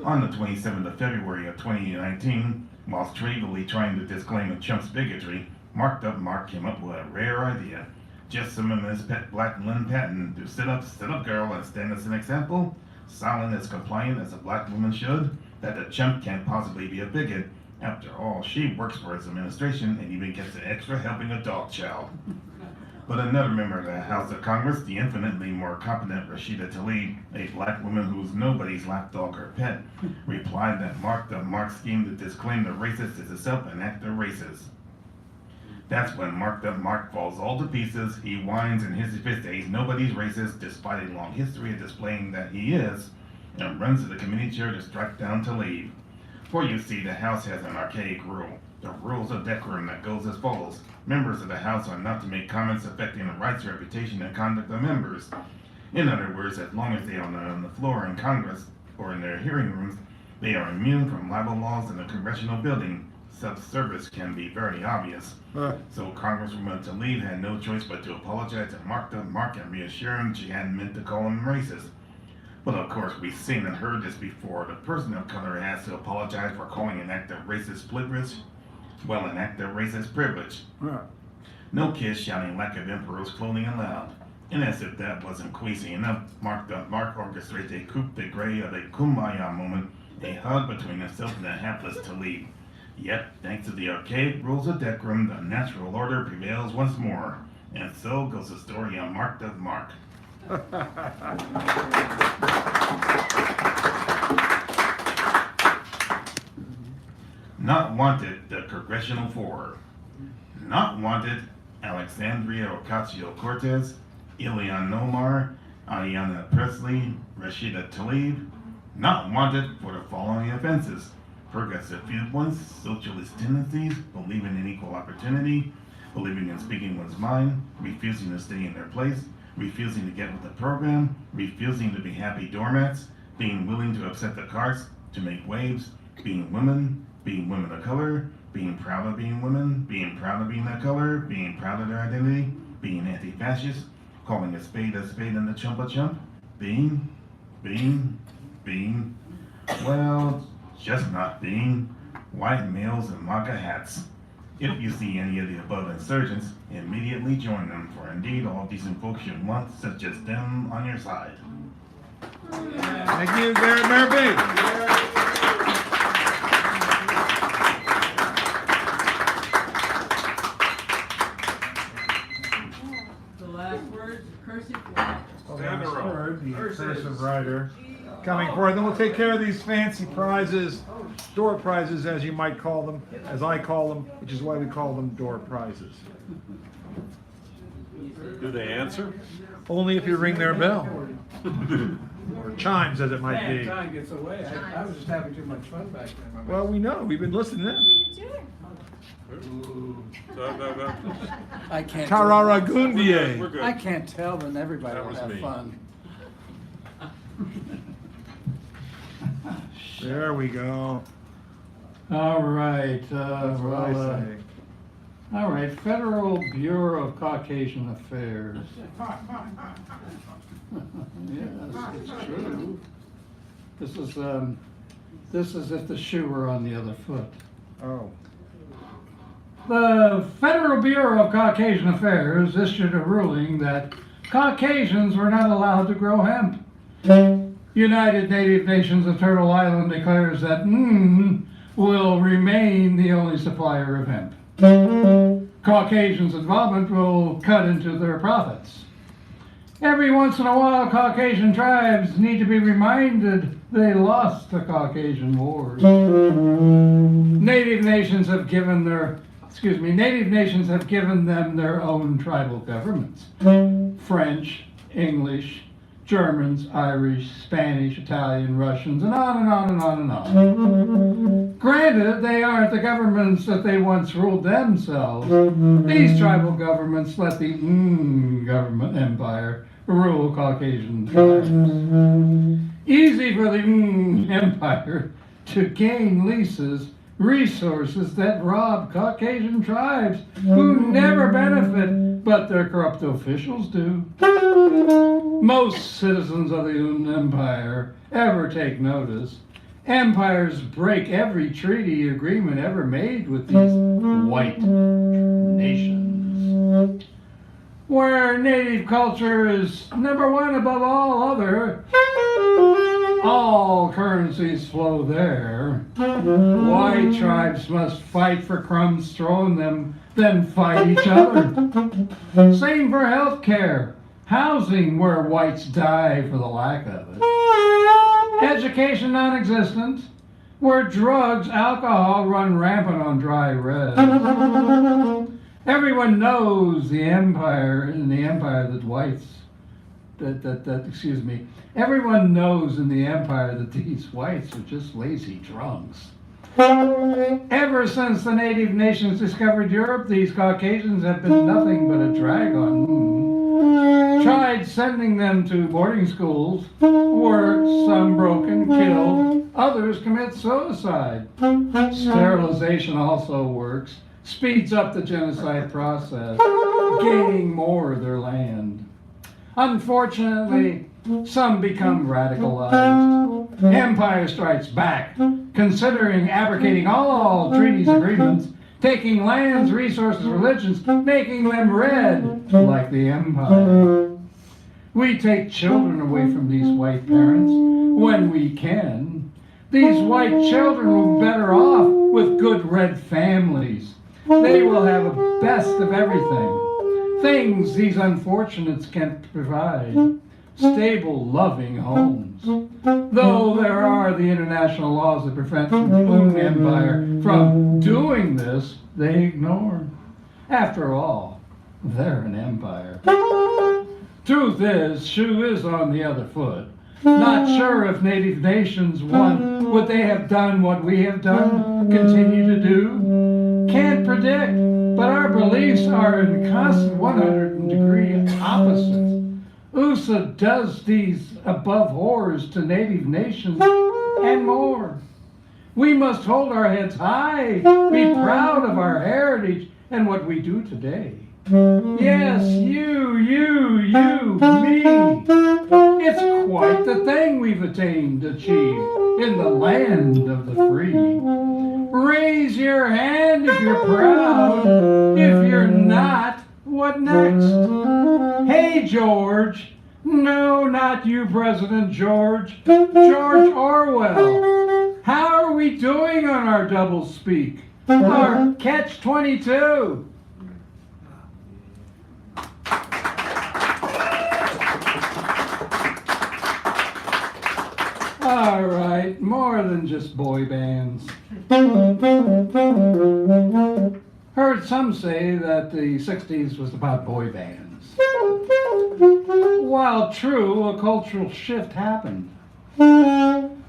On the 27th of February of 2019, whilst trivially trying to disclaim a chump's bigotry, Marked Up Mark came up with a rare idea. Just summon his pet black Lynn Patton to sit up girl, and stand as an example, silent as compliant as a black woman should, that the chump can't possibly be a bigot. After all, she works for his administration and even gets an extra helping of dog chow. But another member of the House of Congress, the infinitely more competent Rashida Tlaib, a black woman who's nobody's lapdog or pet, replied that Marked Up Mark's scheme to disclaim the racist is itself an act of racist. That's when Marked Up Mark falls all to pieces. He whines in his fist that he's nobody's racist, despite a long history of displaying that he is, and runs to the committee chair to strike down Tlaib. For you see, the House has an archaic rule, the rules of decorum, that goes as follows. Members of the House are not to make comments affecting the rights, reputation, and conduct of members. In other words, as long as they are on the floor in Congress or in their hearing rooms, they are immune from libel laws in the congressional building. Such service can be very obvious. So Congresswoman Tlaib had no choice but to apologize to Marked Up Mark and reassure him she hadn't meant to call him racist. But of course, we've seen and heard this before. The person of color has to apologize for calling an act of racist privilege. Well, an act of racist privilege. No kids shouting lack of emperor's clothing allowed. And as if that wasn't queasy enough, Marked Up Mark orchestrates a coup de grace of a kumbaya moment, a hug between himself and the hapless Tlaib. Yet, thanks to the archaic rules of decorum, the natural order prevails once more. And so goes the story on Marked Up Mark. Not wanted, the Congressional Four. Not wanted, Alexandria Ocasio-Cortez, Ilhan Omar, Ayanna Pressley, Rashida Tlaib. Not wanted for the following offenses: progressive viewpoints, socialist tendencies, believing in equal opportunity, believing in speaking one's mind, refusing to stay in their place, refusing to get with the program, refusing to be happy doormats, being willing to upset the carts, to make waves, being women of color, being proud of being women, being proud of being that color, being proud of their identity, being anti-fascist, calling a spade and the chump a chump, being Being? Well, just not being. White males in MAGA hats. If you see any of the above insurgents, immediately join them, for indeed all decent folks should want such as them on your side. Thank you, Mayor B. The last words, cursive writer. The cursive writer coming forward. Then we'll take care of these fancy prizes, door prizes as you might call them, as I call them, which is why we call them door prizes. Do they answer? Only if you ring their bell. Or chimes, as it might Man, be. time gets away. I was just having too much fun back then. Well, we know. We've been listening. I can't. Tararagundie. I can't tell, but everybody will have me. fun. There we go. All right, That's what I say. all right, Federal Bureau of Caucasian Affairs. Yes, it's true. This is if the shoe were on the other foot. Oh. The Federal Bureau of Caucasian Affairs issued a ruling that Caucasians were not allowed to grow hemp. United Native Nations of Turtle Island declares that will remain the only supplier of hemp. Caucasians' involvement will cut into their profits. Every once in a while, Caucasian tribes need to be reminded they lost the Caucasian Wars. Native nations have given them their own tribal governments. French, English, Germans, Irish, Spanish, Italian, Russians, and on and on and on and on. Granted, they aren't the governments that they once ruled themselves. These tribal governments let the government empire rule Caucasian tribes. Easy for the empire to gain leases, resources that rob Caucasian tribes who never benefit, but their corrupt officials do. Most citizens of the empire ever take notice. Empires break every treaty agreement ever made with these white nations. Where native culture is number one above all other, all currencies flow there. White tribes must fight for crumbs thrown them, then fight each other. Same for health care, housing where whites die for the lack of it. Education non-existent, where drugs, alcohol run rampant on dry red. Everyone knows the empire, that whites, everyone knows in the empire that these whites are just lazy drunks. Ever since the native nations discovered Europe, these Caucasians have been nothing but a drag on. Tried sending them to boarding schools, worked, some broken, killed, others commit suicide. Sterilization also works, speeds up the genocide process, gaining more of their land. Unfortunately, some become radicalized. Empire strikes back, considering abrogating all treaties, agreements, taking lands, resources, religions, making them red, like the empire. We take children away from these white parents when we can. These white children will be better off with good red families. They will have the best of everything. Things these unfortunates can't provide. Stable, loving homes. Though there are the international laws that prevent the empire from doing this, they ignore. After all, they're an empire. Truth is, shoe is on the other foot. Not sure if native nations want, would they have done what we have done, continue to do? Can't predict, but our beliefs are in constant 100-degree opposites. USA does these above horrors to native nations and more. We must hold our heads high, be proud of our heritage and what we do today. Yes, you, me. It's quite the thing we've achieved in the land of the free. Raise your hand if you're proud. If you're not, what next? Hey, George. No, not you, President George. George Orwell. How are we doing on our doublespeak? Our catch-22? All right, more than just boy bands. Heard some say that the 60s was about boy bands. While true, a cultural shift happened.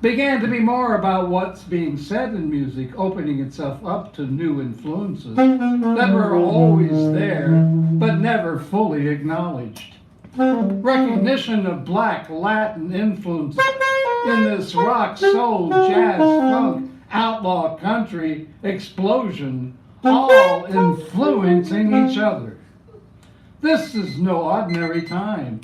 Began to be more about what's being said in music, opening itself up to new influences that were always there, but never fully acknowledged. Recognition of black Latin influences in this rock, soul, jazz, funk, outlaw, country explosion, all influencing each other. This is no ordinary time.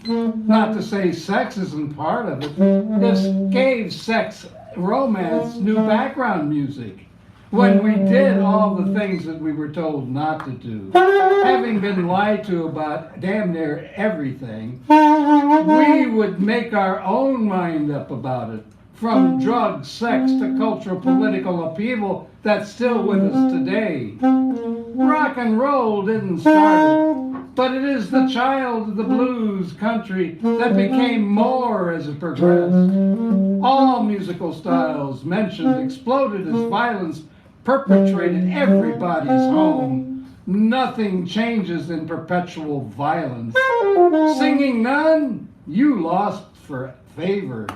Not to say sex isn't part of it. This gave sex, romance, new background music. When we did all the things that we were told not to do, having been lied to about damn near everything, we would make our own mind up about it. From drugs, sex, to cultural, political upheaval that's still with us today. Rock and roll didn't start it, but it is the child of the blues country that became more as it progressed. All musical styles mentioned exploded as violence perpetrated everybody's home. Nothing changes in perpetual violence. Singing none, you lost for favor.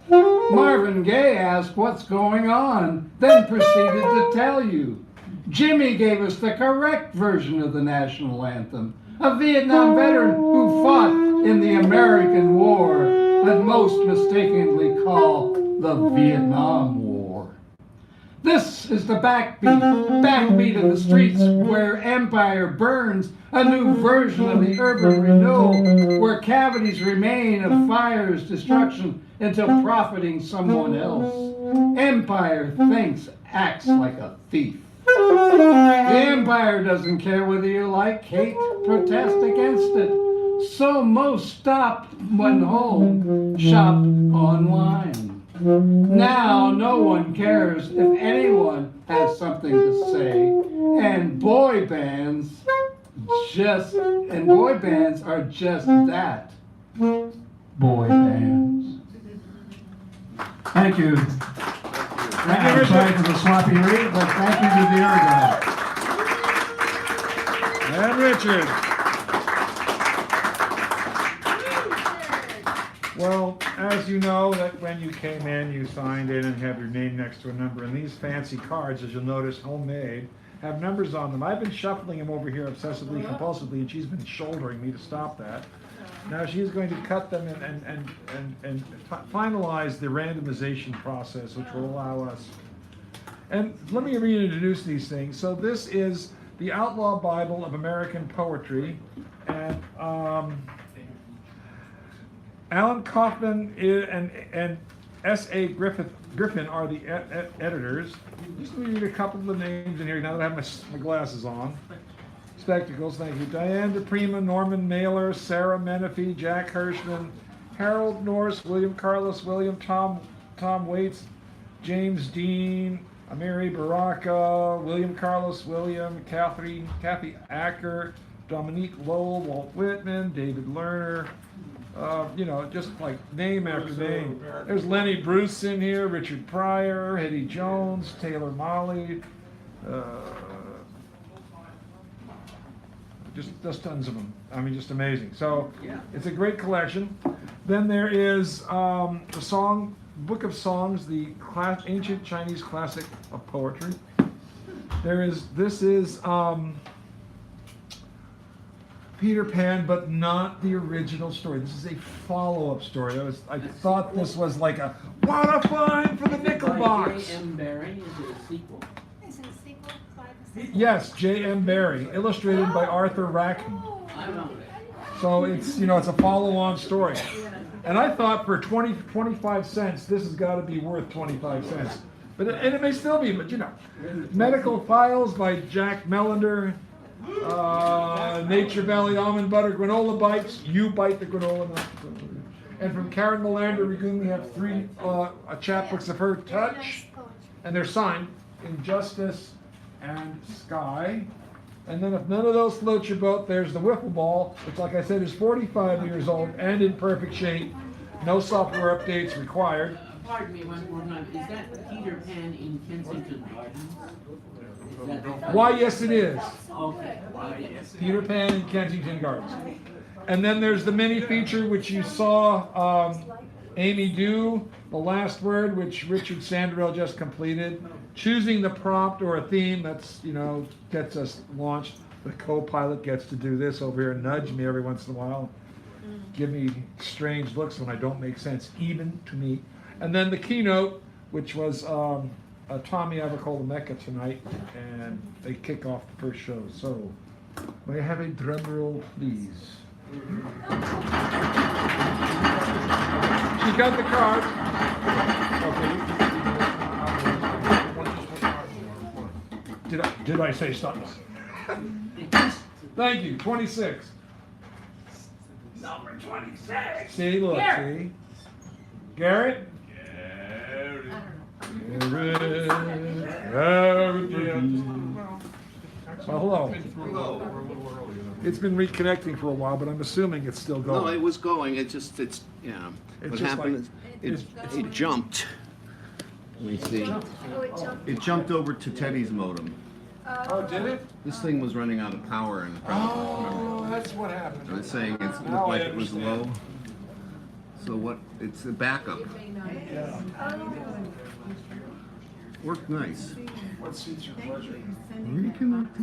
Marvin Gaye asked what's going on, then proceeded to tell you. Jimmy gave us the correct version of the national anthem, a Vietnam veteran who fought in the American War that most mistakenly call the Vietnam War. This is the backbeat of the streets where empire burns, a new version of the urban renewal where cavities remain of fire's destruction until profiting someone else. Empire thinks, acts like a thief. The empire doesn't care whether you like hate, protest against it. So most stop when home, shop online. Now no one cares if anyone has something to say, and boy bands are just that. Boy bands. Thank you. I'm sorry for the sloppy read, but thank you to the ergo. And Richard. Well, as you know, that when you came in, you signed in and have your name next to a number. And these fancy cards, as you'll notice, homemade, have numbers on them. I've been shuffling them over here obsessively, compulsively, and she's been shouldering me to stop that. Now she's going to cut them and finalize the randomization process, which will allow us. And let me reintroduce these things. So this is the Outlaw Bible of American Poetry, and Alan Kaufman and S.A. Griffin are the editors. Just let me read a couple of the names in here now that I have my glasses on. Spectacles, thank you. Diane DePrima, Norman Mailer, Sarah Menifee, Jack Hirschman, Harold Norris, William Carlos William, Tom Waits, James Dean, Amiri Baraka, William Carlos William, Kathy Acker, Dominique Lowell, Walt Whitman, David Lerner, just like name after name. There's Lenny Bruce in here, Richard Pryor, Eddie Jones, Taylor Molly, just tons of them. I mean, just amazing. So it's a great collection. Then there is the Book of Songs, the ancient Chinese classic of poetry. This is Peter Pan, but not the original story. This is a follow-up story. I thought this was like a what a find for the nickel box. J.M. Barrie, is it a sequel? Is it a sequel? Yes, J.M. Barrie, illustrated by Arthur Rackham. So it's a follow-on story. And I thought for 25 cents, this has got to be worth 25 cents. And it may still be, but you know. Medical Files by Jack Melander. Nature Valley Almond Butter Granola Bites. You bite the granola. And from Karen Melander Ragoon, we have 3 chapbooks of her touch. And they're signed Injustice and Sky. And then if none of those float your boat, there's the wiffle ball, which like I said is 45 years old and in perfect shape. No software updates required. Pardon me one more time. Is that Peter Pan in Kensington Gardens? Why, yes it is. Okay. Why, yes. Peter Pan in Kensington Gardens. And then there's the mini feature, which you saw Amy do, The Last Word, which Richard Sandrell just completed. Choosing the prompt or a theme, that's, you know, gets us launched. The co-pilot gets to do this over here and nudge me every once in a while. Give me strange looks when I don't make sense, even to me. And then the keynote, which was Tommy Avacola Mecca tonight, and they kick off the first show. So, may I have a drum roll, please? She got the card. Okay. Did I say something? Thank you. 26. Number 26. See, look, Garrett. see. Garrett? Well, hello. It's been reconnecting for a while, but I'm assuming it's still going. No, it was going. It's yeah. What just happened is it jumped. Let me see. It jumped over to Teddy's modem. Oh, did it? This thing was running out of power, and Oh, that's what happened. I was saying it looked Now I like it was understand. low. So what? It's a backup. Worked nice. What suits your pleasure? Reconnecting.